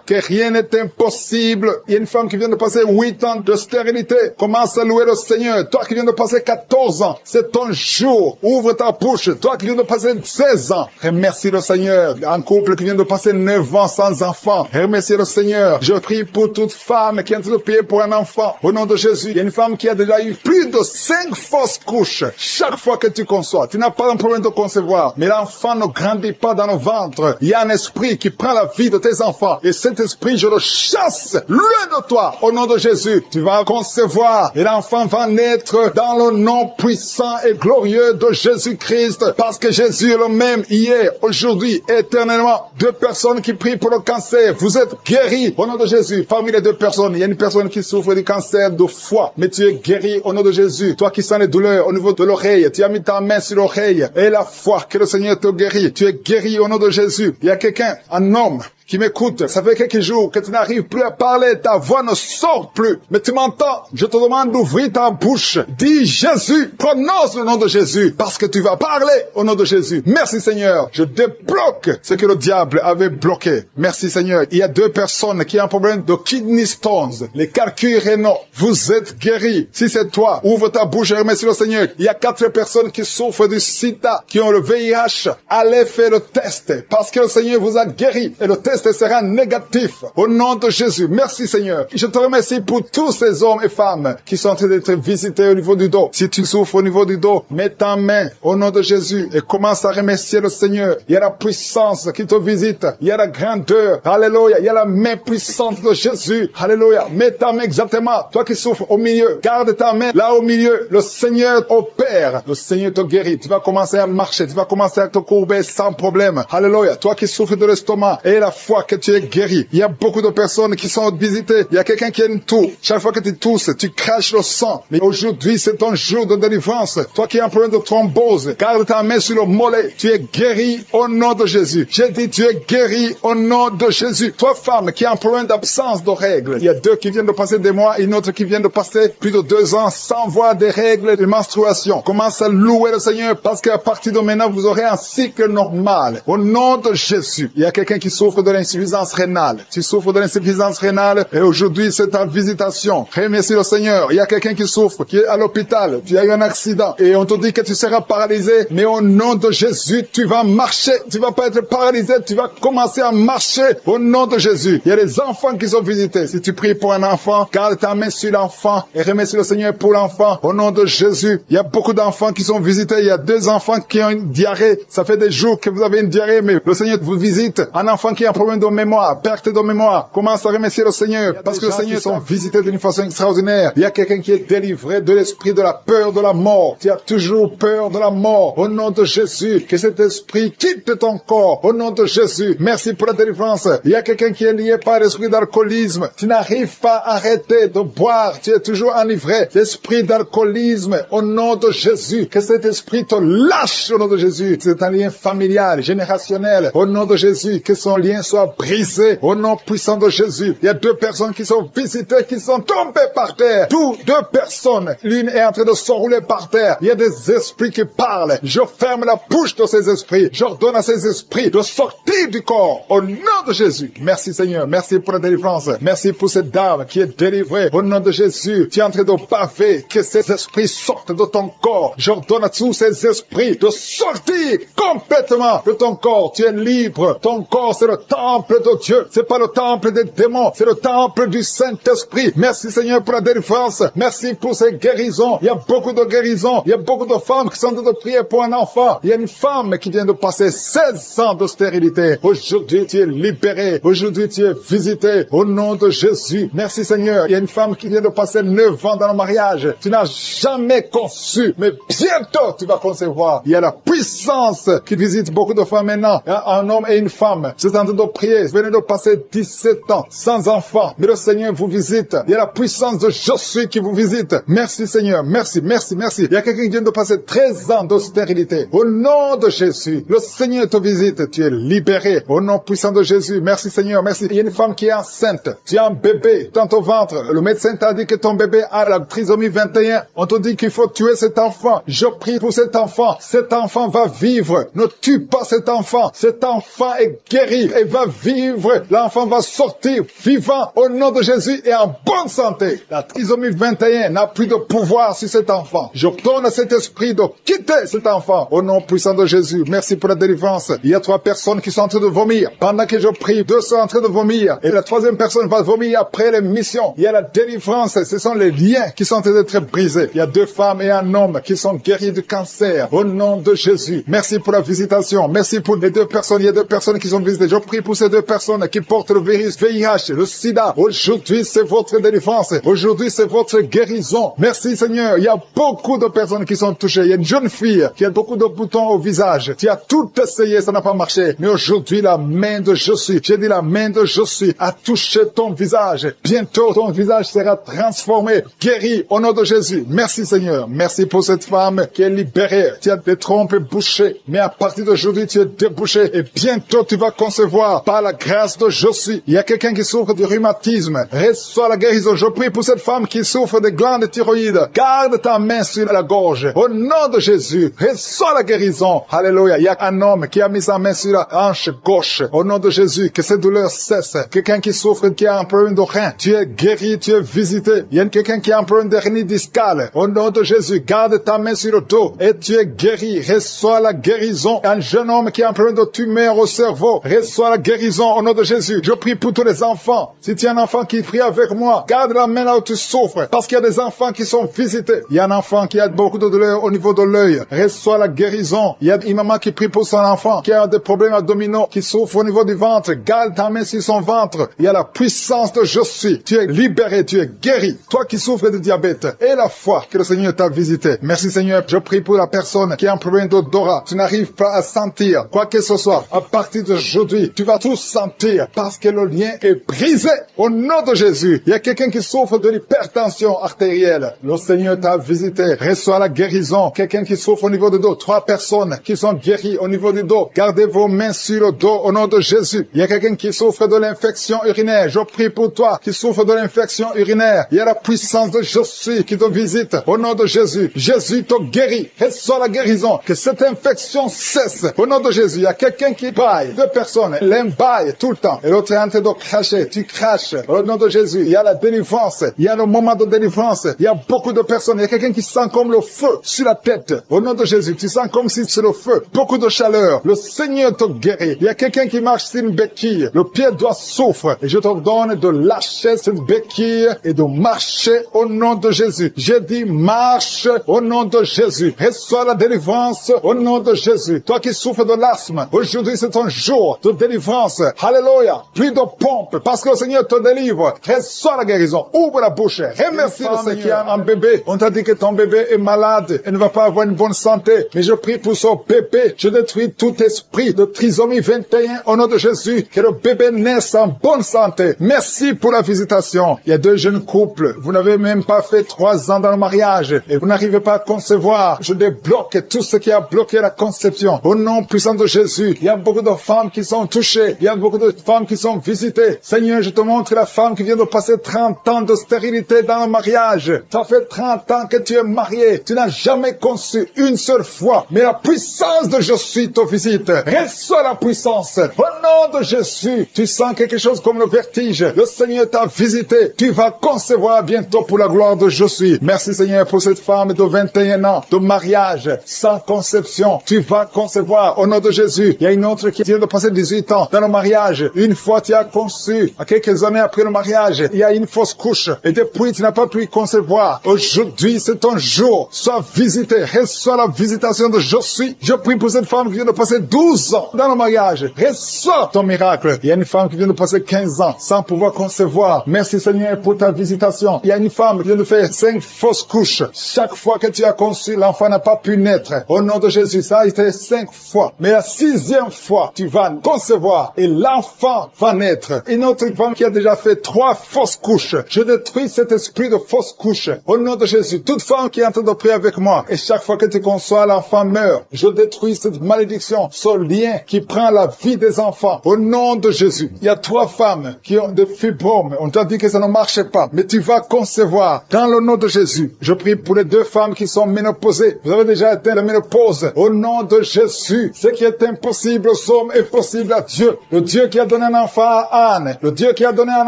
que rien n'est impossible. Il y a une femme qui vient de passer 8 ans de stérilité. Commence à louer le Seigneur. Toi qui viens de passer 14 ans, c'est ton jour. Ouvre ta bouche. Toi qui viens de passer 16 ans, remercie le Seigneur. Un couple qui vient de passer 9 ans sans enfant, remercie le Seigneur. Je prie pour toute femme qui est en train de prier pour un enfant. Au nom de Jésus, il y a une femme qui a déjà eu plus de 5 fausses couches. Chaque fois que tu conçois, tu n'as pas un problème de concevoir, mais l'enfant ne grandit pas dans le ventre. Il y a un esprit qui prend la vie de tes enfants. Et cet esprit, je le chasse loin de toi. Au nom de Jésus, tu vas concevoir et l'enfant va naître dans le nom puissant et glorieux de Jésus-Christ. Parce que Jésus est le même hier, aujourd'hui, éternellement. 2 personnes qui prient pour le cancer. Vous êtes guéris au nom de Jésus. Parmi les 2 personnes, il y a une personne qui souffre du cancer de foie. Mais tu es guéri au nom de Jésus. Toi qui sens les douleurs au niveau de l'oreille, tu as mis ta main sur l'oreille. Et la foi que le Seigneur te guérit. Tu es guéri au nom de Jésus. Il y a quelqu'un, un homme, qui m'écoute, ça fait quelques jours que tu n'arrives plus à parler, ta voix ne sort plus, mais tu m'entends, je te demande d'ouvrir ta bouche, dis Jésus, prononce le nom de Jésus, parce que tu vas parler au nom de Jésus. Merci Seigneur, je débloque ce que le diable avait bloqué. Merci Seigneur. Il y a 2 personnes qui ont un problème de kidney stones, les calculs rénaux, vous êtes guéris. Si c'est toi, ouvre ta bouche et remercie le Seigneur. Il y a 4 personnes qui souffrent du sida, qui ont le VIH, allez faire le test, parce que le Seigneur vous a guéri, et le test sera négatif. Au nom de Jésus. Merci Seigneur. Je te remercie pour tous ces hommes et femmes qui sont en train d'être visités au niveau du dos. Si tu souffres au niveau du dos, mets ta main au nom de Jésus et commence à remercier le Seigneur. Il y a la puissance qui te visite. Il y a la grandeur. Alléluia. Il y a la main puissante de Jésus. Alléluia. Mets ta main exactement. Toi qui souffres au milieu, garde ta main là au milieu. Le Seigneur opère. Le Seigneur te guérit. Tu vas commencer à marcher. Tu vas commencer à te courber sans problème. Alléluia. Toi qui souffres de l'estomac et la foi que tu es guéri. Il y a beaucoup de personnes qui sont visitées. Il y a quelqu'un qui a une toux. Chaque fois que tu tousses, tu craches le sang. Mais aujourd'hui, c'est ton jour de délivrance. Toi qui as un problème de thrombose, garde ta main sur le mollet. Tu es guéri au nom de Jésus. J'ai dit, tu es guéri au nom de Jésus. Toi, femme, qui a un problème d'absence de règles. Il y a 2 qui viennent de passer des mois, une autre qui vient de passer plus de 2 ans sans voir des règles de menstruation. Commence à louer le Seigneur parce qu'à partir de maintenant, vous aurez un cycle normal. Au nom de Jésus. Il y a quelqu'un qui souffre de l'insuffisance rénale. Tu souffres de l'insuffisance rénale et aujourd'hui c'est ta visitation. Remercie le Seigneur. Il y a quelqu'un qui souffre, qui est à l'hôpital. Tu as eu un accident et on te dit que tu seras paralysé. Mais au nom de Jésus, tu vas marcher. Tu vas pas être paralysé. Tu vas commencer à marcher au nom de Jésus. Il y a des enfants qui sont visités. Si tu pries pour un enfant, garde ta main sur l'enfant et remercie le Seigneur pour l'enfant. Au nom de Jésus, il y a beaucoup d'enfants qui sont visités. Il y a 2 enfants qui ont une diarrhée. Ça fait des jours que vous avez une diarrhée, mais le Seigneur vous visite. Un enfant qui a un problème de mémoire, perte de mémoire, commence à remercier le Seigneur, parce que le Seigneur sont visités d'une façon extraordinaire. Il y a quelqu'un qui est délivré de l'esprit de la peur de la mort. Tu as toujours peur de la mort. Au nom de Jésus, que cet esprit quitte ton corps. Au nom de Jésus, merci pour la délivrance. Il y a quelqu'un qui est lié par l'esprit d'alcoolisme. Tu n'arrives pas à arrêter de boire. Tu es toujours enivré. L'esprit d'alcoolisme, au nom de Jésus, que cet esprit te lâche au nom de Jésus. C'est un lien familial, générationnel. Au nom de Jésus, que son lien soit brisé. Au nom puissant de Jésus. Il y a 2 personnes qui sont visitées, qui sont tombées par terre. 2 personnes. L'une est en train de s'enrouler par terre. Il y a des esprits qui parlent. Je ferme la bouche de ces esprits. J'ordonne à ces esprits de sortir du corps. Au nom de Jésus. Merci Seigneur. Merci pour la délivrance. Merci pour cette dame qui est délivrée. Au nom de Jésus. Tu es en train de baver. Que ces esprits sortent de ton corps. J'ordonne à tous ces esprits de sortir complètement de ton corps. Tu es libre. Ton corps, c'est le temple de Dieu. C'est pas le temple des démons. C'est le temple du Saint-Esprit. Merci Seigneur pour la délivrance. Merci pour ces guérisons. Il y a beaucoup de guérisons. Il y a beaucoup de femmes qui sont en train de prier pour un enfant. Il y a une femme qui vient de passer 16 ans de stérilité. Aujourd'hui, tu es libéré. Aujourd'hui, tu es visité. Au nom de Jésus. Merci Seigneur. Il y a une femme qui vient de passer 9 ans dans le mariage. Tu n'as jamais conçu, mais bientôt tu vas concevoir. Il y a la puissance qui visite beaucoup de femmes maintenant. Il y a un homme et une femme. C'est en train de prier. Vous venez de passer 17 ans sans enfant. Mais le Seigneur vous visite. Il y a la puissance de Je suis qui vous visite. Merci Seigneur. Merci, merci, merci. Il y a quelqu'un qui vient de passer 13 ans de stérilité. Au nom de Jésus, le Seigneur te visite. Tu es libéré. Au nom puissant de Jésus. Merci Seigneur. Merci. Il y a une femme qui est enceinte. Tu as un bébé dans ton ventre. Le médecin t'a dit que ton bébé a la trisomie 21. On te dit qu'il faut tuer cet enfant. Je prie pour cet enfant. Cet enfant va vivre. Ne tue pas cet enfant. Cet enfant est guéri et va vivre. L'enfant va sortir vivant au nom de Jésus et en bonne santé. La trisomie 21 n'a plus de pouvoir sur cet enfant. Je donne à cet esprit de quitter cet enfant au nom puissant de Jésus. Merci pour la délivrance. Il y a 3 personnes qui sont en train de vomir. Pendant que je prie, 2 sont en train de vomir. Et la 3e personne va vomir après l'émission. Il y a la délivrance. Ce sont les liens qui sont en train d'être brisés. Il y a 2 femmes et un homme qui sont guéris du cancer au nom de Jésus. Merci pour la visitation. Merci pour les 2 personnes. Il y a 2 personnes qui sont visitées. Je prie pour ces 2 personnes qui portent le virus VIH, le sida. Aujourd'hui, c'est votre délivrance. Aujourd'hui, c'est votre guérison. Merci Seigneur. Il y a beaucoup de personnes qui sont touchées. Il y a une jeune fille qui a beaucoup de boutons au visage. Tu as tout essayé, ça n'a pas marché. Mais aujourd'hui, la main de Je suis, j'ai dit la main de Je suis, a touché ton visage. Bientôt, ton visage sera transformé, guéri au nom de Jésus. Merci Seigneur. Merci pour cette femme qui est libérée. Tu as des trompes bouchées. Mais à partir d'aujourd'hui, tu es débouché. Et bientôt, tu vas concevoir par la grâce de Je suis. Il y a quelqu'un qui souffre du rhumatisme. Reçois la guérison. Je prie pour cette femme qui souffre des glandes thyroïdes. Garde ta main sur la gorge. Au nom de Jésus, reçois la guérison. Alléluia. Il y a un homme qui a mis sa main sur la hanche gauche. Au nom de Jésus, que cette douleur cesse. Quelqu'un qui souffre, qui a un problème de rein. Tu es guéri, tu es visité. Il y a quelqu'un qui a un problème d'hernie discale. Au nom de Jésus, garde ta main sur le dos. Et tu es guéri. Reçois la guérison. Un jeune homme qui a un problème de tumeur au cerveau. Reçois la guérison au nom de Jésus. Je prie pour tous les enfants. Si tu as un enfant qui prie avec moi, garde la main là où tu souffres. Parce qu'il y a des enfants qui sont visités. Il y a un enfant qui a beaucoup de douleur au niveau de l'œil. Reçois la guérison. Il y a une maman qui prie pour son enfant qui a des problèmes abdominaux, qui souffre au niveau du ventre. Garde ta main sur son ventre. Il y a la puissance de Je suis. Tu es libéré, tu es guéri. Toi qui souffres de diabète et la foi que le Seigneur t'a visité. Merci Seigneur. Je prie pour la personne qui a un problème d'odorat. Tu n'arrives pas à sentir quoi que ce soit. À partir d'aujourd'hui, tu vas tout sentir parce que le lien est brisé au nom de Jésus. Il y a quelqu'un qui souffre de l'hypertension artérielle. Le Seigneur t'a visité. Reçois la guérison. Quelqu'un qui souffre au niveau du dos. 3 personnes qui sont guéries au niveau du dos. Gardez vos mains sur le dos au nom de Jésus. Il y a quelqu'un qui souffre de l'infection urinaire. Je prie pour toi qui souffre de l'infection urinaire. Il y a la puissance de Je suis qui te visite au nom de Jésus. Jésus te guérit. Reçois la guérison. Que cette infection cesse au nom de Jésus. Il y a quelqu'un qui baille. 2 personnes. L'un baille tout le temps. Et l'autre est en train de cracher. Tu craches au nom de Jésus. Il y a la délivrance. Il y a le moment de délivrance. Il y a beaucoup de personnes. Il y a quelqu'un qui sent comme le feu sur la tête. Au nom de Jésus. Tu sens comme si c'est le feu. Beaucoup de chaleur. Le Seigneur te guérit. Il y a quelqu'un qui marche sur une béquille. Le pied doit souffrir. Et je te donne de lâcher cette béquille et de marcher au nom de Jésus. J'ai dit marche au nom de Jésus. Reçois la délivrance au nom de Jésus. Toi qui souffres de l'asthme, aujourd'hui c'est ton jour de délivrance. souffrance. Alléluia. Plus de pompe, parce que le Seigneur te délivre. Reçois la guérison. Ouvre la bouche. Remercie le Seigneur. Qui a un bébé. On t'a dit que ton bébé est malade et ne va pas avoir une bonne santé. Mais je prie pour son bébé. Je détruis tout esprit de trisomie 21 au nom de Jésus. Que le bébé naisse en bonne santé. Merci pour la visitation. Il y a 2 jeunes couples. Vous n'avez même pas fait 3 ans dans le mariage et vous n'arrivez pas à concevoir. Je débloque tout ce qui a bloqué la conception. Au nom puissant de Jésus, il y a beaucoup de femmes qui sont touchées. Il y a beaucoup de femmes qui sont visitées. Seigneur, je te montre la femme qui vient de passer 30 ans de stérilité dans le mariage. Ça fait 30 ans que tu es marié. Tu n'as jamais conçu une seule fois. Mais la puissance de je suis te visite. Reçois la puissance. Au nom de Jésus, tu sens quelque chose comme le vertige. Le Seigneur t'a visité. Tu vas concevoir bientôt pour la gloire de je suis. Merci Seigneur pour cette femme de 21 ans de mariage sans conception. Tu vas concevoir au nom de Jésus. Il y a une autre qui vient de passer 18 ans dans le mariage. Une fois tu as conçu, à quelques années après le mariage, il y a une fausse couche. Et depuis tu n'as pas pu concevoir. Aujourd'hui c'est ton jour. Sois visité. Reçois la visitation de je suis. Je prie pour cette femme qui vient de passer 12 ans dans le mariage. Reçois ton miracle. Il y a une femme qui vient de passer 15 ans sans pouvoir concevoir. Merci Seigneur pour ta visitation. Il y a une femme qui vient de faire 5 fausses couches. Chaque fois que tu as conçu, l'enfant n'a pas pu naître. Au nom de Jésus, ça a été 5 fois. Mais la 6e fois, tu vas concevoir et l'enfant va naître. Une autre femme qui a déjà fait 3 fausses couches. Je détruis cet esprit de fausses couches. Au nom de Jésus, toute femme qui est en train de prier avec moi, et chaque fois que tu conçois, l'enfant meurt. Je détruis cette malédiction, ce lien qui prend la vie des enfants. Au nom de Jésus, il y a 3 femmes qui ont des fibromes. On t'a dit que ça ne marchait pas, mais tu vas concevoir. Dans le nom de Jésus, je prie pour les 2 femmes qui sont ménopausées. Vous avez déjà atteint la ménopause. Au nom de Jésus, ce qui est impossible aux hommes est possible à Dieu. Le Dieu qui a donné un enfant à Anne, le Dieu qui a donné un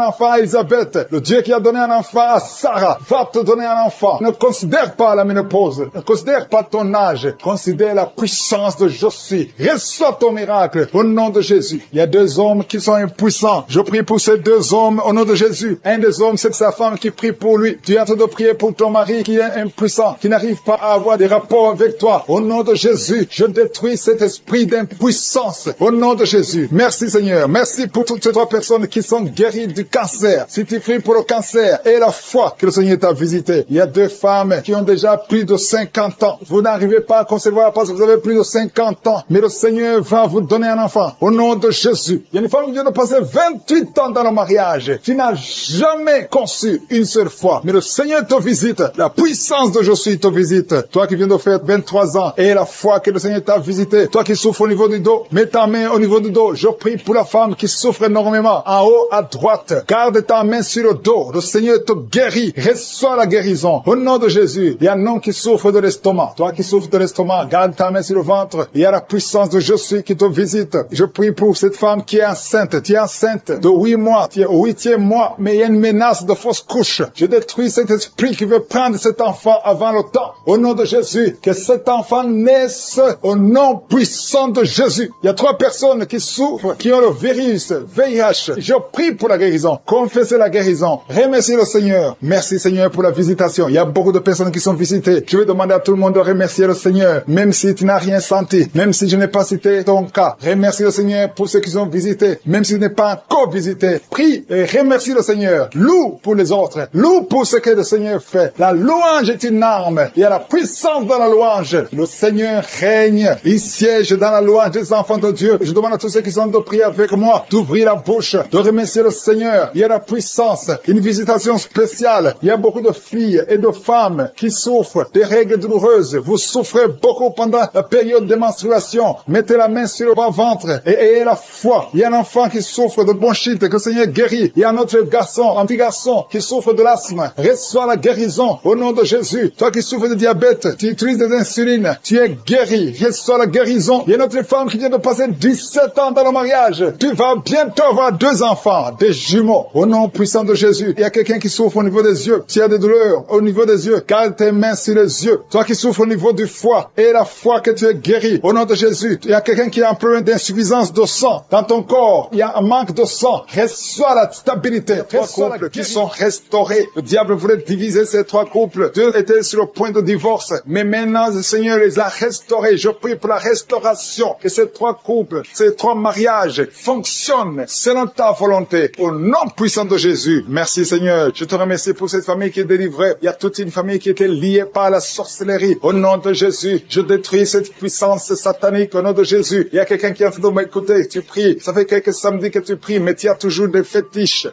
enfant à Elisabeth, le Dieu qui a donné un enfant à Sarah, va te donner un enfant. Ne considère pas la ménopause, ne considère pas ton âge, considère la puissance de je suis. Reçois ton miracle au nom de Jésus. Il y a 2 hommes qui sont impuissants. Je prie pour ces 2 hommes au nom de Jésus. Un des hommes, c'est sa femme qui prie pour lui. Tu es en train de prier pour ton mari qui est impuissant, qui n'arrive pas à avoir des rapports avec toi. Au nom de Jésus, je détruis cet esprit d'impuissance. Au nom de Jésus. Merci Seigneur. Merci pour toutes ces 3 personnes qui sont guéries du cancer. Si tu pries pour le cancer et la foi que le Seigneur t'a visité. Il y a 2 femmes qui ont déjà plus de 50 ans. Vous n'arrivez pas à concevoir parce que vous avez plus de 50 ans. Mais le Seigneur va vous donner un enfant. Au nom de Jésus. Il y a une femme qui vient de passer 28 ans dans le mariage. Tu n'as jamais conçu une seule fois. Mais le Seigneur te visite. La puissance de je suis te visite. Toi qui viens de faire 23 ans et la foi que le Seigneur t'a visité. Toi qui souffres au niveau du dos. Mets ta main au niveau du dos. Je prie pour la femme qui souffre énormément. En haut à droite. Garde ta main sur le dos. Le Seigneur te guérit. Reçois la guérison. Au nom de Jésus. Il y a un homme qui souffre de l'estomac. Toi qui souffres de l'estomac. Garde ta main sur le ventre. Il y a la puissance de je suis qui te visite. Je prie pour cette femme qui est enceinte. Tu es enceinte de 8 mois. Tu es au 8e mois. Mais il y a une menace de fausse couche. Je détruis cet esprit qui veut prendre cet enfant avant le temps. Au nom de Jésus. Que cet enfant naisse au nom puissant de Jésus. Il y a 3 personnes qui souffrent, qui ont le virus, VIH. Je prie pour la guérison. Confessez la guérison. Remerciez le Seigneur. Merci Seigneur pour la visitation. Il y a beaucoup de personnes qui sont visitées. Je vais demander à tout le monde de remercier le Seigneur. Même si tu n'as rien senti. Même si je n'ai pas cité ton cas. Remercie le Seigneur pour ceux qui ont visité. Même si tu n'es pas encore visité. Prie et remercie le Seigneur. Loue pour les autres. Loue pour ce que le Seigneur fait. La louange est une arme. Il y a la puissance dans la louange. Le Seigneur règne. Il siège dans la louange des enfants de Dieu. Je demande à tous ceux qui sont de prier avec moi d'ouvrir la bouche, de remercier le Seigneur. Il y a la puissance, une visitation spéciale. Il y a beaucoup de filles et de femmes qui souffrent des règles douloureuses. Vous souffrez beaucoup pendant la période de menstruation. Mettez la main sur le bas-ventre et ayez la foi. Il y a un enfant qui souffre de bronchite, que le Seigneur guérit. Il y a un autre garçon, un petit garçon qui souffre de l'asthme. Reçois la guérison au nom de Jésus. Toi qui souffres de diabète, tu utilises des insulines, tu es guéri. Reçois la guérison. Il y a une autre femme qui vient de passer 17 ans dans le mariage. Tu vas bientôt avoir 2 enfants, des jumeaux. Au nom puissant de Jésus. Il y a quelqu'un qui souffre au niveau des yeux. Tu as des douleurs au niveau des yeux. Garde tes mains sur les yeux. Toi qui souffres au niveau du foie et la foi que tu es guéri. Au nom de Jésus. Il y a quelqu'un qui a un problème d'insuffisance de sang dans ton corps. Il y a un manque de sang. Reçois la stabilité. 3 couples qui sont restaurés. Le diable voulait diviser ces 3 couples. 2 étaient sur le point de divorce. Mais maintenant, le Seigneur les a restaurés. Je prie pour la restauration. Que ces 3 couples, ces 3 mariages mariage fonctionne selon ta volonté. Au nom puissant de Jésus. Merci Seigneur. Je te remercie pour cette famille qui est délivrée. Il y a toute une famille qui était liée par la sorcellerie. Au nom de Jésus, je détruis cette puissance satanique au nom de Jésus. Il y a quelqu'un qui est en train de m'écouter. Tu pries. Ça fait quelques samedis que tu pries, mais tu as toujours des fétiches,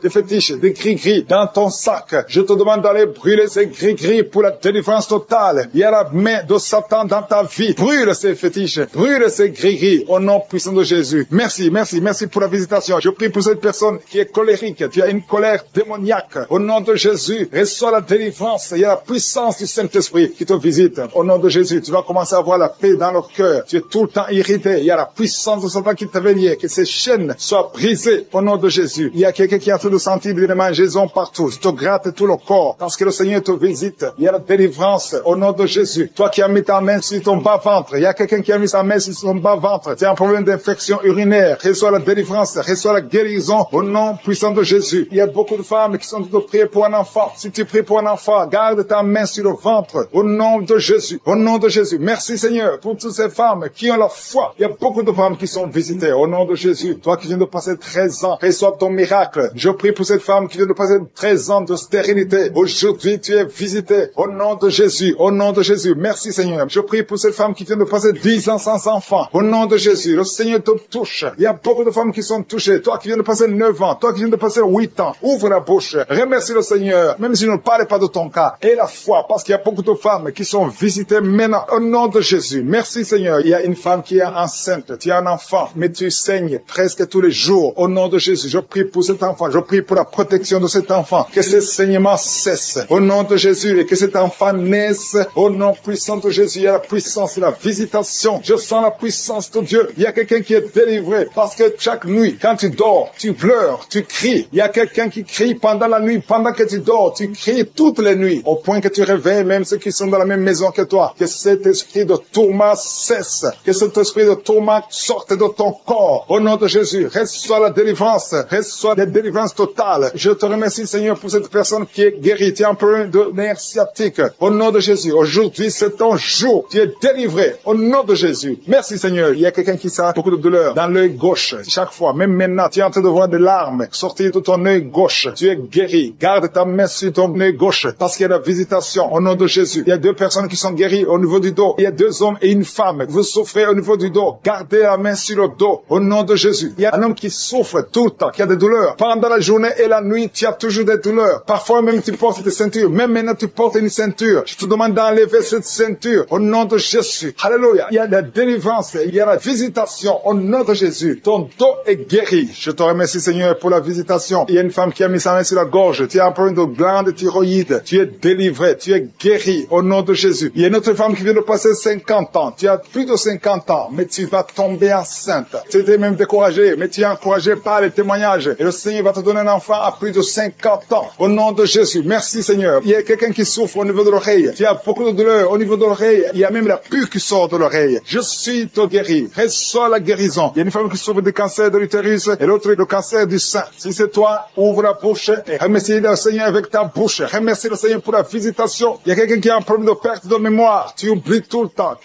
des gris-gris dans ton sac. Je te demande d'aller brûler ces gris-gris pour la délivrance totale. Il y a la main de Satan dans ta vie. Brûle ces fétiches. Brûle ces gris-gris au nom puissant de Jésus. Merci pour la visitation. Je prie pour cette personne qui est colérique. Tu as une colère démoniaque. Au nom de Jésus, reçois la délivrance. Il y a la puissance du Saint-Esprit qui te visite. Au nom de Jésus, tu vas commencer à avoir la paix dans leur cœur. Tu es tout le temps irrité. Il y a la puissance de Satan qui te vient. Que ces chaînes soient brisées au nom de Jésus. Il y a quelqu'un qui est en train de sentir des démangeaisons partout. Tu te grattes tout le corps parce que le Seigneur te visite. Il y a la délivrance au nom de Jésus. Toi qui as mis ta main sur ton bas-ventre. Il y a quelqu'un qui a mis sa main sur son bas-ventre. Tu as un problème d'infection urinaire. Reçois la délivrance. Reçois la guérison au nom puissant de Jésus. Il y a beaucoup de femmes qui sont en train de prier pour un enfant. Si tu pries pour un enfant, garde ta main sur le ventre au nom de Jésus. Au nom de Jésus. Merci Seigneur pour toutes ces femmes qui ont la foi. Il y a beaucoup de femmes qui sont visitées au nom de Jésus. Toi qui viens de passer 13 ans, reçois ton miracle. Je prie pour cette femme qui vient de passer 13 ans de stérilité. Aujourd'hui, tu es visitée au nom de Jésus. Au nom de Jésus. Merci Seigneur. Je prie pour cette femme qui vient de passer 10 ans sans enfant. Au nom de Jésus. Le Seigneur te touche. Il y a beaucoup de femmes qui sont touchées. Toi qui viens de passer 9 ans. Toi qui viens de passer 8 ans. Ouvre la bouche. Remercie le Seigneur. Même si je ne parle pas de ton cas. Et la foi. Parce qu'il y a beaucoup de femmes qui sont visitées maintenant. Au nom de Jésus. Merci Seigneur. Il y a une femme qui est enceinte. Tu as un enfant. Mais tu saignes presque tous les jours. Au nom de Jésus. Je prie pour cet enfant. Je prie pour la protection de cet enfant. Que ce saignement cesse. Au nom de Jésus. Et que cet enfant naisse. Au nom puissant de Jésus. Il y a la puissance de la visitation. Je sens la puissance de Dieu. Il y a quelqu'un qui est délivré. Parce que chaque nuit, quand tu dors, tu pleures, tu cries. Il y a quelqu'un qui crie pendant la nuit. Pendant que tu dors, tu cries toutes les nuits. Au point que tu réveilles même ceux qui sont dans la même maison que toi. Que cet esprit de tourment cesse. Que cet esprit de tourment sorte de ton corps. Au nom de Jésus, reçois la délivrance. Reçois la délivrance totale. Je te remercie Seigneur pour cette personne qui est guérie. Tu as un problème de nerf sciatique. Au nom de Jésus, aujourd'hui c'est ton jour. Tu es délivré. Au nom de Jésus. Merci Seigneur. Il y a quelqu'un qui sent beaucoup de douleur dans l'œil gauche. Chaque fois, même maintenant, tu es en train de voir des larmes sortir de ton œil gauche. Tu es guéri. Garde ta main sur ton œil gauche parce qu'il y a la visitation. Au nom de Jésus. Il y a 2 personnes qui sont guéries au niveau du dos. Il y a 2 hommes et une femme. Vous souffrez au niveau du dos. Gardez la main sur le dos. Au nom de Jésus. Il y a un homme qui souffre tout le temps, qui a des douleurs. Pendant la journée et la nuit, tu as toujours des douleurs. Parfois même tu portes des ceintures. Même maintenant tu portes une ceinture. Je te demande d'enlever cette ceinture. Au nom de Jésus. Alléluia. Il y a la délivrance. Il y a la visitation. Au nom de Jésus. Ton dos est guéri. Je te remercie Seigneur pour la visitation. Il y a une femme qui a mis sa main sur la gorge. Tu as un problème de glande thyroïde. Tu es délivré. Tu es guéri. Au nom de Jésus. Il y a une autre femme qui vient de passer 50 ans. Tu as plus de 50 ans. Mais tu vas tomber enceinte. Tu étais même découragé. Mais tu es encouragé par les témoignages. Et le Seigneur va te donner un enfant à plus de 50 ans. Au nom de Jésus. Merci Seigneur. Il y a quelqu'un qui souffre au niveau de l'oreille. Tu as beaucoup de douleur au niveau de l'oreille. Il y a même la pus qui sort de l'oreille. Je suis te guéri. Reçois la guérison. Il y a une femme qui souffre du cancer de l'utérus et l'autre le cancer du sein. Si c'est toi, ouvre la bouche et remercie le Seigneur avec ta bouche. Remercie le Seigneur pour la visitation. Il y a quelqu'un qui a un problème de perte de mémoire. Tu oublies tout le temps,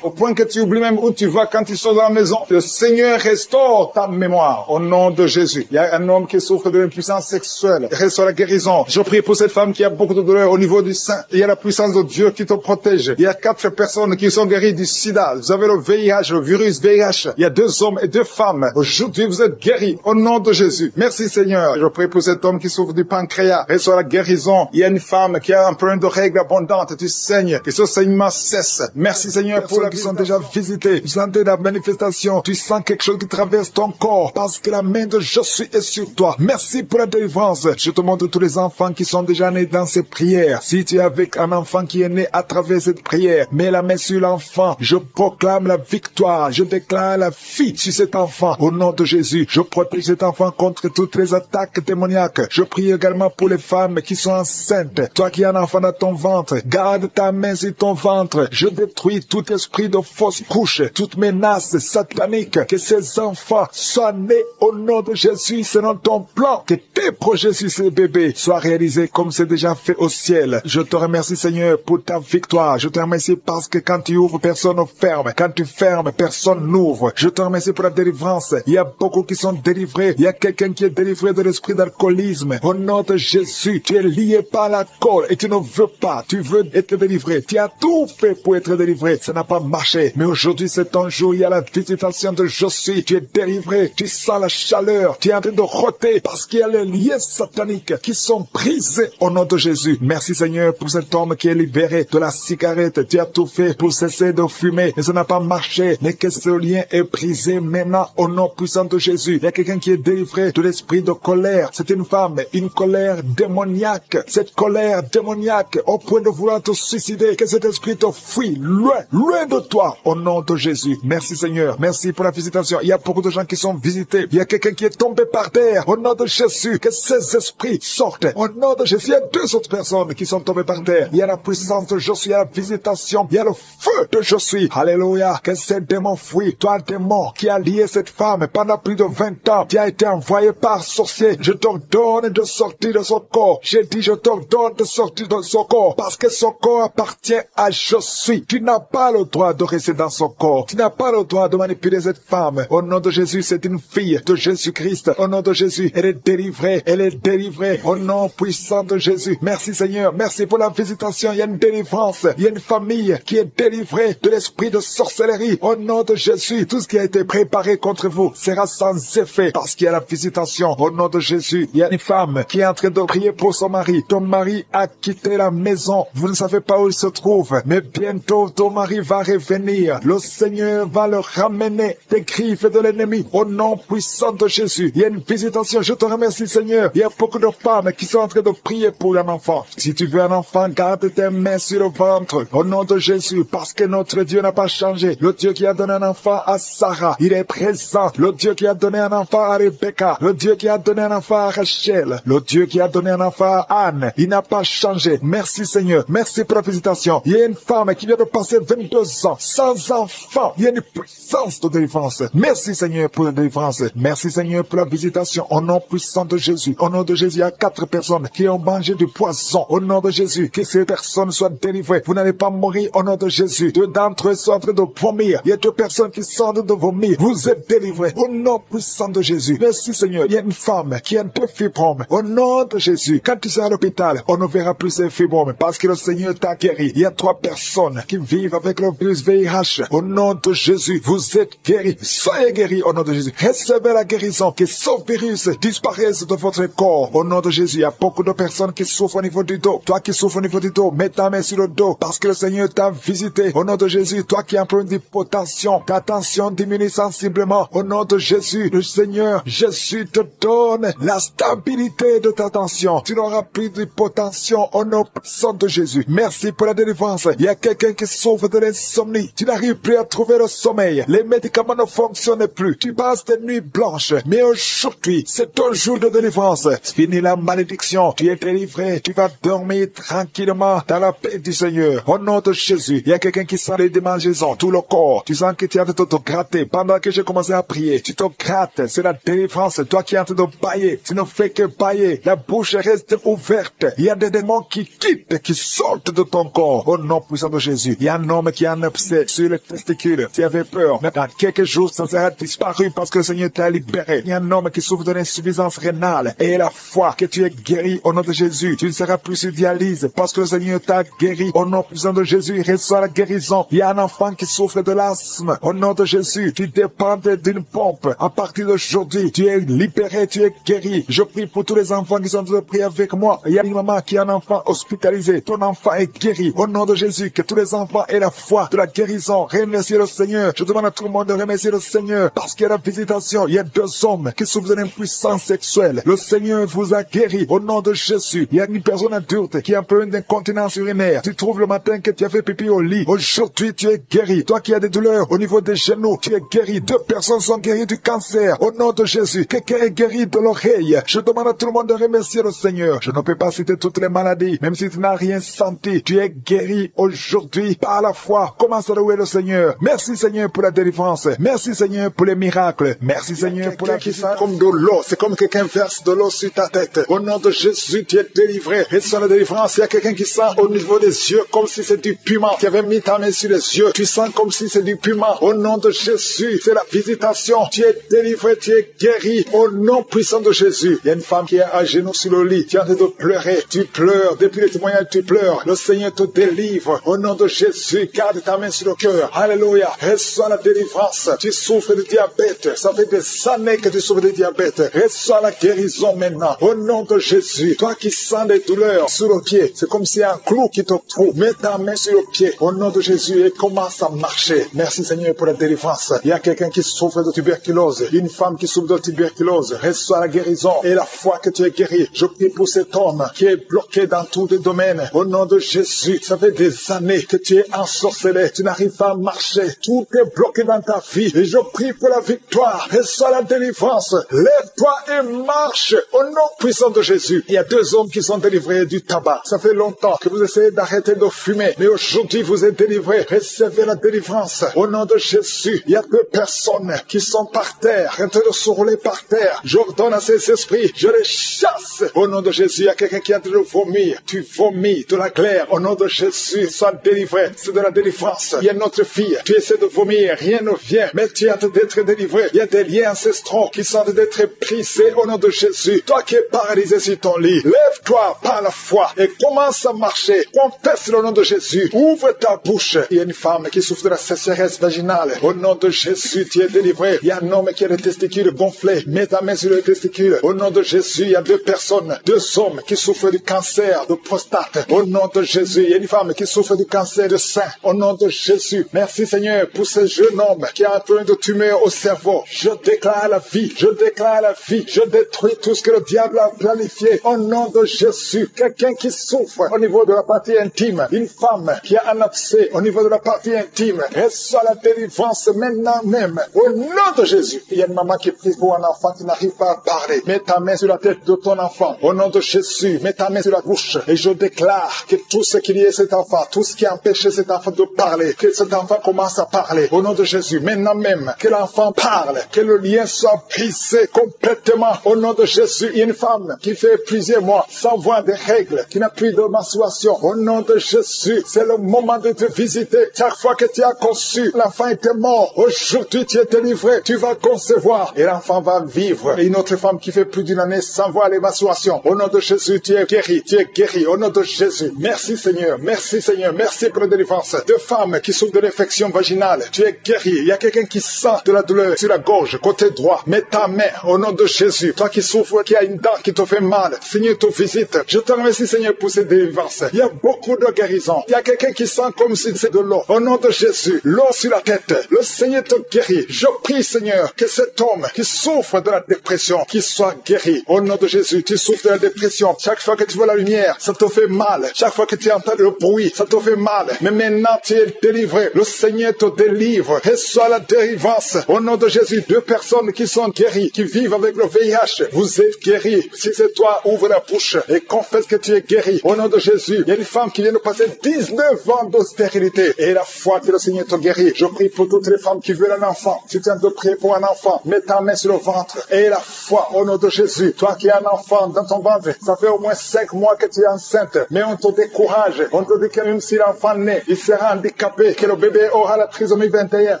au point que tu oublies même où tu vas quand tu sors de la maison. Le Seigneur restaure ta mémoire au nom de Jésus. Il y a un homme qui souffre de l'impuissance sexuelle. Reçois la guérison. Je prie pour cette femme qui a beaucoup de douleur au niveau du sein. Il y a la puissance de Dieu qui te protège. Il y a 4 personnes qui sont guéries du sida. Vous avez le VIH, le virus VIH. Il y a 2 hommes et 2 femmes. Aujourd'hui, vous êtes guéris au nom de Jésus. Merci Seigneur. Je prie pour cet homme qui souffre du pancréas. Reçois la guérison. Il y a une femme qui a un problème de règles abondantes. Tu saignes. Que ce saignement cesse. Merci Seigneur pour ceux qui sont déjà visités. Vous sentez la manifestation. Tu sens quelque chose qui traverse ton corps parce que la main de Jésus est sur toi. Merci pour la délivrance. Je te montre tous les enfants qui sont déjà nés dans ces prières. Si tu es avec un enfant qui est né à travers cette prière, mets la main sur l'enfant. Je proclame la victoire. Je déclare la vie sur cet enfant. Au nom de Jésus, je protège cet enfant contre toutes les attaques démoniaques. Je prie également pour les femmes qui sont enceintes. Toi qui as un enfant dans ton ventre, garde ta main sur ton ventre. Je détruis tout esprit de fausse couche, toute menace satanique. Que ces enfants soient nés au nom de Jésus selon ton plan. Que tes projets sur ces bébés soient réalisés comme c'est déjà fait au ciel. Je te remercie Seigneur pour ta victoire. Je te remercie parce que quand tu ouvres, personne ne ferme. Quand tu fermes, personne n'ouvre. Je te remercie pour la délivrance délivrance. Il y a beaucoup qui sont délivrés. Il y a quelqu'un qui est délivré de l'esprit d'alcoolisme. Au nom de Jésus, tu es lié par l'alcool et tu ne veux pas. Tu veux être délivré. Tu as tout fait pour être délivré. Ça n'a pas marché. Mais aujourd'hui, c'est ton jour. Il y a la visitation de Josué. Tu es délivré. Tu sens la chaleur. Tu es en train de roter parce qu'il y a les liens sataniques qui sont brisés au nom de Jésus. Merci Seigneur pour cet homme qui est libéré de la cigarette. Tu as tout fait pour cesser de fumer. Mais ça n'a pas marché. Mais que ce lien est brisé maintenant au nom puissant de Jésus. Il y a quelqu'un qui est délivré de l'esprit de colère. C'est une femme, une colère démoniaque. Cette colère démoniaque au point de vouloir te suicider. Que cet esprit te fuit loin, loin de toi au nom de Jésus. Merci Seigneur. Merci pour la visitation. Il y a beaucoup de gens qui sont visités. Il y a quelqu'un qui est tombé par terre au nom de Jésus. Que ces esprits sortent au nom de Jésus. Il y a 2 autres personnes qui sont tombées par terre. Il y a la puissance de Josué, il y a la visitation, il y a le feu de Josué. Alléluia. Que ces démons fuient. Toi, démon qui a lié cette femme pendant plus de 20 ans, qui a été envoyé par sorcier, je t'ordonne de sortir de son corps. J'ai dit, je t'ordonne de sortir de son corps parce que son corps appartient à Josué. Tu n'as pas le droit de rester dans son corps. Tu n'as pas le droit de manipuler cette femme. Au nom de Jésus, c'est une fille de Jésus-Christ. Au nom de Jésus, elle est délivrée. Elle est délivrée. Au nom puissant de Jésus. Merci Seigneur. Merci pour la visitation. Il y a une délivrance. Il y a une famille qui est délivrée de l'esprit de sorcellerie. Au nom de Jésus, tout ce qui a été préparé contre vous sera sans effet parce qu'il y a la visitation. Au nom de Jésus, il y a une femme qui est en train de prier pour son mari. Ton mari a quitté la maison. Vous ne savez pas où il se trouve, mais bientôt ton mari va revenir. Le Seigneur va le ramener des griffes de l'ennemi. Au nom puissant de Jésus, il y a une visitation. Je te remercie Seigneur. Il y a beaucoup de femmes qui sont en train de prier pour un enfant. Si tu veux un enfant, garde tes mains sur le ventre. Au nom de Jésus, parce que notre Dieu n'a pas changé. Le Dieu qui a donné un enfant à Sarah, il est présent. Le Dieu qui a donné un enfant à Rebecca, le Dieu qui a donné un enfant à Rachel, le Dieu qui a donné un enfant à Anne, il n'a pas changé. Merci Seigneur. Merci pour la visitation. Il y a une femme qui vient de passer 22 ans sans enfant. Il y a une puissance de délivrance. Merci Seigneur pour la délivrance. Merci Seigneur pour la visitation. Au nom puissant de Jésus. Au nom de Jésus, il y a 4 personnes qui ont mangé du poison. Au nom de Jésus, que ces personnes soient délivrées. Vous n'allez pas mourir au nom de Jésus. 2 d'entre eux sont en train de vomir. Il y a 2 personnes qui sont en train de vomir. Vous êtes délivrés. Au nom puissant de Jésus. Merci Seigneur. Il y a une femme qui a 2 fibromes. Au nom de Jésus. Quand tu seras à l'hôpital, on ne verra plus ces fibromes parce que le Seigneur t'a guéri. Il y a 3 personnes qui vivent avec le virus VIH. Au nom de Jésus, vous êtes guéris. Soyez guéris au nom de Jésus. Recevez la guérison. Que ce virus disparaisse de votre corps. Au nom de Jésus, il y a beaucoup de personnes qui souffrent au niveau du dos. Toi qui souffres au niveau du dos, mets ta main sur le dos parce que le Seigneur t'a visité. Au nom de Jésus, toi qui as un problème d'hypotension, ta tension diminue sensiblement. Au nom de Jésus, le Seigneur Jésus te donne la stabilité de ta tension. Tu n'auras plus d'hypotension au nom puissant de Jésus. Merci pour la délivrance. Il y a quelqu'un qui souffre de l'insomnie. Tu n'arrives plus à trouver le sommeil. Les médicaments ne fonctionnent plus. Tu passes des nuits blanches. Mais aujourd'hui, c'est ton jour de délivrance. Fini la malédiction. Tu es délivré. Tu vas dormir tranquillement dans la paix du Seigneur. Au nom de Jésus, il y a quelqu'un qui sent les démangeaisons, tout le corps. Tu sens que tu es en train de te gratter. Pendant que j'ai commencé à prier, tu te grattes. C'est la délivrance. Toi qui es en train de bailler, tu ne fais que bailler. La bouche reste ouverte. Il y a des démons qui quittent, qui sortent de ton corps. Au nom puissant de Jésus. Il y a un homme qui a un abcès sur les testicules. Tu avais peur. Mais dans quelques jours, ça sera disparu parce que le Seigneur t'a libéré. Il y a un homme qui souffre de l'insuffisance rénale. Et la foi que tu es guéri au nom de Jésus. Tu ne seras plus sur dialyse parce que le Seigneur t'a guéri. Au nom puissant de Jésus, reçois la guérison. Il y a un enfant qui souffre de l'asthme. Au nom de Jésus, tu dépends d'une pompe. À partir d'aujourd'hui, tu es libéré, tu es guéri. Je prie pour tous les enfants qui sont en train de prier avec moi. Il y a une maman qui a un enfant hospitalisé. Ton enfant est guéri. Au nom de Jésus, que tous les enfants aient la foi de la guérison. Remerciez le Seigneur. Je demande à tout le monde de remercier le Seigneur parce qu'il y a la visitation. Il y a 2 hommes qui souffrent de l'impuissance sexuelle. Le Seigneur vous a guéri. Au nom de Jésus, il y a une personne adulte qui a un peu d'incontinence urinaire. Tu trouves le matin que tu as fait pipi au lit. Aujourd'hui, tu es guéri. Toi qui as des douleurs au niveau des genoux, tu es guéri. 2 personnes sont guéries du cancer. Au nom de Jésus, quelqu'un est guéri de l'oreille. Je demande à tout le monde de remercier le Seigneur. Je ne peux pas citer toutes les maladies, même si tu n'as rien senti. Tu es guéri aujourd'hui par la foi. Commence à louer le Seigneur. Merci Seigneur pour la délivrance. Merci Seigneur pour les miracles. Merci Seigneur pour la qui sent comme de l'eau. C'est comme quelqu'un verse de l'eau sur ta tête. Au nom de Jésus, tu es délivré. Et sur la délivrance, il y a quelqu'un qui sent au niveau des yeux comme si c'est du piment. Tu avais mis ta main sur les yeux. Tu sens comme si c'est du piment. Au nom de Jésus, c'est la visitation. Tu es délivré, tu es guéri au nom puissant de Jésus. Il y a une femme qui est à genoux sur le lit. Tu es en train de pleurer. Tu pleures. Depuis le témoignage, tu pleures. Le Seigneur te délivre. Au nom de Jésus, garde ta main sur le cœur. Alléluia. Reçois la délivrance. Tu souffres de diabète. Ça fait des années que tu souffres de diabète. Reçois la guérison maintenant. Au nom de Jésus. Toi qui sens des douleurs sur le pied, c'est comme si un clou qui te trouve. Mets ta main sur le pied. Au nom de Jésus et commence à marcher. Merci Seigneur pour la délivrance. Il y a quelqu'un qui souffre de tuberculose. Une femme qui souffre de tuberculose. Reçois la guérison et la foi que tu es guéri. Je prie pour cet homme qui est bloqué dans tous les domaines. Au nom de Jésus, ça fait des années que tu es ensorcelé. Tu n'arrives pas à marcher. Tout est bloqué dans ta vie. Et je prie pour la victoire. Reçois la délivrance. Lève-toi et marche. Au nom puissant de Jésus. Il y a 2 hommes qui sont délivrés du tabac. Ça fait longtemps que vous essayez d'arrêter de fumer. Mais aujourd'hui, vous êtes délivrés. Recevez la délivrance. Au nom de Jésus, il y a 2 personnes qui sont par terre, en train de se rouler par terre. J'ordonne à ces esprits, je les chasse. Au nom de Jésus, il y a quelqu'un qui est en train de vomir. Tu vomis de la glaire. Au nom de Jésus, sois délivré. C'est de la délivrance. Il y a notre fille. Tu essaies de vomir, rien ne vient. Mais tu es en train d'être délivré. Il y a des liens ancestraux qui sont en train d'être brisés au nom de Jésus. Toi qui es paralysé sur ton lit, lève-toi par la foi et commence à marcher. Confesse le nom de Jésus. Ouvre ta bouche. Il y a une femme qui souffre de la sécheresse vaginale. Au nom de Jésus, tu es délivré. Il y a un homme qui a les testicules gonflés. Mets ta main sur les testicules. Au nom de Jésus, il y a 2 personnes, 2 hommes qui souffrent du cancer de prostate. Au nom de Jésus, il y a une femme qui souffre du cancer de sein. Au nom de Jésus, merci Seigneur pour ce jeune homme qui a un problème de tumeur au cerveau. Je déclare la vie. Je déclare la vie. Je détruis tout ce que le diable a planifié. Au nom de Jésus, quelqu'un qui souffre au niveau de la partie intime. Une femme qui a un abcès au niveau de la partie intime. Reçois la délivrance maintenant même. Au nom de Jésus. Il y a une maman qui prie pour un enfant qui n'arrive pas à parler. Mets ta main sur la tête de ton enfant. Au nom de Jésus, mets ta main sur la bouche. Et je déclare que tout ce qu'il y a cet enfant, tout ce qui a empêché cet enfant de parler, que cet enfant commence à parler. Au nom de Jésus, maintenant même, que l'enfant parle. Que le lien soit brisé complètement. Au nom de Jésus, il y a une femme qui fait plusieurs mois sans voir des règles, qui n'a plus de menstruation. Au nom de Jésus, c'est le moment de te visiter. Chaque fois que tu as conçu, l'enfant était mort. Aujourd'hui, tu es délivré. Tu vas concevoir et l'enfant va vivre. Et une autre femme qui fait plus d'une année sans voir les menstruations. Au nom de Jésus, tu es guéri. Tu es guéri. Au nom de Jésus. Merci Seigneur. Merci Seigneur. Merci pour la délivrance. 2 femmes qui souffrent de l'infection vaginale. Tu es guéri. Il y a quelqu'un qui sent de la douleur sur la gorge, côté droit. Mets ta main au nom de Jésus. Toi qui souffres, qui a une dent qui te fait mal. Seigneur te visite. Je te remercie Seigneur pour cette délivrance. Il y a beaucoup de guérison. Il y a quelqu'un qui sent comme si c'est de l'eau. Au nom de Jésus. L'eau sur la tête. Le Seigneur te guérit. Je prie Seigneur que cet homme qui souffre de la dépression, qu'il soit guéri. Au nom de Jésus, tu souffres de la dépression. Chaque fois que tu vois la lumière, ça te fait mal. Chaque fois que tu entends le bruit, ça te fait mal. Mais maintenant, tu es délivré. Le Seigneur te délivre. Reçois la délivrance. Au nom de Jésus, 2 personnes qui sont guéries, qui vivent avec le VIH. Vous êtes guéris. Si c'est toi, ouvre la bouche et confesse que tu es guéri. Au nom de Jésus, il y a une femme qui vient de passer 19 ans de stérilité. Et la foi que le Seigneur te guérit. Je prie pour toutes les femmes qui veulent un enfant. Si tu es en train de prier pour un enfant, mets ta main sur le ventre. Et la foi au nom de Jésus. Toi qui as un enfant dans ton ventre, ça fait au moins 5 mois que tu es enceinte. Mais on te décourage. On te dit que même si l'enfant naît, il sera handicapé, que le bébé aura la trisomie 21.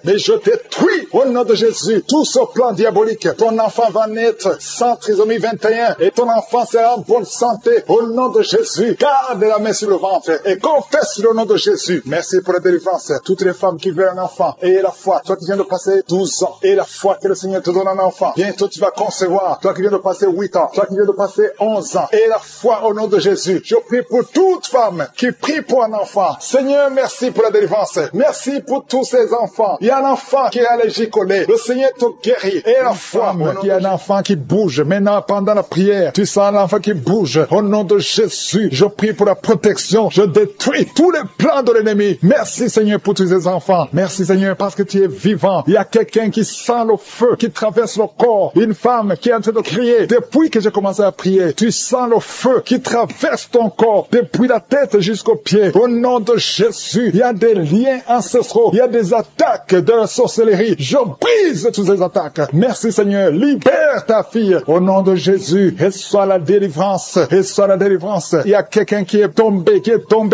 Mais je détruis au nom de Jésus tout ce plan diabolique. Ton enfant va naître sans trisomie 21 et ton enfant sera en bonne santé. Au nom de Jésus, garde la main sur le ventre et confesse le nom de Jésus. Merci pour la délivrance. Toutes les femmes qui veulent un enfant, et la foi. Toi qui viens de passer 12 ans, et la foi que le Seigneur te donne un enfant. Bientôt tu vas concevoir. Toi qui viens de passer 8 ans, toi qui viens de passer 11 ans, et la foi au nom de Jésus. Je prie pour toute femme qui prie pour un enfant. Seigneur, merci pour la délivrance. Merci pour tous ces enfants. Il y a un enfant qui est allergique au lait. Le Seigneur te guérit. Et la foi. Il y a un enfant qui bouge. Maintenant, pendant la prière, tu sens l'enfant qui bouge. Au nom de Jésus, je prie pour la protection. Je détruis tous les plans de l'ennemi. Merci Seigneur pour tous ces enfants. Merci Seigneur parce que tu es vivant. Il y a quelqu'un qui sent le feu, qui traverse le corps. Une femme qui est en train de crier. Depuis que j'ai commencé à prier, tu sens le feu qui traverse ton corps. Depuis la tête jusqu'aux pieds. Au nom de Jésus, il y a des liens ancestraux. Il y a des attaques de la sorcellerie. Je brise toutes ces attaques. Merci Seigneur. Libère ta fille. Au nom de Jésus, reçois la délivrance. Reçois la délivrance. Il y a quelqu'un qui est tombé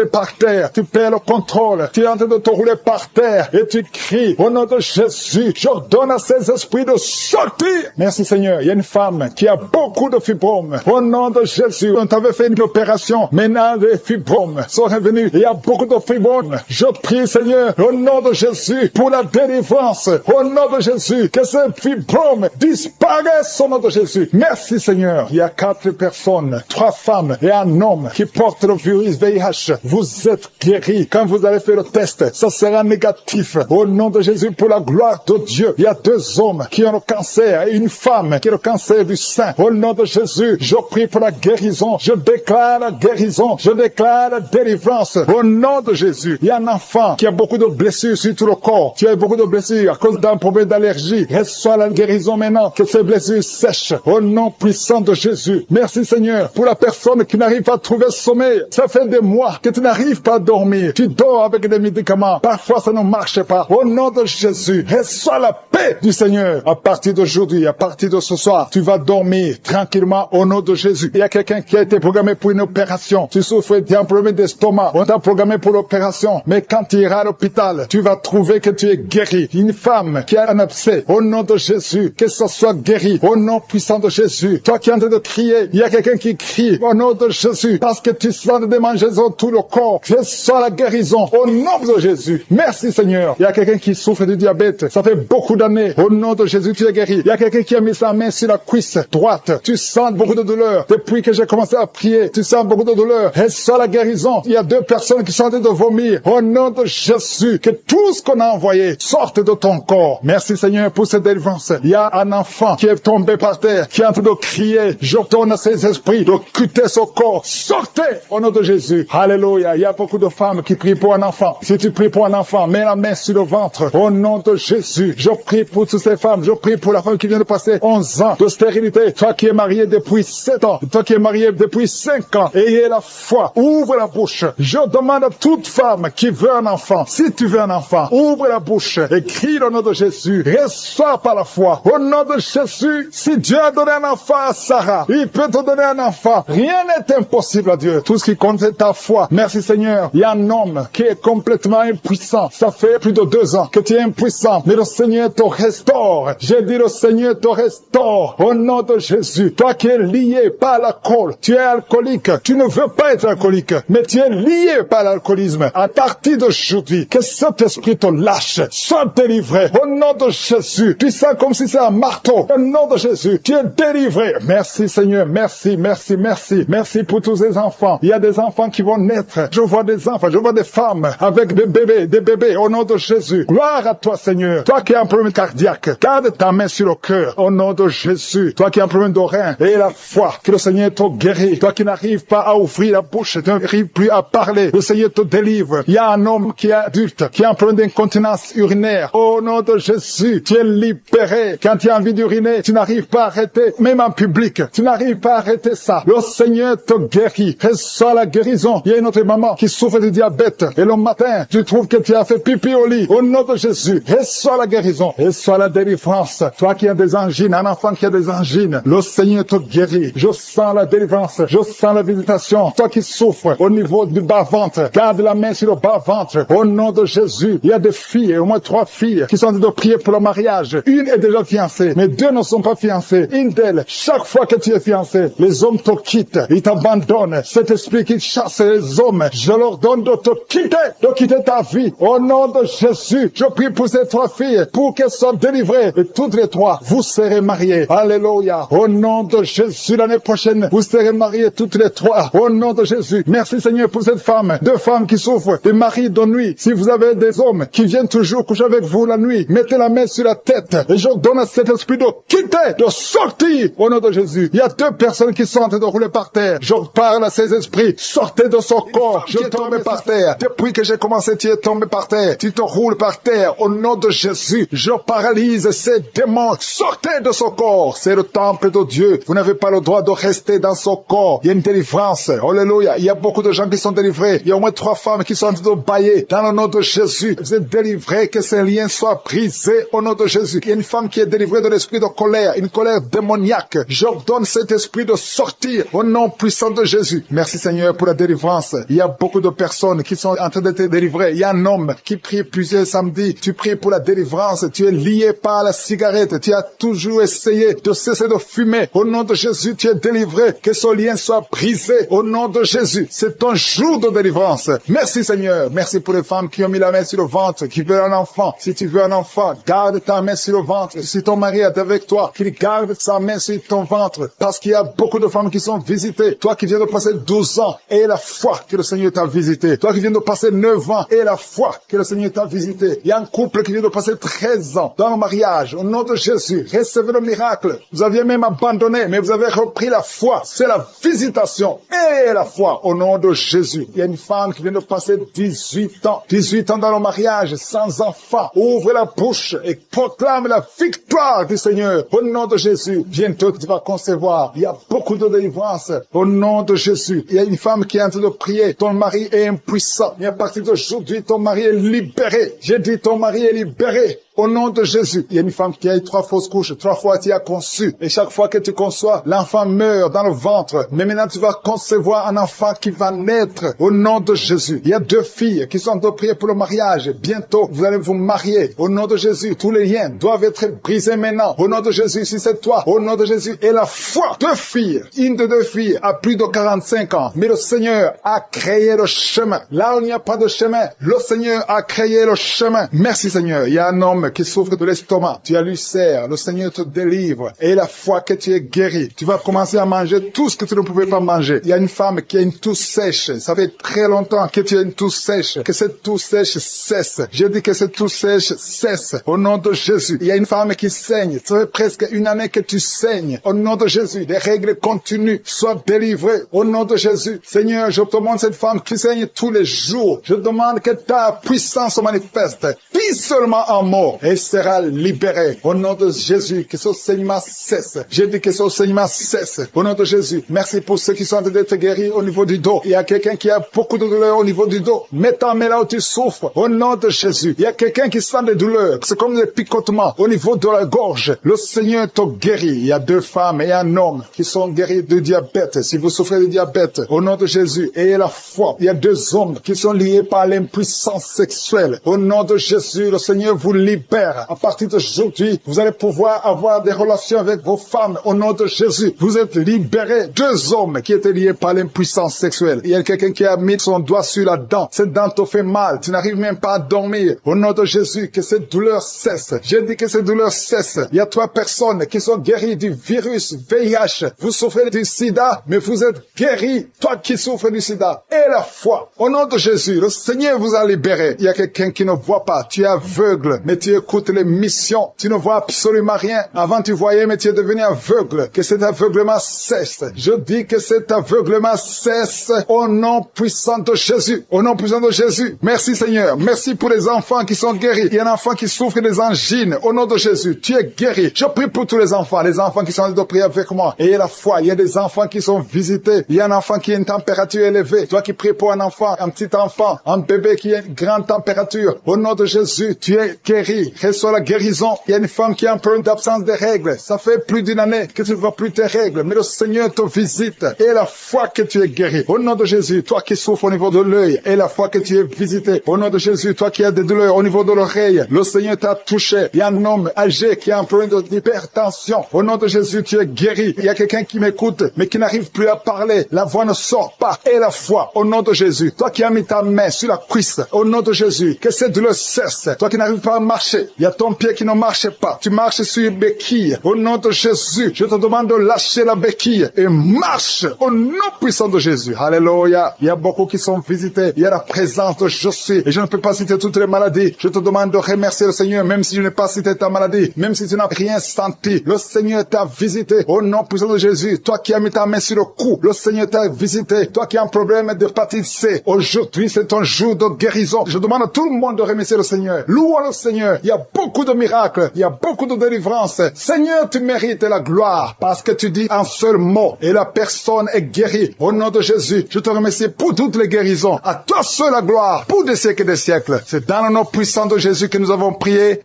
par terre. Tu perds le contrôle. Tu es en train de te rouler par terre et tu cries. Au nom de Jésus, J'ordonne à ces esprits de sortir. Merci Seigneur. Il y a une femme qui a beaucoup de fibromes. Au nom de Jésus, on t'avait fait une opération. Maintenant, les fibromes sont revenus. Il y a beaucoup de fibromes. Je prie Seigneur, au nom de Jésus, pour la délivrance. Au nom de Jésus, que ces fibromes disparaissent au nom de Jésus. Merci Seigneur. Il y a 4 personnes, 3 femmes et un homme qui portent le virus VIH. Vous êtes guéris. Quand vous allez faire le test, ça sera négatif. Au nom de Jésus, pour la gloire de Dieu, il y a 2 hommes qui ont le cancer et une femme qui a le cancer du sein. Au nom de Jésus, je prie pour la guérison. Je déclare la guérison. Je déclare la délivrance. Au nom de Jésus, il y a un enfant qui a beaucoup de blessures sur tout le corps. Tu as beaucoup de blessures à cause d'un problème d'allergie. Reçois la guérison maintenant. Que ces blessures sèchent. Au nom puissant de Jésus. Merci Seigneur pour la personne qui n'arrive pas à trouver sommeil. Ça fait des mois que tu n'arrives pas à dormir. Tu dors avec des médicaments. Parfois ça ne marche pas. Au nom de Jésus, reçois la paix du Seigneur. À partir d'aujourd'hui, à partir de ce soir, tu vas dormir tranquillement au nom de Jésus. Il y a quelqu'un qui a été programmé pour une opération. Tu souffres d'un problème d'estomac. On t'a programmé pour l'opération. Mais quand tu iras à l'hôpital, tu vas trouver que tu es guéri. Une femme qui a un abcès, au nom de Jésus, que ce soit guéri. Au nom puissant de Jésus. Toi qui es en train de crier, il y a quelqu'un qui crie au nom de Jésus. Parce que tu sens des démangeaisons tout le corps. Je sens la guérison au nom de Jésus. Merci Seigneur. Il y a quelqu'un qui souffre du diabète. Ça fait beaucoup d'années. Au nom de Jésus, tu es guéri. Il y a quelqu'un qui a mis sa main sur la cuisse droite. Tu sens beaucoup de douleur. Depuis que j'ai commencé à prier, tu sens beaucoup de douleur. Reçois la guérison. Il y a 2 personnes qui sont en train de vomir. Au nom de Jésus, que tout ce qu'on a envoyé sorte de ton corps. Merci Seigneur pour cette délivrance. Il y a un enfant qui est tombé par terre, qui est en train de crier. J'ordonne à ces esprits de quitter son corps. Sortez au nom de Jésus. Alléluia. Il y a beaucoup de femmes qui prient pour un enfant. Si tu pries pour un enfant, mets la main sur le ventre. Au nom de Jésus, je prie pour toutes ces femmes. Je prie pour la femme qui vient de passer 11 ans de stérilité. Toi qui es marié depuis 7 ans. Toi qui es marié depuis 5 ans. Ayez la foi. Ouvre la bouche. Je demande à toute femme qui veut un enfant. Si tu veux un enfant, ouvre la bouche et crie au nom de Jésus. Reçois par la foi. Au nom de Jésus, si Dieu a donné un enfant à Sarah, il peut te donner un enfant. Rien n'est impossible à Dieu. Tout ce qui compte c'est ta foi. Merci Seigneur. Il y a un homme qui est complètement impuissant. Ça fait plus de 2 ans que tu es impuissant. Mais le Seigneur te restaure. J'ai dit le Seigneur te restaure. Au nom de Jésus. Toi qui es lié par l'alcool. Tu es alcoolique. Tu ne veux pas être alcoolique. Mais tu es lié par l'alcoolisme. À partir d'aujourd'hui, que cet esprit te lâche. Sois délivré. Au nom de Jésus. Tu sens comme si c'est un marteau. Au nom de Jésus. Tu es délivré. Merci Seigneur. Merci, merci, merci. Merci pour tous ces enfants. Il y a des enfants qui vont naître. Je vois des enfants. Je vois des femmes avec des bébés. Au nom de Jésus. Gloire à toi Seigneur. Toi qui as un problème cardiaque. Garde ta main sur le cœur. Au nom de Jésus. Toi qui as un problème d'oreille. Et la foi. Que le Seigneur te guérit. Toi qui n'arrives pas à ouvrir la bouche. Tu n'arrives plus à parler. Le Seigneur te délivre. Il y a un homme qui est adulte. Qui a un problème d'incontinence urinaire. Au nom de Jésus. Tu es libéré. Quand tu as envie d'uriner, tu n'arrives pas à arrêter. Même en public. Tu n'arrives pas à arrêter ça. Le Seigneur te guérit. Reçois la guérison. Il y a une autre maman qui souffre du diabète. Et le matin, tu trouves que tu as fait pipi au lit. Au nom de Jésus. Reçois la guérison. Reçois la délivrance. Toi qui as des angines, un enfant qui a des angines. Le Seigneur te guérit. Je sens la délivrance. Je sens la visitation. Toi qui souffres au niveau du bas-ventre. Garde la main sur le bas-ventre. Au nom de Jésus. Il y a des filles, au moins 3 filles, qui sont en train de prier pour le mariage. Une est déjà fiancée, mais 2 ne sont pas fiancées. Une d'elles, chaque fois que tu es fiancé, les hommes te quittent. Ils t'abandonnent. Cet esprit qui chasse les hommes, je leur donne de te quitter ta vie. Au nom de Jésus, je prie pour ces 3 filles, pour qu'elles soient délivrées. Et toutes les 3, vous serez mariées. Alléluia. Au nom de Jésus, l'année prochaine, vous serez mariées toutes les 3. Au nom de Jésus. Merci Seigneur pour cette femme. 2 femmes qui souffrent des maris de nuit. Si vous avez des hommes qui viennent toujours coucher avec vous la nuit, mettez la main sur la tête. Et je donne à cet esprit de quitter, de sortir. Au nom de Jésus. Il y a 2 personnes qui sont en train de rouler par terre. Je parle à ces esprits. Sortez de son corps. Je tombe par terre. Depuis que j'ai commencé, tu es tombé par terre. Tu te roules par terre. Au nom de Jésus, je paralyse ces démons. Sortez de son corps. C'est le temple de Dieu. Vous n'avez pas le droit de rester dans son corps. Il y a une délivrance. Alléluia. Il y a beaucoup de gens qui sont délivrés. Il y a au moins 3 femmes qui sont en train de bailler. Dans le nom de Jésus, vous êtes délivrés. Que ces liens soient brisés. Au nom de Jésus. Il y a une femme qui est délivrée de l'esprit de colère. Une colère démoniaque. J'ordonne cet esprit de sortir. Au nom puissant de Jésus. Merci Seigneur pour la délivrance. Il y a beaucoup de personnes qui sont en train d'être délivrées. Il y a un homme qui prie plusieurs samedis. Tu pries pour la délivrance. délivrance. Tu es lié par la cigarette. Tu as toujours essayé de cesser de fumer. Au nom de Jésus, tu es délivré. Que ce lien soit brisé. Au nom de Jésus, c'est ton jour de délivrance. Merci Seigneur. Merci pour les femmes qui ont mis la main sur le ventre, qui veulent un enfant. Si tu veux un enfant, garde ta main sur le ventre. Si ton mari est avec toi, qu'il garde sa main sur ton ventre. Parce qu'il y a beaucoup de femmes qui sont visitées. Toi qui viens de passer 12 ans, et la foi que le Seigneur t'a visité. Toi qui viens de passer 9 ans, et la foi que le Seigneur t'a visité. Il y a un couple qui vient de passer 13 ans dans le mariage. Au nom de Jésus, recevez le miracle. Vous aviez même abandonné, mais vous avez repris la foi. C'est la visitation et la foi au nom de Jésus. Il y a une femme qui vient de passer 18 ans. 18 ans dans le mariage, sans enfant. Ouvre la bouche et proclame la victoire du Seigneur. Au nom de Jésus, bientôt tu vas concevoir. Il y a beaucoup de délivrance. Au nom de Jésus, il y a une femme qui est en train de prier. Ton mari est impuissant. Et à partir d'aujourd'hui, ton mari est libéré. J'ai dit ton mari est libéré. Au nom de Jésus, il y a une femme qui a eu 3 fausses couches, 3 fois tu as conçu. Et chaque fois que tu conçois, l'enfant meurt dans le ventre. Mais maintenant tu vas concevoir un enfant qui va naître. Au nom de Jésus. Il y a 2 filles qui sont de prier pour le mariage. Bientôt, vous allez vous marier. Au nom de Jésus, tous les liens doivent être brisés maintenant. Au nom de Jésus, si c'est toi, au nom de Jésus. Et la foi, 2 filles, une de 2 filles a plus de 45 ans. Mais le Seigneur a créé le chemin. Là où il n'y a pas de chemin, le Seigneur a créé le chemin. Merci Seigneur. Il y a un homme qui souffre de l'estomac, tu as l'ulcère, le Seigneur te délivre, et la foi que tu es guéri, tu vas commencer à manger tout ce que tu ne pouvais pas manger. Il y a une femme qui a une toux sèche, ça fait très longtemps que tu as une toux sèche, que cette toux sèche cesse. Je dis que cette toux sèche cesse, au nom de Jésus. Il y a une femme qui saigne, ça fait presque 1 année que tu saignes, au nom de Jésus, des règles continuent, sois délivré, au nom de Jésus. Seigneur, je te demande cette femme qui saigne tous les jours, je demande que ta puissance se manifeste, dis seulement un mot, et sera libéré. Au nom de Jésus, que ce saignement cesse. J'ai dit que ce saignement cesse. Au nom de Jésus, merci pour ceux qui sont en train d'être guéris au niveau du dos. Il y a quelqu'un qui a beaucoup de douleurs au niveau du dos. Mets ta main là où tu souffres. Au nom de Jésus. Il y a quelqu'un qui sent des douleurs. C'est comme des picotements au niveau de la gorge. Le Seigneur te guérit. Il y a 2 femmes et un homme qui sont guéris du diabète. Si vous souffrez de diabète, au nom de Jésus, ayez la foi. Il y a 2 hommes qui sont liés par l'impuissance sexuelle. Au nom de Jésus, le Seigneur vous libère. À partir d'aujourd'hui, vous allez pouvoir avoir des relations avec vos femmes au nom de Jésus. Vous êtes libérés. 2 hommes qui étaient liés par l'impuissance sexuelle. Il y a quelqu'un qui a mis son doigt sur la dent. Cette dent te fait mal. Tu n'arrives même pas à dormir. Au nom de Jésus, que cette douleur cesse. J'ai dit que cette douleur cesse. Il y a 3 personnes qui sont guéries du virus VIH. Vous souffrez du sida, mais vous êtes guéris. Toi qui souffres du sida. Et la foi. Au nom de Jésus, le Seigneur vous a libéré. Il y a quelqu'un qui ne voit pas. Tu es aveugle, mais tu écoutes les missions. Tu ne vois absolument rien. Avant tu voyais, mais tu es devenu aveugle. Que cet aveuglement cesse. Je dis que cet aveuglement cesse au nom puissant de Jésus. Au nom puissant de Jésus. Merci Seigneur. Merci pour les enfants qui sont guéris. Il y a un enfant qui souffre des angines. Au nom de Jésus, tu es guéri. Je prie pour tous les enfants qui sont en train de prier avec moi. Et la foi. Il y a des enfants qui sont visités. Il y a un enfant qui a une température élevée. Toi qui pries pour un enfant, un petit enfant, un bébé qui a une grande température. Au nom de Jésus, tu es guéri. Reçois la guérison. Il y a une femme qui a un peu d'absence de règles. Ça fait plus d'1 année que tu ne vois plus tes règles. Mais le Seigneur te visite. Et la foi que tu es guéri. Au nom de Jésus, toi qui souffres au niveau de l'œil. Et la foi que tu es visité. Au nom de Jésus, toi qui as des douleurs au niveau de l'oreille. Le Seigneur t'a touché. Il y a un homme âgé qui a un problème d'hypertension. Au nom de Jésus, tu es guéri. Il y a quelqu'un qui m'écoute, mais qui n'arrive plus à parler. La voix ne sort pas. Et la foi. Au nom de Jésus. Toi qui as mis ta main sur la cuisse. Au nom de Jésus. Que cette douleur cesse. Toi qui n'arrives pas à marcher. Il y a ton pied qui ne marche pas. Tu marches sur une béquille. Au nom de Jésus, je te demande de lâcher la béquille et marche au nom puissant de Jésus. Alléluia. Il y a beaucoup qui sont visités. Il y a la présence de Je suis. Et je ne peux pas citer toutes les maladies. Je te demande de remercier le Seigneur, même si je n'ai pas cité ta maladie, même si tu n'as rien senti. Le Seigneur t'a visité au nom puissant de Jésus. Toi qui as mis ta main sur le cou, le Seigneur t'a visité. Toi qui as un problème d'hépatite C, aujourd'hui c'est ton jour de guérison. Je demande à tout le monde de remercier le Seigneur. Louons le Seigneur. Il y a beaucoup de miracles. Il y a beaucoup de délivrance. Seigneur, tu mérites la gloire parce que tu dis un seul mot et la personne est guérie. Au nom de Jésus, je te remercie pour toutes les guérisons. À toi seul la gloire pour des siècles et des siècles. C'est dans le nom puissant de Jésus que nous avons prié.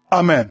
Amen.